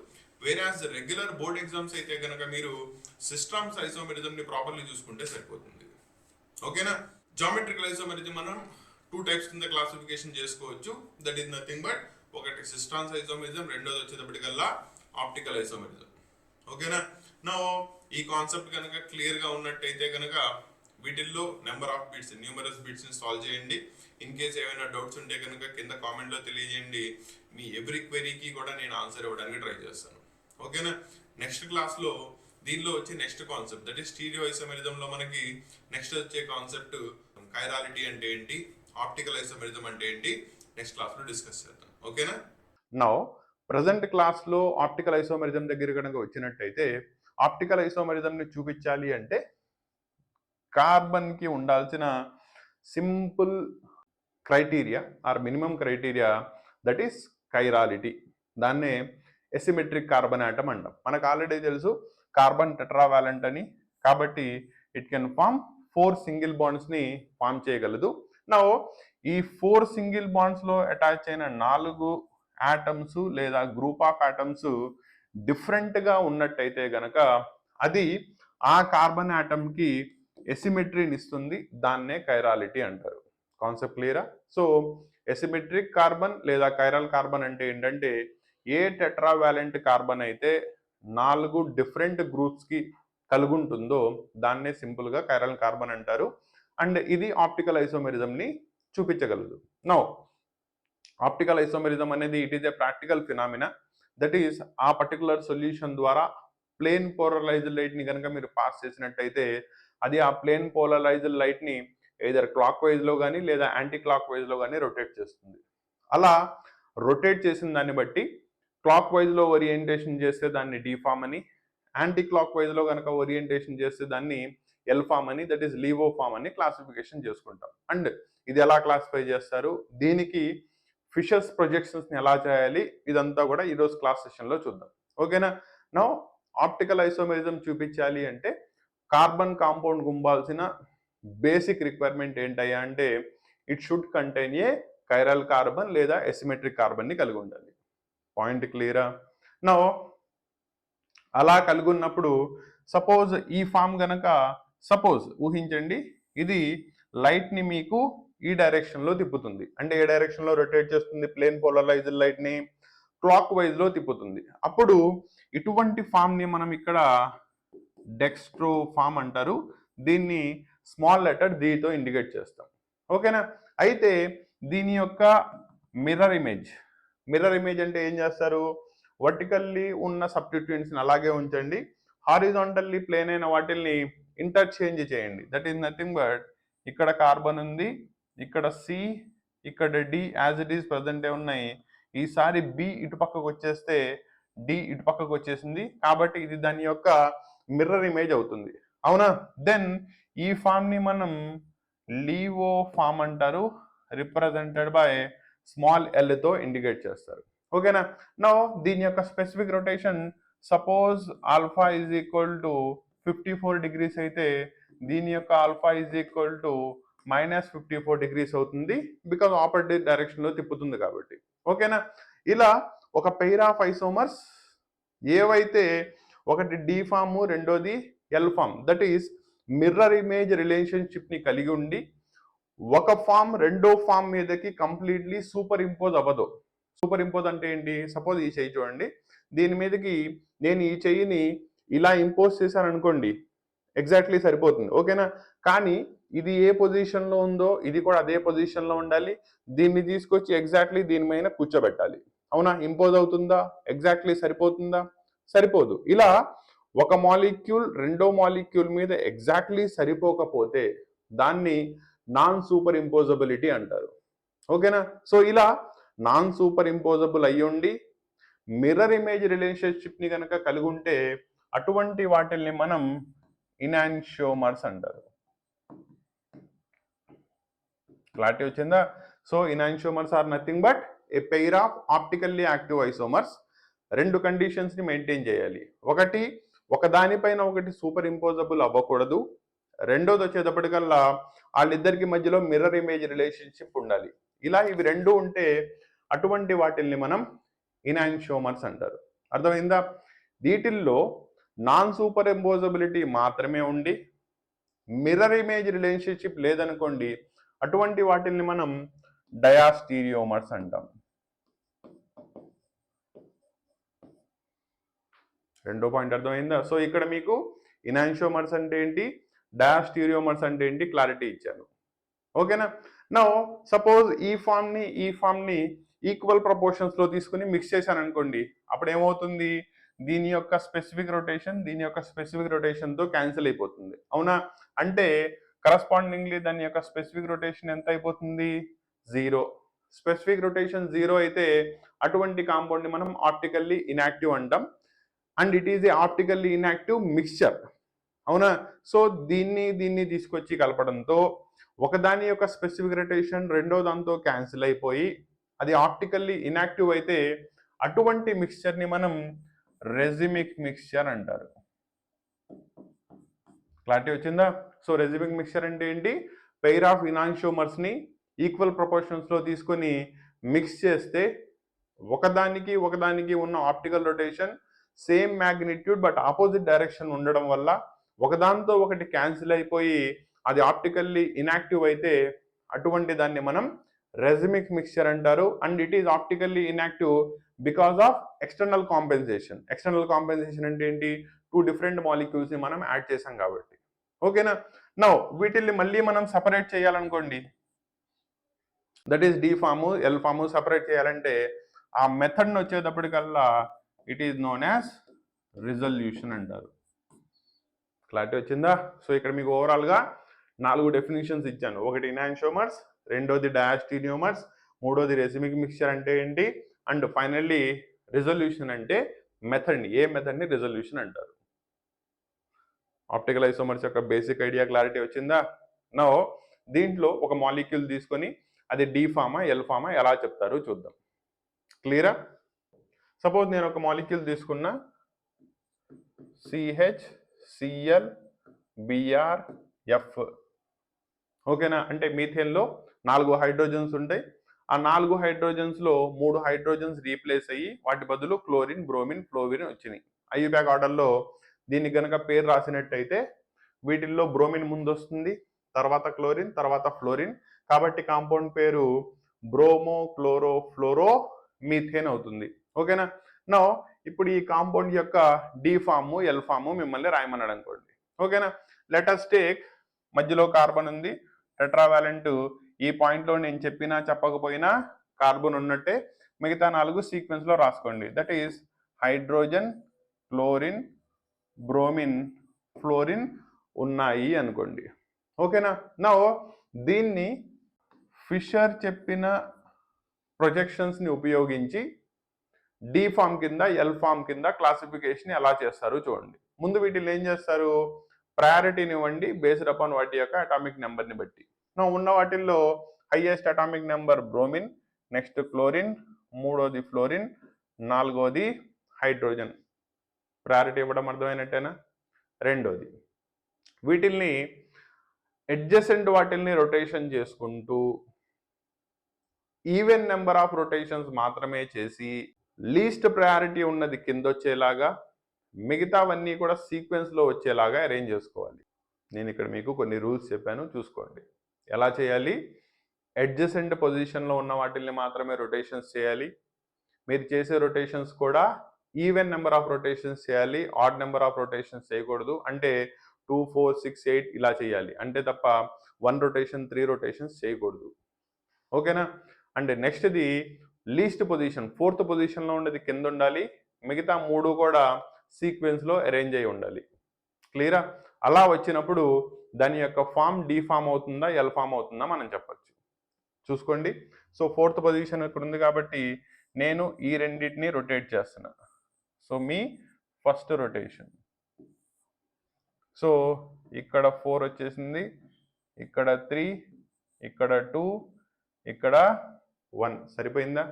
వేరాజ్ రెగ్యులర్ బోర్డ్ ఎగ్జామ్స్ అయితే కనుక మీరు సిస్టమ్స్ ఐసోమెరిజం ని ప్రాపర్లీ చూసుకుంటే సరిపోతుంది. ఓకేనా? జామెట్రికల్ ఐసోమెరిజం మనం 2 టైప్స్ కింద క్లాసిఫికేషన్ చేసుకోవచ్చు. దట్ ఈస్ నథింగ్ బట్ ఒకటి సిస్టమ్స్ ఐసోమెరిజం, రెండోది వచ్చేటప్పటికల్లా ఆప్టికల్ ఐసోమెరిజం. ఓకేనా? నా ఈ కాన్సెప్ట్ కనుక క్లియర్ గా ఉన్నట్టయితే కనుక వీటిల్లో number of bits, numerous bits ని సాల్వ్ చేయండి. ఇన్ కేస్ ఏమైనా డౌట్స్ ఉంటే కనుక కింద కామెంట్ లో తెలియజేయండి. మీ ఎవ్రీ క్వెరీకి కూడా నేను ఆన్సర్ ఇవ్వడానికి ట్రై చేస్తాను. ఓకేనా? నెక్స్ట్ క్లాస్ లో దీనిలో వచ్చే next concept that is stereo isomerism లో మనకి నెక్స్ట్ వచ్చే కాన్సెప్ట్ కైరాలిటీ అంటే ఏంటి, ఆప్టికల్ ఐసోమెరిజం అంటే ఏంటి, నెక్స్ట్ క్లాస్ లో డిస్కస్ చేద్దాం. ఓకేనా? నౌ ప్రజెంట్ క్లాస్ లో ఆప్టికల్ ఐసోమెరిజం దగ్గర కనుక వచ్చినట్టయితే ఆప్టికల్ ఐసోమెరిజం ని చూపించాలి అంటే కార్బన్ కి ఉండాల్సిన simple criteria or minimum criteria that is chirality. దాన్నే ఎసిమెట్రిక్ కార్బన్ ఆటం అంటాం. మనకు ఆల్రెడీ తెలుసు కార్బన్ టెట్రావాలెంట్ అని, కాబట్టి it can form 4 single bonds ని ఫామ్ చేయగలదు. నా ఈ 4 సింగిల్ బాండ్స్ లో అటాచ్ అయిన 4 ఆటమ్స్ లేదా గ్రూప్ ఆఫ్ ఆటమ్స్ డిఫరెంట్ గా ఉన్నట్టయితే గనక అది ఆ కార్బన్ ఆటమ్ కి ఎసిమెట్రీని ఇస్తుంది. దాన్నే కైరాలిటీ అంటారు. కాన్సెప్ట్ క్లియరా? సో ఎసిమెట్రిక్ కార్బన్ లేదా కైరల్ కార్బన్ అంటే ఏంటంటే ఏ టెట్రావాలెంట్ కార్బన్ అయితే 4 డిఫరెంట్ గ్రూప్స్ కి కలుగుంటుందో దాన్నే సింపుల్ గా కైరల్ కార్బన్ అంటారు. అండ్ ఇది ఆప్టికల్ ఐసోమెరిజం ని చూపించగలదు. నౌ ఆప్టికల్ ఐసోమెరిజం అనేది it is a practical phenomena. That is ఆ పర్టికులర్ సొల్యూషన్ ద్వారా ప్లేన్ పోలరైజ్డ్ లైట్ ని కనుక మీరు పాస్ చేసినట్టయితే అది ఆ ప్లేన్ పోలరైజ్డ్ లైట్ ని either క్లాక్ వైజ్ లో కానీ లేదా యాంటీ క్లాక్ వైజ్ లో కానీ రొటేట్ చేస్తుంది. అలా రొటేట్ చేసిన దాన్ని బట్టి క్లాక్ వైజ్ లో ఓరియంటేషన్ చేస్తే దాన్ని డి ఫామ్ అని, యాంటీ క్లాక్ వైజ్ లో కనుక ఓరియంటేషన్ చేస్తే దాన్ని ఎల్ ఫామ్ అని, దట్ ఈస్ లీవో ఫామ్ అని క్లాసిఫికేషన్ చేసుకుంటాం. అండ్ ఇది ఎలా క్లాసిఫై చేస్తారు, దీనికి ఫిషర్స్ ప్రొజెక్షన్స్ ని ఎలా చేయాలి, ఇదంతా కూడా ఈరోజు క్లాస్ సెషన్ లో చూద్దాం. ఓకేనా? నౌ ఆప్టికల్ ఐసోమెరిజం చూపించాలి అంటే కార్బన్ కాంపౌండ్ గుంబాల్సిన బేసిక్ రిక్వైర్మెంట్ ఏంటయ్యా అంటే it should contain A chiral carbon లేదా ఎసిమెట్రిక్ కార్బన్ ని కలిగి ఉండాలి. పాయింట్ క్లియరా? నౌ అలా కలిగి ఉన్నప్పుడు సపోజ్ ఈ ఫామ్ గనక సపోజ్ ఊహించండి, ఇది లైట్ ని మీకు ఈ డైరెక్షన్ లో తిప్పుతుంది. అంటే ఏ డైరెక్షన్ లో రొటేట్ చేస్తుంది? ప్లేన్ పోలరైజ్డ్ లైట్ ని క్లాక్ వైజ్ లో తిప్పుతుంది. అప్పుడు ఇటువంటి ఫామ్ ని మనం ఇక్కడ డెక్స్ట్రో ఫామ్ అంటారు. దీన్ని స్మాల్ లెటర్ తో ఇండికేట్ చేస్తాం. ఓకేనా? అయితే దీని యొక్క మిర్రర్ ఇమేజ్ అంటే ఏం చేస్తారు? వర్టికల్లీ ఉన్న సబ్స్టిట్యూయెంట్స్ ని అలాగే ఉంచండి, హారిజాంటల్లీ ప్లేన్ అయిన వాటిల్ని ఇంటర్చేంజ్ చేయండి. దట్ ఈస్ నథింగ్ బట్ ఇక్కడ కార్బన్ ఉంది, ఇక్కడ సి, ఇక్కడ డి యాజ్ ఇట్ ఈస్ ప్రజెంటే ఉన్నాయి. ఈసారి బి ఇటు పక్కకు వచ్చేస్తే డి ఇటు పక్కకు వచ్చేసింది, కాబట్టి ఇది దాని యొక్క మిర్రర్ ఇమేజ్ అవుతుంది. అవునా? దెన్ ఈ ఫామ్ ని మనం లీవో ఫామ్ అంటారు, రిప్రజెంటెడ్ బై స్మాల్ ఎల్ తో ఇండికేట్ చేస్తారు. ఓకేనా? నౌ దీని యొక్క specific rotation suppose alpha is equal to 54 degrees అయితే దీని యొక్క alpha is equal to -54 degrees అవుతుంది, బికాజ్ ఆపోజిట్ డైరెక్షన్ లో తిప్పుతుంది కాబట్టి. ఓకేనా? ఇలా ఒక పెయిర్ ఆఫ్ ఐసోమర్స్ ఏవైతే ఒకటి డి ఫామ్ రెండోది L form that is mirror image relationship ని కలిగి ఉండి ఒక ఫామ్ రెండో ఫామ్ మీదకి కంప్లీట్లీ సూపర్ ఇంపోజ్ అవ్వదు. సూపర్ ఇంపోజ్ అంటే ఏంటి? సపోజ్ ఈ చెయ్యి చూడండి, దీని మీదకి నేను ఈ చెయ్యిని ఇలా ఇంపోజ్ చేశాను అనుకోండి, ఎగ్జాక్ట్లీ సరిపోతుంది. ఓకేనా? కానీ ఇది ఏ పొజిషన్ లో ఉందో ఇది కూడా అదే పొజిషన్ లో ఉండాలి. దీన్ని తీసుకొచ్చి ఎగ్జాక్ట్లీ దీని మీద కూర్చోబెట్టాలి. అవునా? ఇంపోజ్ అవుతుందా? ఎగ్జాక్ట్లీ సరిపోతుందా? సరిపోదు. ఇలా ఒక మాలిక్యూల్ రెండో మాలిక్యూల్ మీద ఎగ్జాక్ట్లీ సరిపోకపోతే దాన్ని నాన్ సూపర్ ఇంపోజబిలిటీ అంటారు. ఓకేనా? సో ఇలా నాన్ సూపర్ ఇంపోజబుల్ అయ్యుండి మిర్రర్ ఇమేజ్ రిలేషన్షిప్ ని కనుక కలిగి ఉంటే అటువంటి వాటిల్ని మనం ఇనాన్షియోమర్స్ అంటారు. క్లారిటీ వచ్చిందా? So enantiomers are nothing but a pair of optically active isomers. రెండు కండిషన్స్ ని మెయింటైన్ చేయాలి. ఒకటి, ఒకదానిపైన ఒకటి సూపర్ ఇంపోజబుల్ అవ్వకూడదు. రెండోది వచ్చేటప్పటికల్లా వాళ్ళిద్దరికి మధ్యలో మిర్రర్ ఇమేజ్ రిలేషన్షిప్ ఉండాలి. ఇలా ఇవి రెండు ఉంటే అటువంటి వాటిల్ని మనం ఇనాన్షియోమర్స్ అంటారు. అర్థమైందా? వీటిల్లో నాన్ సూపర్ ఇంపోజబిలిటీ మాత్రమే ఉండి మిర్రర్ ఇమేజ్ రిలేషన్షిప్ లేదనుకోండి, అటువంటి వాటిల్ని మనం డయాస్టీరియోమర్స్ అంటాం. రెండో పాయింట్ అర్థమైందా? సో ఇక్కడ మీకు ఇనాన్షియోమర్స్ అంటే ఏంటి, డయాస్టీరియోమర్స్ అంటే ఏంటి క్లారిటీ ఇచ్చాను. ఓకేనా? నౌ సపోజ్ ఈ ఫామ్ని ఈక్వల్ ప్రపోర్షన్స్ లో తీసుకుని మిక్స్ చేశాను అనుకోండి, అప్పుడు ఏమవుతుంది, దీని యొక్క స్పెసిఫిక్ రొటేషన్ దీని యొక్క స్పెసిఫిక్ రొటేషన్ తో క్యాన్సిల్ అయిపోతుంది. అవునా? అంటే కరస్పాండింగ్లీ దాని యొక్క స్పెసిఫిక్ రొటేషన్ ఎంత అయిపోతుంది, 0. స్పెసిఫిక్ రొటేషన్ 0 అయితే అటువంటి కాంపౌండ్ ని మనం ఆప్టికల్లీ ఇన్యాక్టివ్ అంటాం. And it is A optically inactive mixture. అవునా? సో దీన్ని తీసుకొచ్చి కలపడంతో ఒకదాని యొక్క స్పెసిఫిక్ రొటేషన్ రెండో దాంతో క్యాన్సిల్ అయిపోయి అది ఆప్టికల్లీ ఇన్యాక్టివ్ అయితే అటువంటి మిక్స్చర్ ని మనం రెజిమిక్ మిక్స్చర్ అంటారు. క్లారిటీ వచ్చిందా? సో రెజిమిక్ మిక్స్చర్ అంటే ఏంటి, పెయిర్ ఆఫ్ ఇనాన్షియోమర్స్ ని ఈక్వల్ ప్రపోర్షన్స్ లో తీసుకొని మిక్స్ చేస్తే ఒకదానికి ఉన్న optical rotation same magnitude but opposite direction ఉండడం వల్ల ఒకదాంతో ఒకటి క్యాన్సిల్ అయిపోయి అది ఆప్టికల్లీ ఇన్యాక్టివ్ అయితే అటువంటి దాన్ని మనం రెజిమిక్ మిక్స్చర్ అంటారు. And it is optically inactive because of external compensation. External compensation అంటే ఏంటి, 2 డిఫరెంట్ మాలిక్యూల్స్ ని మనం యాడ్ చేసాం కాబట్టి. ఓకేనా? నౌ వీటిల్ని మళ్ళీ మనం సపరేట్ చేయాలనుకోండి, that is D form L form separate చేయాలంటే ఆ మెథడ్ వచ్చేటప్పటికల్లా it is known as resolution అంటారు. క్లారిటీ వచ్చిందా? సో ఇక్కడ మీకు ఓవరాల్ గా 4 డెఫినిషన్స్ ఇచ్చాను. ఒకటి ఇనాన్షియోమర్స్, రెండోది డయాస్టీరియోమర్స్, మూడోది రెజిమిక్ మిక్స్చర్ అంటే ఏంటి, అండ్ ఫైనల్లీ రిజల్యూషన్ అంటే మెథడ్ ఏ మెథడ్ ని రిజల్యూషన్ అంటారు. ఆప్టికల్ ఐసోమర్స్ యొక్క బేసిక్ ఐడియా క్లారిటీ వచ్చిందా? నౌ దీంట్లో ఒక మాలిక్యూల్ తీసుకొని అది డి ఫామా ఎల్ ఫామా ఎలా చెప్తారో చూద్దాం. క్లియరా? సపోజ్ నేను ఒక మాలిక్యూల్ తీసుకున్నా CHCl BrF. ఓకేనా? అంటే మీథేన్ లో 4 హైడ్రోజన్స్ ఉంటాయి. ఆ 4 హైడ్రోజన్స్ లో 3 హైడ్రోజన్స్ రీప్లేస్ అయ్యి వాటి బదులు క్లోరిన్, బ్రోమిన్, ఫ్లోరిన్ వచ్చినాయి. ఐయుప్యాక్ ఆర్డర్ లో దీన్ని గనక పేరు రాసినట్టయితే వీటిల్లో బ్రోమిన్ ముందు వస్తుంది, తర్వాత క్లోరిన్, తర్వాత ఫ్లోరిన్. కాబట్టి కాంపౌండ్ పేరు బ్రోమో క్లోరో ఫ్లోరో మీథేన్ అవుతుంది. ఓకేనా? నో ఇప్పుడు ఈ కాంపౌండ్ యొక్క డి ఫాము ఎల్ ఫాము మిమ్మల్ని రాయమన్నాడు అనుకోండి. ఓకేనా? లెటస్ టేక్ మధ్యలో కార్బన్ ఉంది, టెట్రావాలెంట్. ఈ పాయింట్ లో నేను చెప్పినా చెప్పకపోయినా కార్బన్ ఉన్నట్టే. మిగతా 4 సీక్వెన్స్ లో రాసుకోండి. That is hydrogen, chlorine, bromine, fluorine ఉన్నాయి అనుకోండి. ఓకేనా? నౌ దీన్ని ఫిషర్ చెప్పిన ప్రొజెక్షన్స్ ని ఉపయోగించి డి ఫామ్ కింద ఎల్ ఫామ్ కింద క్లాసిఫికేషన్ ఎలా చేస్తారు చూడండి. ముందు వీటిని ఏం చేస్తారు, ప్రయారిటీని ఇవ్వండి బేస్డ్ అపాన్ వాటి యొక్క అటామిక్ నెంబర్ ని బట్టి. ఉన్న వాటిల్లో highest atomic number bromine, next chlorine, మూడోది ఫ్లోరిన్, నాలుగోది హైడ్రోజన్. ప్రయారిటీ ఇవ్వడం అర్థమైనట్టేనా? రెండోది వీటిల్ని అడ్జసెంట్ వాటిల్ని రొటేషన్ చేసుకుంటూ ఈవెన్ నెంబర్ ఆఫ్ రొటేషన్స్ మాత్రమే చేసి లీస్ట్ ప్రయారిటీ ఉన్నది కింద వచ్చేలాగా, మిగతావన్నీ కూడా సీక్వెన్స్ లో వచ్చేలాగా అరేంజ్ చేసుకోవాలి. నేను ఇక్కడ మీకు కొన్ని రూల్స్ చెప్పాను, చూసుకోండి ఎలా చేయాలి. అడ్జసెంట్ పొజిషన్ లో ఉన్న వాటిల్ని మాత్రమే రొటేషన్స్ చేయాలి. మీరు చేసే రొటేషన్స్ కూడా ఈవెన్ నెంబర్ ఆఫ్ రొటేషన్స్ చేయాలి, ఆడ్ నెంబర్ ఆఫ్ రొటేషన్స్ చేయకూడదు. అంటే 2, 4, 6, 8 ఇలా చేయాలి. అంటే తప్ప 1 రొటేషన్ 3 రొటేషన్స్ చేయకూడదు. ఓకేనా? అంటే నెక్స్ట్ది లీస్ట్ పొజిషన్, 4th పొజిషన్ లో ఉండేది కింద ఉండాలి, మిగతా 3 కూడా సీక్వెన్స్ లో అరేంజ్ అయి ఉండాలి. క్లియరా? అలా వచ్చినప్పుడు దాని యొక్క ఫామ్ డి ఫామ్ అవుతుందా ఎల్ ఫామ్ అవుతుందా మనం చెప్పచ్చు. చూసుకోండి. సో 4th పొజిషన్ ఇక్కడ ఉంది కాబట్టి నేను ఈ రెండింటిని రొటేట్ చేస్తున్నా. సో మీ ఫస్ట్ రొటేషన్. సో ఇక్కడ 4 వచ్చేసింది, ఇక్కడ 3, ఇక్కడ 2, ఇక్కడ 1 సరిపోయిందా?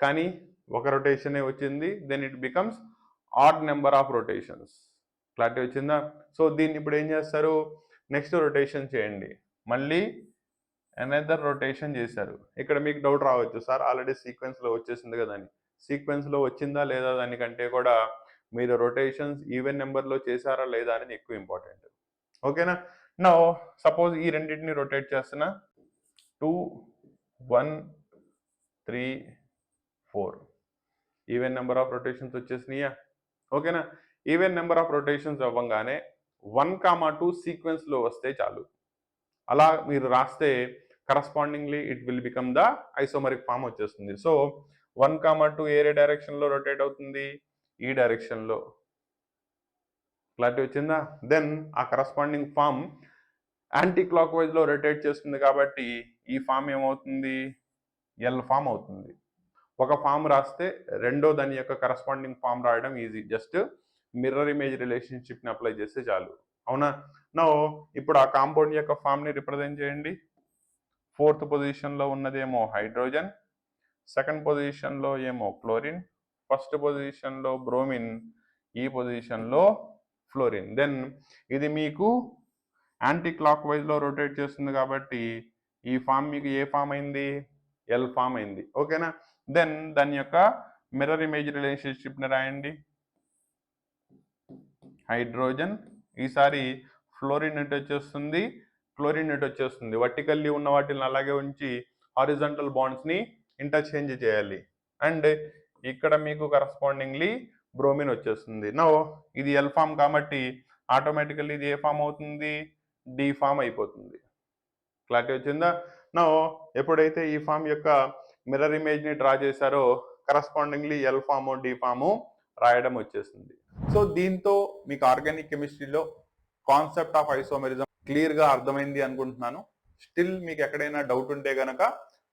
కానీ ఒక రొటేషనే వచ్చింది, then it becomes odd number of rotations. Clarity వచ్చిందా? సో దీన్ని ఇప్పుడు ఏం చేస్తారు, నెక్స్ట్ రొటేషన్ చేయండి, మళ్ళీ అనదర్ రొటేషన్ చేశారు. ఇక్కడ మీకు డౌట్ రావచ్చు, సార్ ఆల్రెడీ సీక్వెన్స్లో వచ్చేసింది కదా అని. సీక్వెన్స్లో వచ్చిందా లేదా దానికంటే కూడా మీరు రొటేషన్స్ ఈవెన్ నెంబర్లో చేశారా లేదా అనేది ఎక్కువ ఇంపార్టెంట్. ఓకేనా? నౌ సపోజ్ ఈ రెండింటిని రొటేట్ చేస్తున్నా, 2 1 3 4 ఈవెన్ నెంబర్ ఆఫ్ రొటేషన్స్ వచ్చేసినాయా? ఓకేనా? ఈవెన్ నెంబర్ ఆఫ్ రొటేషన్స్ అవ్వగానే 1,2 సీక్వెన్స్లో వస్తే చాలు. అలా మీరు రాస్తే correspondingly it will become the isomeric form వచ్చేస్తుంది. సో 1,2 ఏ డైరెక్షన్లో రొటేట్ అవుతుంది? ఈ డైరెక్షన్లో. క్లారిటీ వచ్చిందా? దెన్ ఆ కరస్పాండింగ్ ఫామ్ యాంటీ క్లాక్ వైజ్లో రొటేట్ చేస్తుంది కాబట్టి ఈ ఫామ్ ఏమవుతుంది? ఎల్ ఫామ్ అవుతుంది. ఒక ఫామ్ రాస్తే రెండో దాని యొక్క కరస్పాండింగ్ ఫామ్ రాయడం ఈజీ, జస్ట్ మిర్రర్ ఇమేజ్ రిలేషన్షిప్ని అప్లై చేస్తే చాలు. అవునా? నో ఇప్పుడు ఆ కాంపౌండ్ యొక్క ఫామ్ని రిప్రజెంట్ చేయండి. 4th పొజిషన్లో ఉన్నదేమో హైడ్రోజన్, 2nd పొజిషన్లో ఏమో క్లోరిన్, 1st పొజిషన్లో బ్రోమిన్, ఈ పొజిషన్లో ఫ్లోరిన్. దెన్ ఇది మీకు యాంటీ క్లాక్ వైజ్లో రొటేట్ చేస్తుంది కాబట్టి ఈ ఫామ్ మీకు ఏ ఫామ్ అయింది? ఎల్ ఫామ్ అయింది. ఓకేనా? దెన్ దాని యొక్క మిర్రర్ ఇమేజ్ రిలేషన్షిప్ని రాయండి. హైడ్రోజన్, ఈసారి ఫ్లోరిన్ ఎటు వచ్చేస్తుంది? క్లోరిన్ ఎటు వచ్చేస్తుంది? వర్టికల్లీ ఉన్న వాటిని అలాగే ఉంచి హారిజాంటల్ బాండ్స్ని ఇంటర్చేంజ్ చేయాలి. అండ్ ఇక్కడ మీకు కరస్పాండింగ్లీ బ్రోమిన్ వచ్చేస్తుంది. నో ఇది ఎల్ ఫామ్ కాబట్టి ఆటోమేటికల్లీ ఇది ఏ ఫామ్ అవుతుంది? డి ఫామ్ అయిపోతుంది. క్లారిటీ వచ్చిందా? నో ఎప్పుడైతే ఈ ఫామ్ యొక్క మిర్రర్ ఇమేజ్ని డ్రా చేశారో కరస్పాండింగ్లీ ఎల్ ఫాము డి ఫాము రాయడం వచ్చేసింది. సో దీంతో మీకు ఆర్గానిక్ కెమిస్ట్రీలో కాన్సెప్ట్ ఆఫ్ ఐసోమెరిజం క్లియర్గా అర్థమైంది అనుకుంటున్నాను. స్టిల్ మీకు ఎక్కడైనా డౌట్ ఉంటే కనుక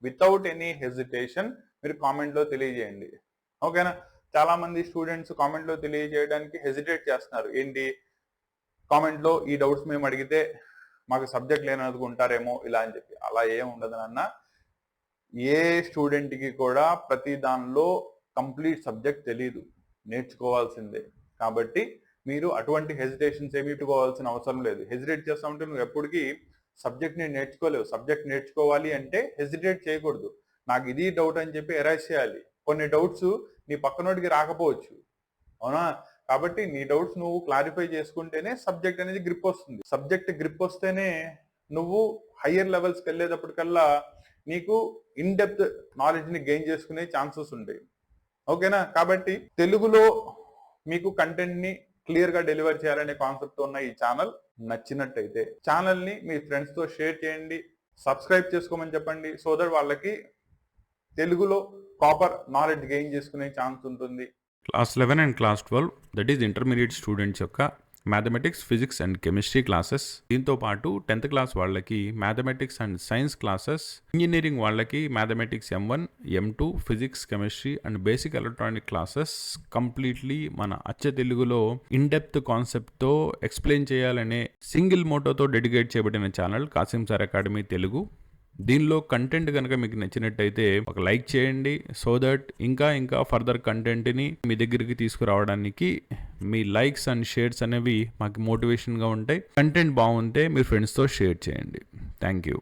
వితౌట్ ఎనీ హెజిటేషన్ మీరు కామెంట్లో తెలియజేయండి. ఓకేనా? చాలా మంది స్టూడెంట్స్ కామెంట్లో తెలియజేయడానికి హెజిటేట్ చేస్తున్నారు. ఏంటి, కామెంట్లో ఈ డౌట్స్ మేము అడిగితే మాకు సబ్జెక్ట్ లేననుకుంటారేమో ఇలా అని చెప్పి. అలా ఏం ఉండదు నాన్న. ఏ స్టూడెంట్కి కూడా ప్రతి దానిలో కంప్లీట్ సబ్జెక్ట్ తెలియదు, నేర్చుకోవాల్సిందే. కాబట్టి మీరు అటువంటి హెజిటేషన్స్ ఏమి పెట్టుకోవాల్సిన అవసరం లేదు. హెజిటేట్ చేస్తా ఉంటే నువ్వు ఎప్పటికీ సబ్జెక్ట్ని నేర్చుకోలేవు. సబ్జెక్ట్ నేర్చుకోవాలి అంటే హెజిటేట్ చేయకూడదు. నాకు ఇది డౌట్ అని చెప్పి ఎరైజ్ చేయాలి. కొన్ని డౌట్స్ నీ పక్కనోడికి రాకపోవచ్చు, అవునా? కాబట్టి నీ డౌట్స్ నువ్వు క్లారిఫై చేసుకుంటేనే సబ్జెక్ట్ అనేది గ్రిప్ వస్తుంది. సబ్జెక్ట్ గ్రిప్ వస్తేనే నువ్వు హయ్యర్ లెవెల్స్కి వెళ్ళేటప్పటికల్లా నీకు ఇన్ డెప్త్ నాలెడ్జ్ని గెయిన్ చేసుకునే ఛాన్సెస్ ఉంటాయి. ఓకేనా? కాబట్టి తెలుగులో మీకు కంటెంట్ని క్లియర్గా డెలివర్ చేయాలనే కాన్సెప్ట్ ఉన్న ఈ ఛానల్ నచ్చినట్టయితే ఛానల్ని మీ ఫ్రెండ్స్తో షేర్ చేయండి, సబ్స్క్రైబ్ చేసుకోమని చెప్పండి. సో దట్ వాళ్ళకి తెలుగులో ప్రాపర్ నాలెడ్జ్ గెయిన్ చేసుకునే ఛాన్స్ ఉంటుంది. Class 11 and class 12 that is intermediate students యొక్క mathematics, physics and chemistry classes. దీంతో పాటు 10th క్లాస్ వాళ్ళకి mathematics and science classes, engineering వాళ్ళకి mathematics M1, M2, physics, chemistry and basic electronic classes completely మన అచ్చ తెలుగులో ఇన్ డెప్త్ కాన్సెప్ట్తో ఎక్స్ప్లెయిన్ చేయాలనే సింగిల్ మోటోతో డెడికేట్ చేయబడిన channel Kasim sir academy Telugu. దీనిలో కంటెంట్ కనుక మీకు నచ్చినట్టయితే ఒక లైక్ చేయండి, సో దట్ ఇంకా ఫర్దర్ కంటెంట్ని మీ దగ్గరికి తీసుకురావడానికి మీ లైక్స్ అండ్ షేర్స్ అనేవి మాకు మోటివేషన్గా ఉంటాయి. కంటెంట్ బాగుంటే మీ ఫ్రెండ్స్తో షేర్ చేయండి. Thank you.